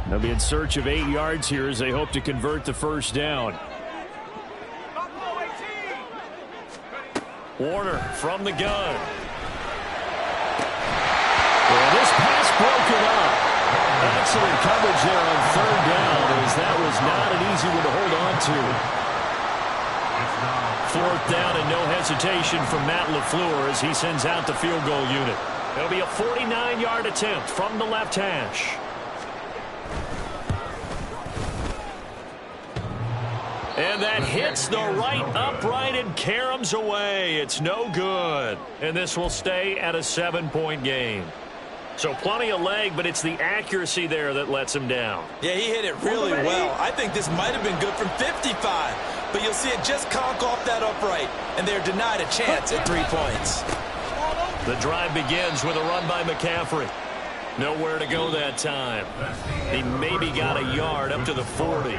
8. They'll be in search of 8 yards here as they hope to convert the first down. Warner from the gun. Well, this pass broken up. Excellent coverage there on 3rd down, as that was not an easy one to hold on to. 4th down and no hesitation from Matt LaFleur as he sends out the field goal unit. It'll be a 49-yard attempt from the left hash. And that hits the right upright and caroms away. It's no good. And this will stay at a 7-point game. So plenty of leg, but it's the accuracy there that lets him down. Yeah, he hit it really well. I think this might have been good from 55. But you'll see it just conk off that upright. And they're denied a chance at 3 points. The drive begins with a run by McCaffrey. Nowhere to go that time. He maybe got a yard up to the 40.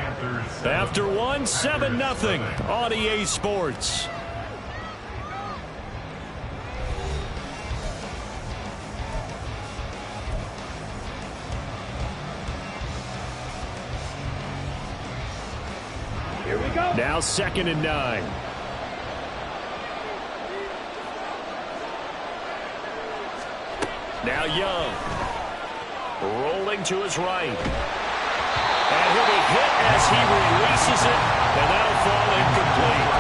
After one, 7-0 on EA Sports. Here we go. Now 2nd and 9. Now Young. Rolling to his right. And he'll be hit as he releases it, and that'll fall incomplete.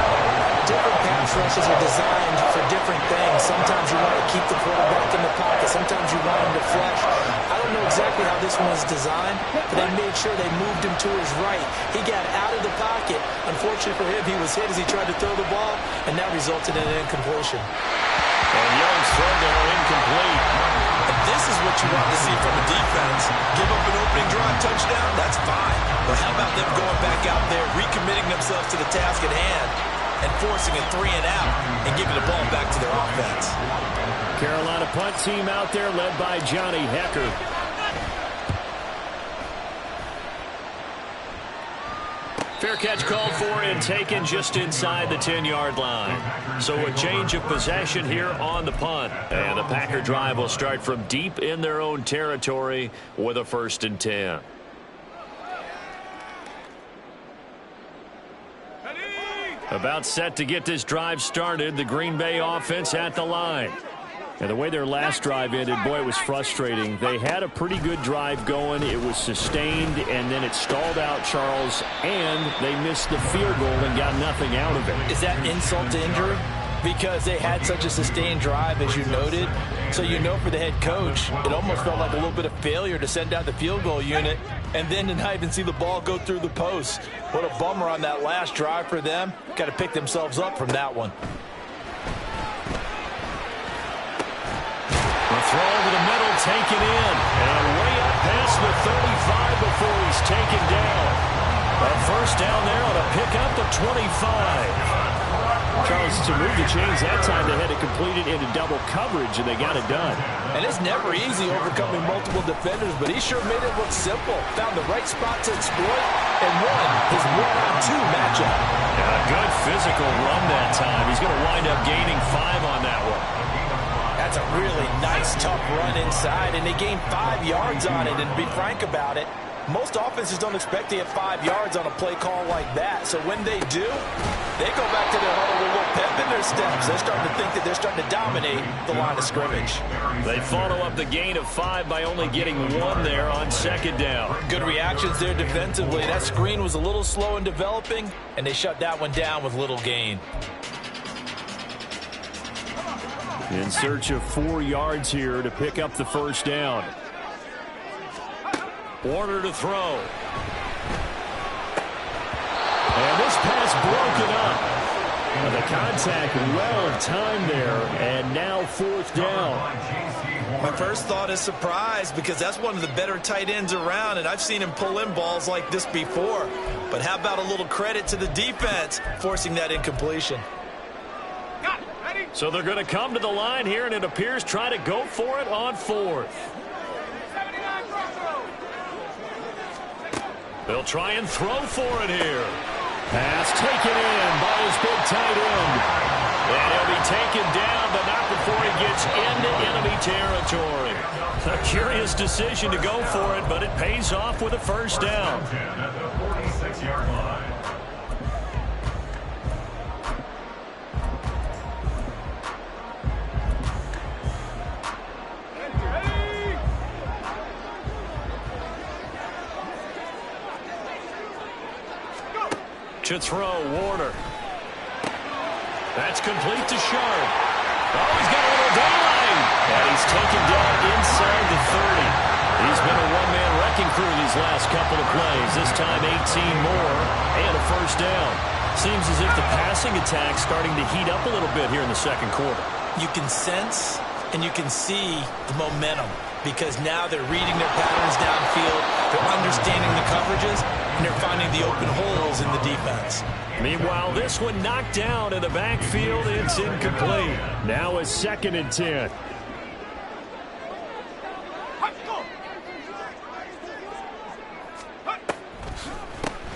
Different pass rushes are designed for different things. Sometimes you want to keep the quarterback in the pocket. Sometimes you want him to flush. I don't know exactly how this one was designed, but they made sure they moved him to his right. He got out of the pocket. Unfortunately for him, he was hit as he tried to throw the ball, and that resulted in an incompletion. And Young's throw there incomplete. And this is what you want to see from a defense. Give up an opening drive touchdown, that's fine. But how about them going back out there, recommitting themselves to the task at hand, and forcing a 3 and out, and giving the ball back to their offense. Carolina punt team out there led by Johnny Hecker. Fair catch called for and taken just inside the 10-yard line. So a change of possession here on the punt. And the Packer drive will start from deep in their own territory with a 1st and 10. About set to get this drive started, the Green Bay offense at the line. And the way their last drive ended, boy, it was frustrating. They had a pretty good drive going. It was sustained, and then it stalled out, Charles, and they missed the field goal and got nothing out of it. Is that insult to injury? Because they had such a sustained drive, as you noted. So you know for the head coach, it almost felt like a little bit of failure to send out the field goal unit and then to not even see the ball go through the post. What a bummer on that last drive for them. Got to pick themselves up from that one. Throw over the middle, taken in, and way up past the 35 before he's taken down. A 1st down there on a pickup of 25. Charles, to move the chains that time, they had to complete it into double coverage, and they got it done. And it's never easy overcoming multiple defenders, but he sure made it look simple. Found the right spot to exploit and won his 1-on-2 matchup. A good physical run that time. He's going to wind up gaining 5 on that one. That's a really nice, tough run inside, and they gained 5 yards on it. And to be frank about it, most offenses don't expect to get 5 yards on a play call like that. So when they do, they go back to their huddle with a little pep in their steps. They're starting to think that they're starting to dominate the line of scrimmage. They follow up the gain of 5 by only getting 1 there on second down. Good reactions there defensively. That screen was a little slow in developing, and they shut that one down with little gain. In search of 4 yards here to pick up the first down. Warner to throw. And this pass broken up. And the contact well timed there, and now 4th down. My first thought is surprise, because that's one of the better tight ends around, and I've seen him pull in balls like this before. But how about a little credit to the defense forcing that incompletion? So they're going to come to the line here, and it appears try to go for it on 4th. They'll try and throw for it here. Pass taken in by his big tight end. And he'll be taken down, but not before he gets into enemy territory. A curious decision to go for it, but it pays off with a first down. At the 46-yard line. To throw, Warner. That's complete to Sharp. Oh, he's got a little daylight. And he's taken down inside the 30. He's been a one-man wrecking crew these last couple of plays. This time 18 more and a first down. Seems as if the passing attack's starting to heat up a little bit here in the second quarter. You can sense and you can see the momentum, because now they're reading their patterns downfield, they're understanding the coverages, and they're finding the open holes in the defense. Meanwhile, this one knocked down in the backfield. It's incomplete. Now a 2nd and 10.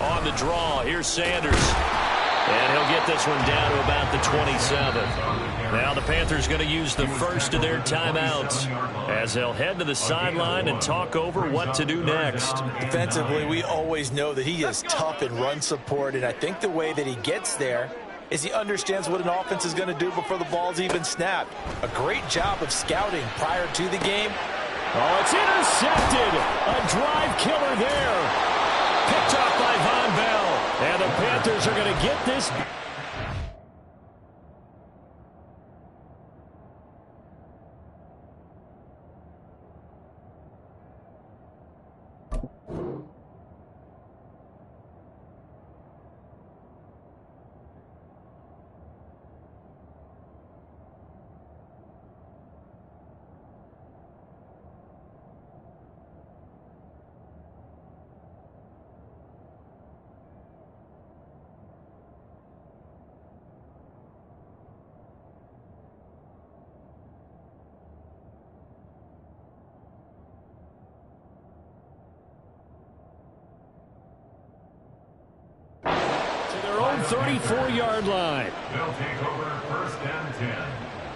On the draw, here's Sanders. And he'll get this one down to about the 27. Now the Panthers going to use the first of their timeouts as they'll head to the sideline and talk over what to do next. Defensively, we always know that he is tough in run support, and I think the way that he gets there is he understands what an offense is going to do before the ball's even snapped. A great job of scouting prior to the game. Oh, it's intercepted. A drive killer there. Picked up by Von Bell. And the Panthers are going to get this. Their own 34-yard line. They'll take over 1st and 10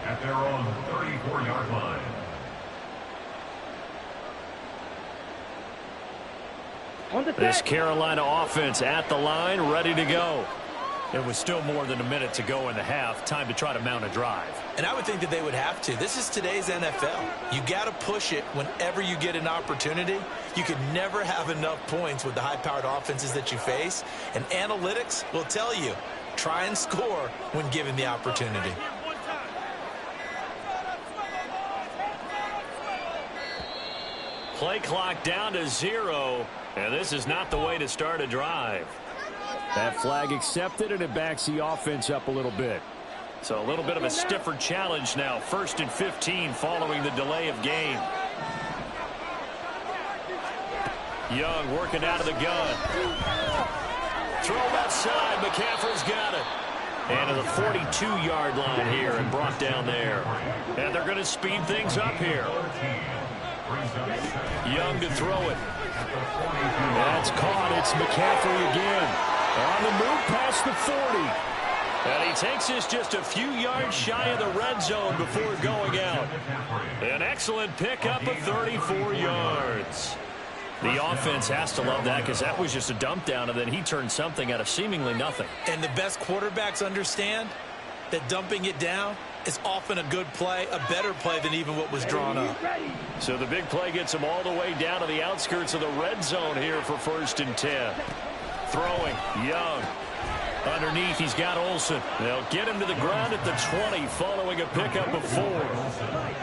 at their own 34-yard line. This Carolina offense at the line, ready to go. It was still more than a minute to go in the half. Time to try to mount a drive. And I would think that they would have to. This is today's NFL. You got to push it whenever you get an opportunity. You can never have enough points with the high-powered offenses that you face. And analytics will tell you, try and score when given the opportunity. Play clock down to 0, and this is not the way to start a drive. That flag accepted, and it backs the offense up a little bit. So a little bit of a stiffer challenge now. 1st and 15 following the delay of game. Young working out of the gun. Throw outside. McCaffrey's got it. And to the 42-yard line here and brought down there. And they're going to speed things up here. Young to throw it. That's caught. It's McCaffrey again. On the move past the 40. And he takes this just a few yards shy of the red zone before going out. An excellent pickup of 34 yards. The offense has to love that, because that was just a dump down, and then he turned something out of seemingly nothing. And the best quarterbacks understand that dumping it down is often a good play, a better play than even what was drawn up. So the big play gets him all the way down to the outskirts of the red zone here for 1st and 10. Throwing, Young. Underneath, he's got Olsen. They'll get him to the ground at the 20, following a pickup of 4.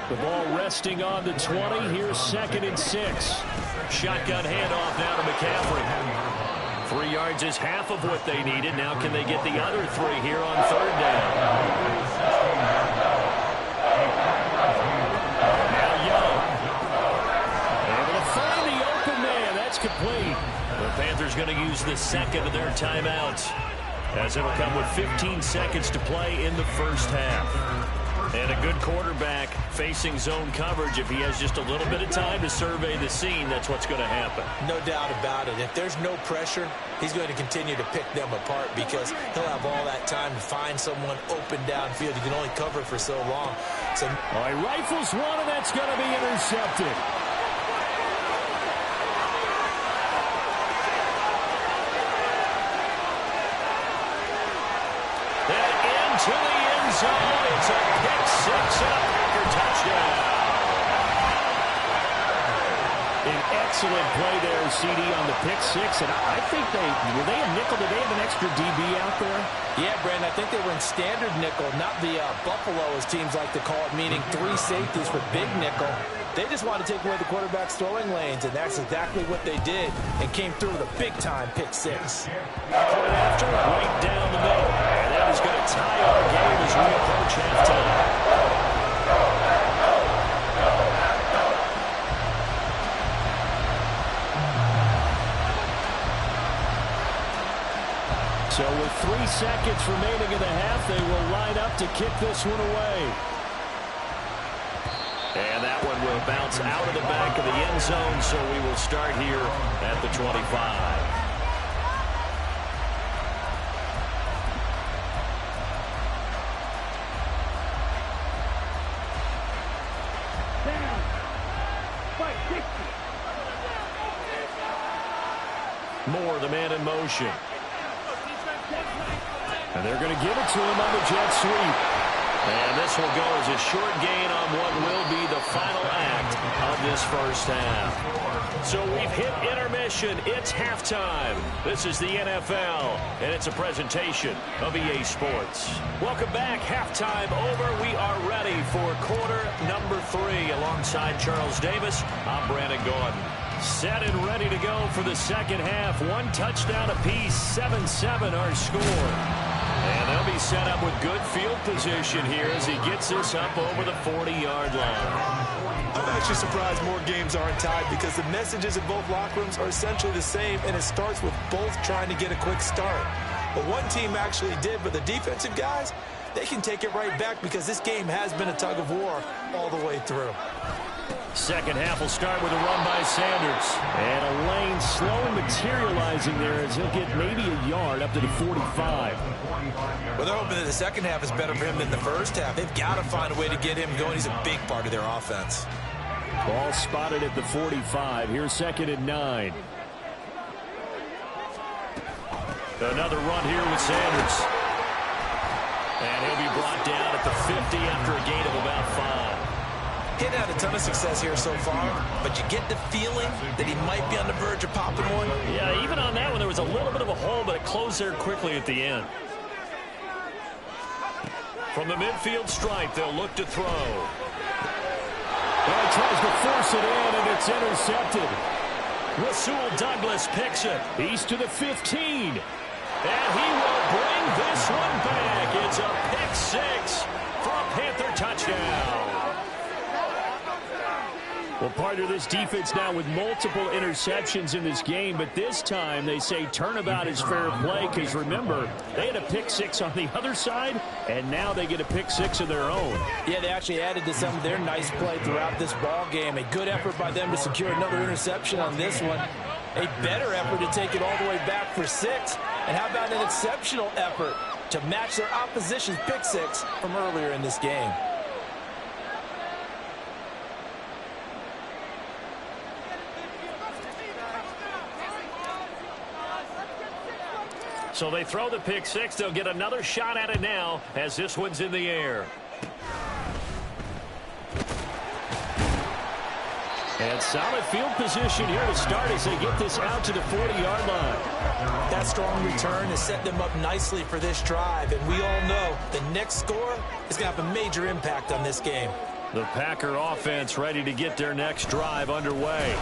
The ball resting on the 20. Here's 2nd and 6. Shotgun handoff now to McCaffrey. 3 yards is half of what they needed. Now can they get the other 3 here on 3rd down? Now Young. Able to find the open man. That's complete. The Panthers going to use the 2nd of their timeouts, as it'll come with 15 seconds to play in the 1st half. And a good quarterback facing zone coverage. If he has just a little bit of time to survey the scene, that's what's going to happen. No doubt about it. If there's no pressure, he's going to continue to pick them apart because he'll have all that time to find someone open downfield. He can only cover for so long. So, all right, rifles one, and that's going to be intercepted. To the end zone. It's a pick 6 and a Packer touchdown. An excellent play there, CD, on the pick 6. And I think were they a nickel? Did they have an extra DB out there? Yeah, Brandon, I think they were in standard nickel, not the Buffalo, as teams like to call it, meaning 3 safeties for big nickel. They just want to take away the quarterback's throwing lanes, and that's exactly what they did and came through with a big-time pick 6. Point after, right down the middle. And that is going to tie our game as we approach halftime. So with 3 seconds remaining in the half, they will line up to kick this one away. And that one will bounce out of the back of the end zone, so we will start here at the 25. Down. Fight, 60. Moore, the man in motion. And they're going to give it to him on the jet sweep. And this will go as a short gain on what will be the final act of this 1st half. So we've hit intermission. It's halftime. This is the NFL, and it's a presentation of EA Sports. Welcome back. Halftime over. We are ready for quarter number 3. Alongside Charles Davis, I'm Brandon Gordon. Set and ready to go for the 2nd half. 1 touchdown apiece, 7-7 our score. And they'll be set up with good field position here as he gets this up over the 40-yard line. I'm actually surprised more games aren't tied because the messages in both locker rooms are essentially the same, and it starts with both trying to get a quick start. But one team actually did, but the defensive guys, they can take it right back because this game has been a tug of war all the way through. 2nd half will start with a run by Sanders. And a lane slowly materializing there as he'll get maybe a yard up to the 45. Well, they're hoping that the 2nd half is better for him than the 1st half. They've got to find a way to get him going. He's a big part of their offense. Ball spotted at the 45. Here's 2nd and 9. Another run here with Sanders. And he'll be brought down at the 50 after a gain of about 5. He's had a ton of success here so far, but you get the feeling that he might be on the verge of popping one. Yeah, even on that one, there was a little bit of a hole, but it closed there quickly at the end. From the midfield stripe, they'll look to throw. Well, he tries to force it in, and it's intercepted. Rasul Douglas picks it. He's to the 15. And he will bring this one back. It's a pick 6 for a Panther touchdown. Well, part of this defense now with multiple interceptions in this game, but this time they say turnabout is fair play because, remember, they had a pick 6 on the other side, and now they get a pick 6 of their own. Yeah, they actually added to some of their nice play throughout this ball game. A good effort by them to secure another interception on this one. A better effort to take it all the way back for 6. And how about an exceptional effort to match their opposition's pick 6 from earlier in this game. So they throw the pick six. They'll get another shot at it now as this one's in the air. And solid field position here to start as they get this out to the 40-yard line. That strong return has set them up nicely for this drive, and we all know the next score is going to have a major impact on this game. The Packer offense ready to get their next drive underway.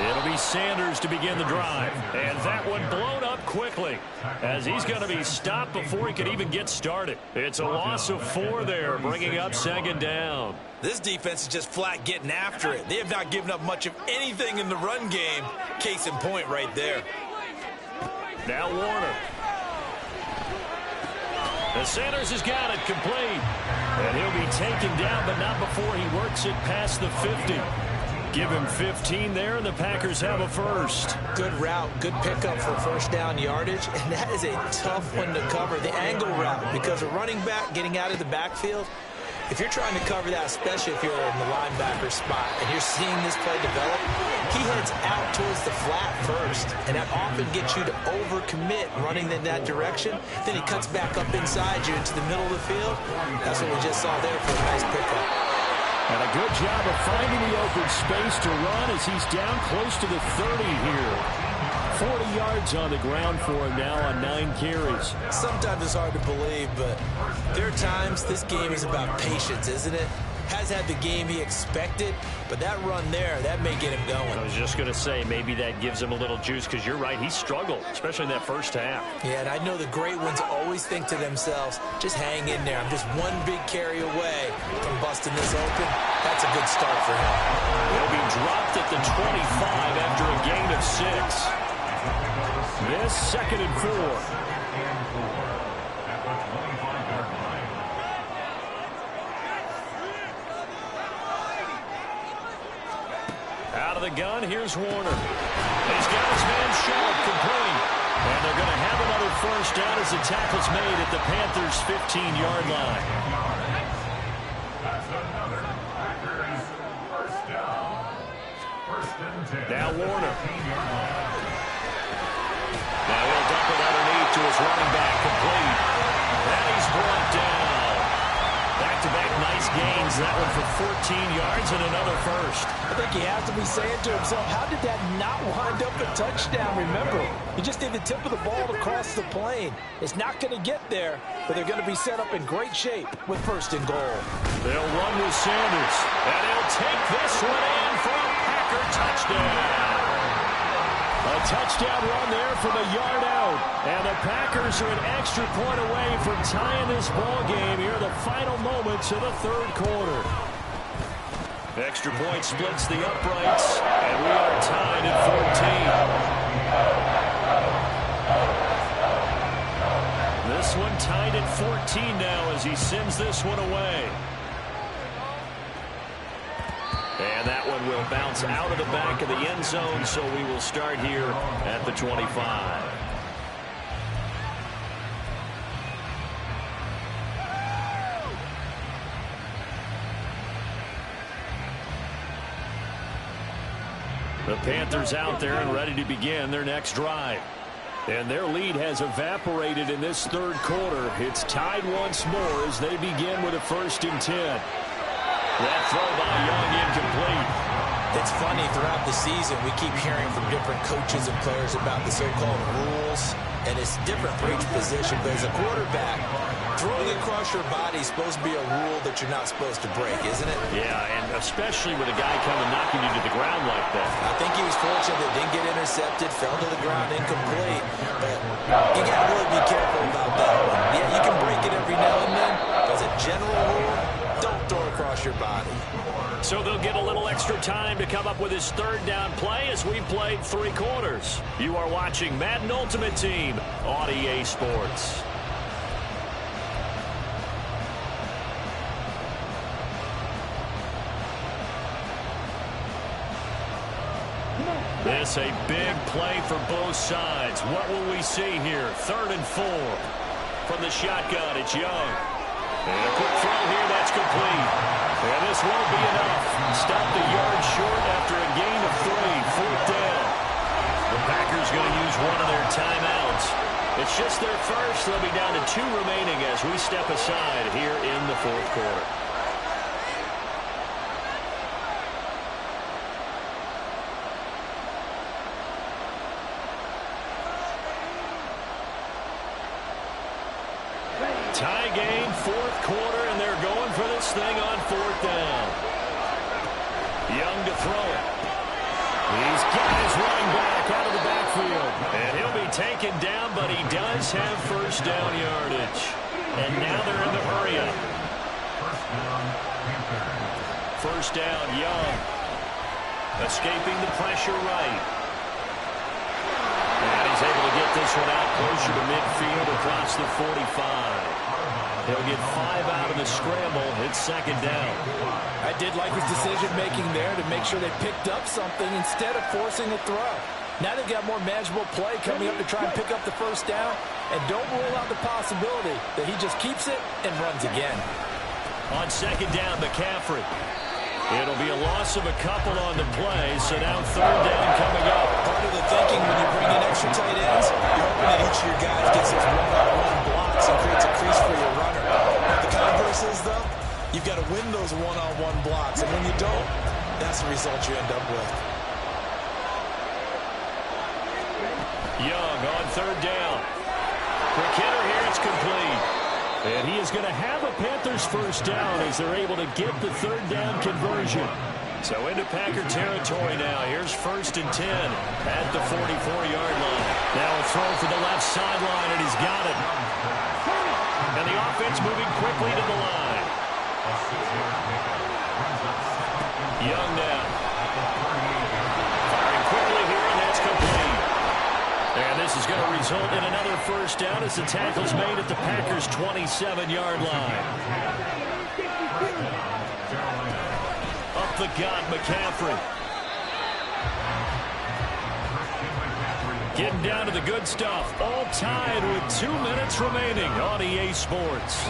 It'll be Sanders to begin the drive. And that one blown up quickly as he's going to be stopped before he could even get started. It's a loss of 4 there, bringing up second down. This defense is just flat getting after it. They have not given up much of anything in the run game. Case in point right there. Now Warner. And Sanders has got it complete. And he'll be taken down, but not before he works it past the 50. Give him 15 there, and the Packers have a first. Good route, good pickup for first down yardage, and that is a tough one to cover. The angle route, because a running back getting out of the backfield, if you're trying to cover that, especially if you're in the linebacker spot and you're seeing this play develop, he heads out towards the flat first, and that often gets you to overcommit running in that direction. Then he cuts back up inside you into the middle of the field. That's what we just saw there for a nice pickup. And a good job of finding the open space to run as he's down close to the 30 here. 40 yards on the ground for him now on 9 carries. Sometimes it's hard to believe, but there are times this game is about patience, isn't it? Has had the game he expected, but that run there, that may get him going. I was just going to say, maybe that gives him a little juice, because you're right, he struggled, especially in that first half. Yeah, and I know the great ones always think to themselves, just hang in there. I'm just one big carry away from busting this open. That's a good start for him. He'll be dropped at the 25 after a gain of 6. This 2nd and 4. Out of the gun, here's Warner. He's got his man short, complete. And they're going to have another first down as the tackle's made at the Panthers' 15-yard line. That's another Packers first down. First and 10. Now Warner. Now he'll dump it underneath to his running back, complete. And he's brought down. Back-to-back nice gains. That one for 14 yards and another first. I think he has to be saying to himself, how did that not wind up a touchdown? Remember, you just need the tip of the ball to cross the plane. It's not going to get there, but they're going to be set up in great shape with first and goal. They'll run with Sanders, and he'll take this one in for a Packer touchdown. A touchdown run there from a yard out. And the Packers are an extra point away from tying this ball game here in the final moments of the 3rd quarter. Extra point splits the uprights, and we are tied at 14. This one tied at 14 now as he sends this one away. And that one will bounce out of the back of the end zone, so we will start here at the 25. The Panthers out there and ready to begin their next drive. And their lead has evaporated in this 3rd quarter. It's tied once more as they begin with a 1st and 10. That throw by Young incomplete. It's funny, throughout the season, we keep hearing from different coaches and players about the so-called rules, and it's different for each position. But as a quarterback, throwing across your body is supposed to be a rule that you're not supposed to break, isn't it? Yeah, and especially with a guy coming knocking you to the ground like that. I think he was fortunate that didn't get intercepted, fell to the ground incomplete. But you got to really be careful about that one. Yeah, you can break it every now and then, but as a general rule, don't throw across your body. So they'll get a little extra time to come up with his 3rd down play as we played 3 quarters. You are watching Madden Ultimate Team on EA Sports. This a big play for both sides. What will we see here? 3rd and 4. From the shotgun, it's Young. And a quick throw here, that's complete. And this won't be enough. Stopped a yard short after a gain of 3. 4th down. The Packers going to use one of their timeouts. It's just their first. They'll be down to 2 remaining as we step aside here in the fourth quarter. Tie game, fourth quarter, and they're going for this thing on 4th down. Young to throw it. He's got his running back out of the backfield. And he'll be taken down, but he does have first down yardage. And now they're in the hurry up. First down, Young. Escaping the pressure right. And he's able to get this one out closer to midfield across the 45. He'll get 5 out of the scramble. It's 2nd down. I did like his decision-making there to make sure they picked up something instead of forcing a throw. Now they've got more manageable play coming up to try and pick up the first down. And don't rule out the possibility that he just keeps it and runs again. On 2nd down, McCaffrey. It'll be a loss of a couple on the play, so now 3rd down coming up. Part of the thinking when you bring in extra tight ends, you're hoping that each of your guys gets his one-on-one blocks and creates a crease for your runner. Now, the converse is, though, you've got to win those one-on-one blocks, and when you don't, that's the result you end up with. Young on 3rd down. Quick hitter here, it's complete. And he is going to have a Panthers first down as they're able to get the 3rd down conversion. So into Packer territory now. Here's 1st and 10 at the 44-yard line. Now a throw for the left sideline, and he's got it. And the offense moving quickly to the line. Young now. Firing quickly here, and that's complete. And this is going to result in another first down as the tackle's made at the Packers' 27-yard line. Up the gut, McCaffrey. Getting down to the good stuff. All tied with 2 minutes remaining on EA Sports.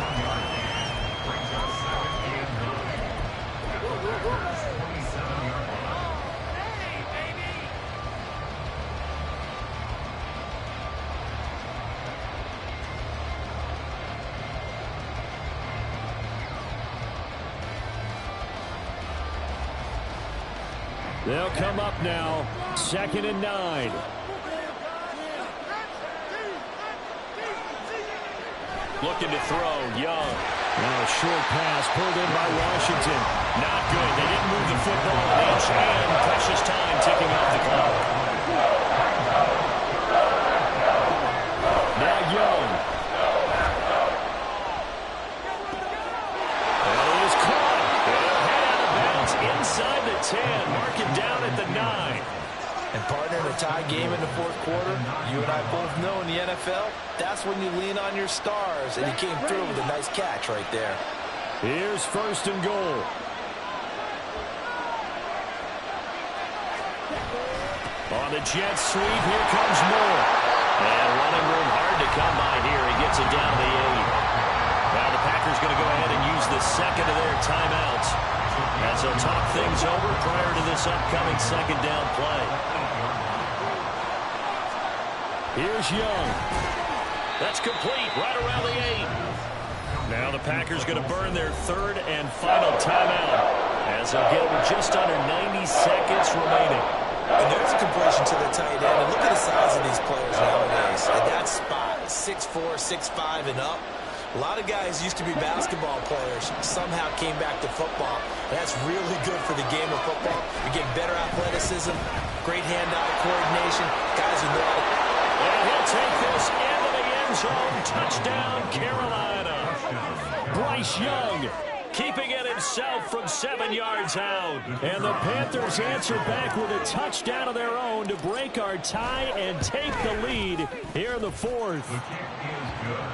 They'll come up now, 2nd and 9. Looking to throw, Young. Now a short pass pulled in by Washington. Not good. They didn't move the football an inch, and precious time ticking off the clock. Now Young. And it is caught. Head out of bounds inside the 10. Mark it down at the 9. And partner, in a tie game in the fourth quarter, you and I both know in the NFL, that's when you lean on your stars, and he came through with a nice catch right there. Here's 1st and goal. On the jet sweep, here comes Moore. And running room hard to come by here. He gets it down to the 8. Now the Packers going to go ahead and use the 2nd of their timeouts as they'll talk things over prior to this upcoming 2nd down play. Here's Young. That's complete right around the 8. Now the Packers going to burn their 3rd and final timeout as they'll get with just under 90 seconds remaining. And there's a completion to the tight end. And look at the size of these players nowadays. At that spot, 6'4", 6'5", and up. A lot of guys used to be basketball players, somehow came back to football. And that's really good for the game of football. You get better athleticism, great hand-eye coordination, guys who know how to... And he'll take this into the end zone. Touchdown, Carolina. Bryce Young keeping it himself from 7 yards out. And the Panthers answer back with a touchdown of their own to break our tie and take the lead here in the 4th.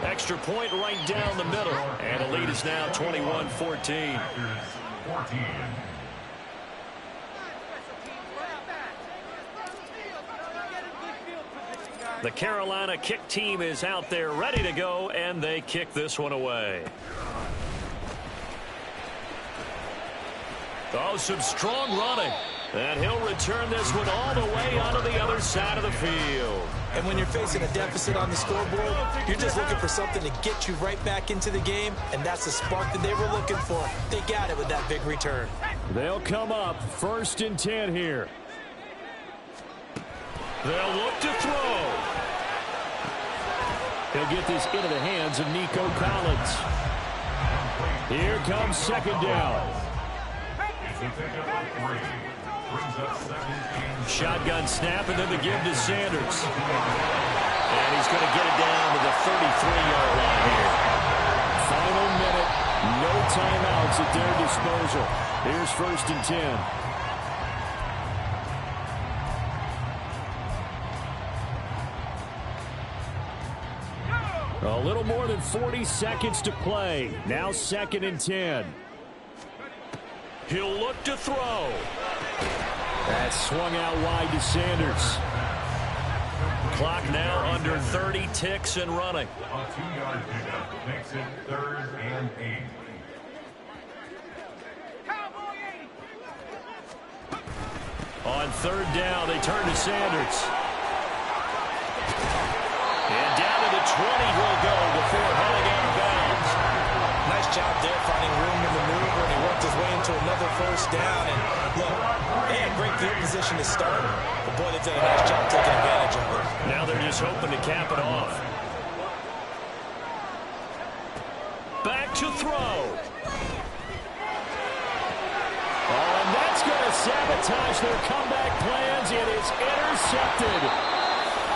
Extra point right down the middle. And the lead is now 21-14. The Carolina kick team is out there ready to go, and they kick this one away. Oh, some strong running. And he'll return this one all the way onto the other side of the field. And when you're facing a deficit on the scoreboard, you're just looking for something to get you right back into the game, and that's the spark that they were looking for. They got it with that big return. They'll come up 1st and 10 here. They'll look to throw. He'll get this into the hands of Nico Collins. Here comes 2nd down. Shotgun snap, and then the give to Sanders. And he's going to get it down to the 33-yard line here. Final minute, no timeouts at their disposal. Here's 1st and 10. A little more than 40 seconds to play. Now 2nd and 10. He'll look to throw. That swung out wide to Sanders. Clock now under 30 ticks and running. A 2-yard pickup makes it 3rd and 8. On 3rd down, they turn to Sanders. And down to the 20 he'll go before heading out of bounds. Nice job there finding room to maneuver, and he worked his way into another 1st down. And look, they had great field position to start, but boy, they've done a nice job taking advantage of it. Now they're just hoping to cap it off. Back to throw. Oh, and that's going to sabotage their comeback plans. It is intercepted.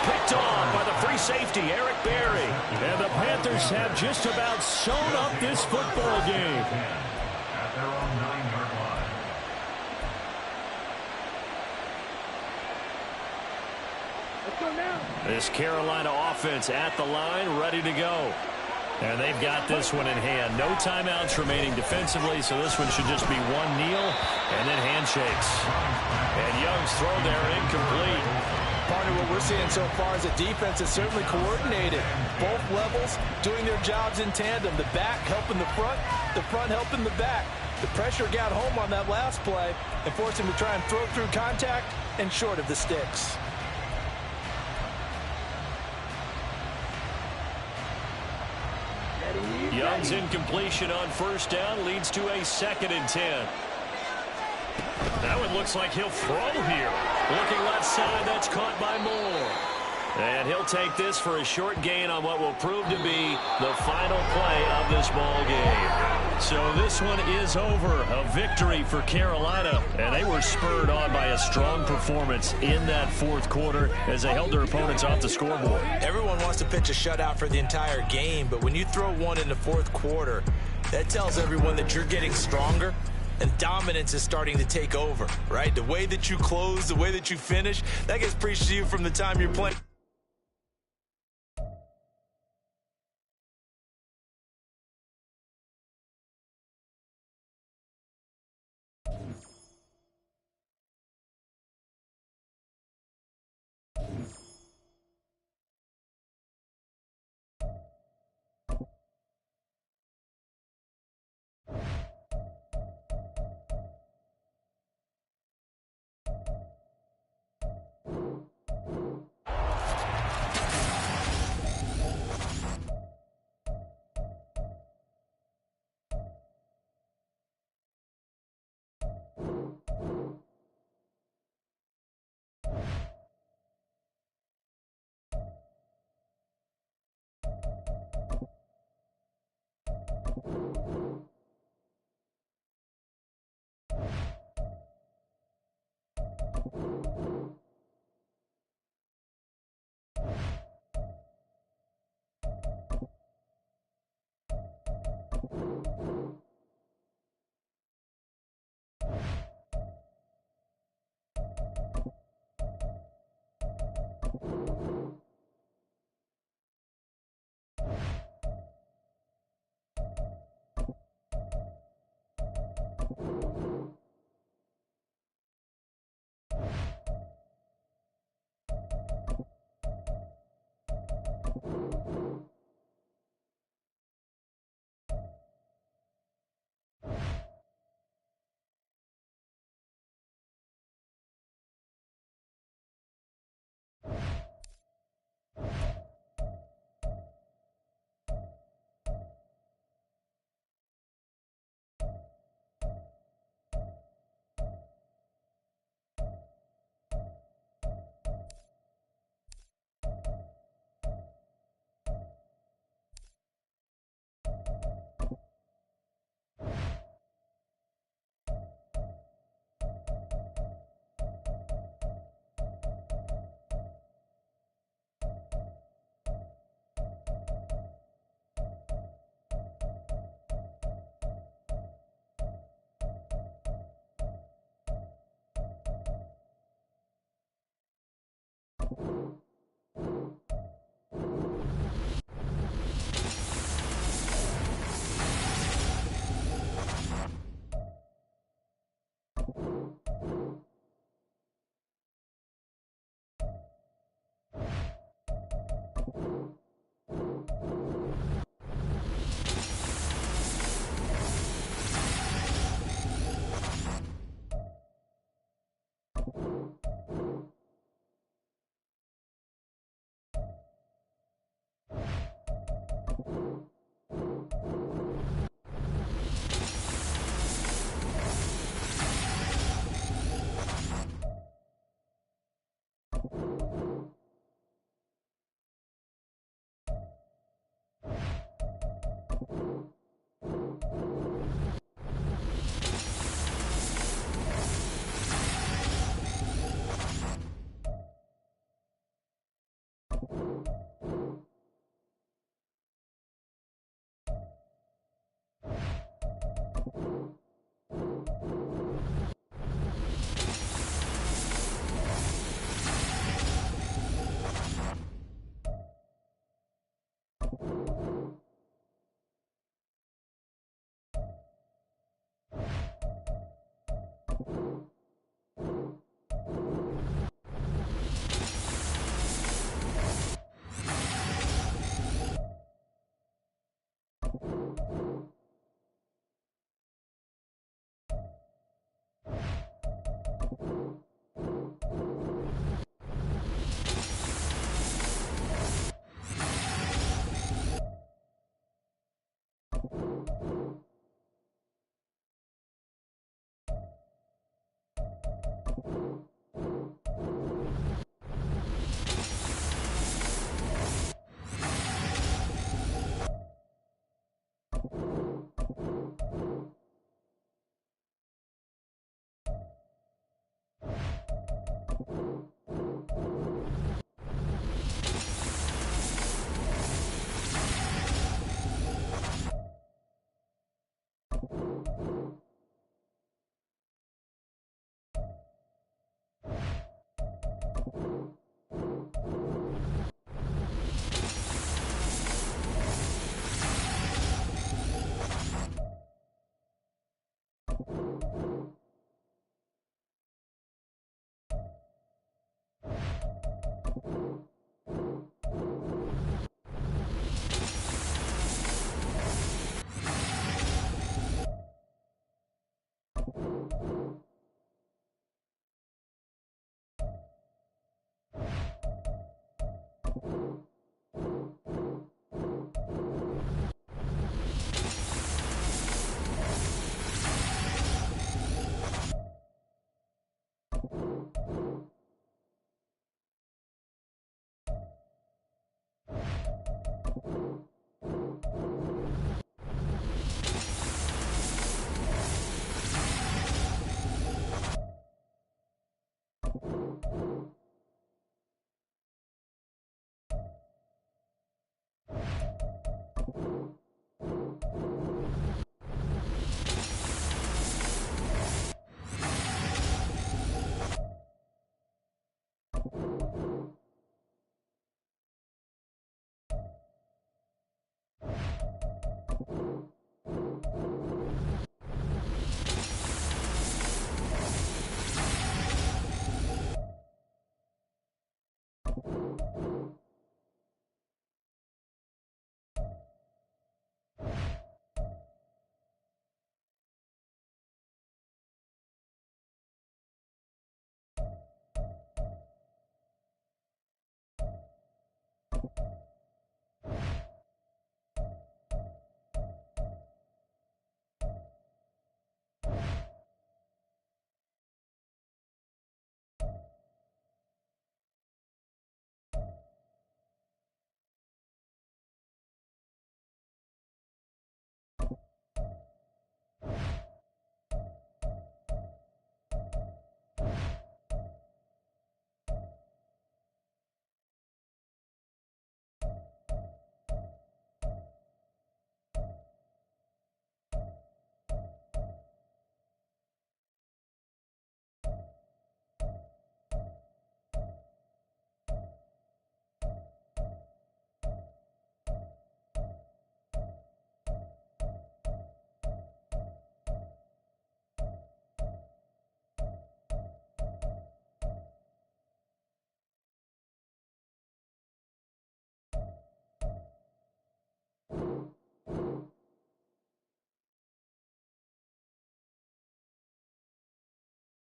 Picked on by the free safety, Eric Berry. And the Panthers have just about sewn up this football game. At their own 9-yard line. Let's go now. This Carolina offense at the line, ready to go. And they've got this one in hand. No timeouts remaining defensively, so this one should just be one kneel and then handshakes. And Young's throw there incomplete. Partner, what we're seeing so far is the defense is certainly coordinated. Both levels doing their jobs in tandem. The back helping the front helping the back. The pressure got home on that last play and forced him to try and throw through contact and short of the sticks. Young's incompletion on 1st down leads to a 2nd and 10. That one looks like he'll throw here. Looking left side, that's caught by Moore. And he'll take this for a short gain on what will prove to be the final play of this ball game. So this one is over. A victory for Carolina. And they were spurred on by a strong performance in that 4th quarter as they held their opponents off the scoreboard. Everyone wants to pitch a shutout for the entire game, but when you throw one in the 4th quarter, that tells everyone that you're getting stronger and dominance is starting to take over, right? The way that you close, the way that you finish, that gets preached to you from the time you're playing.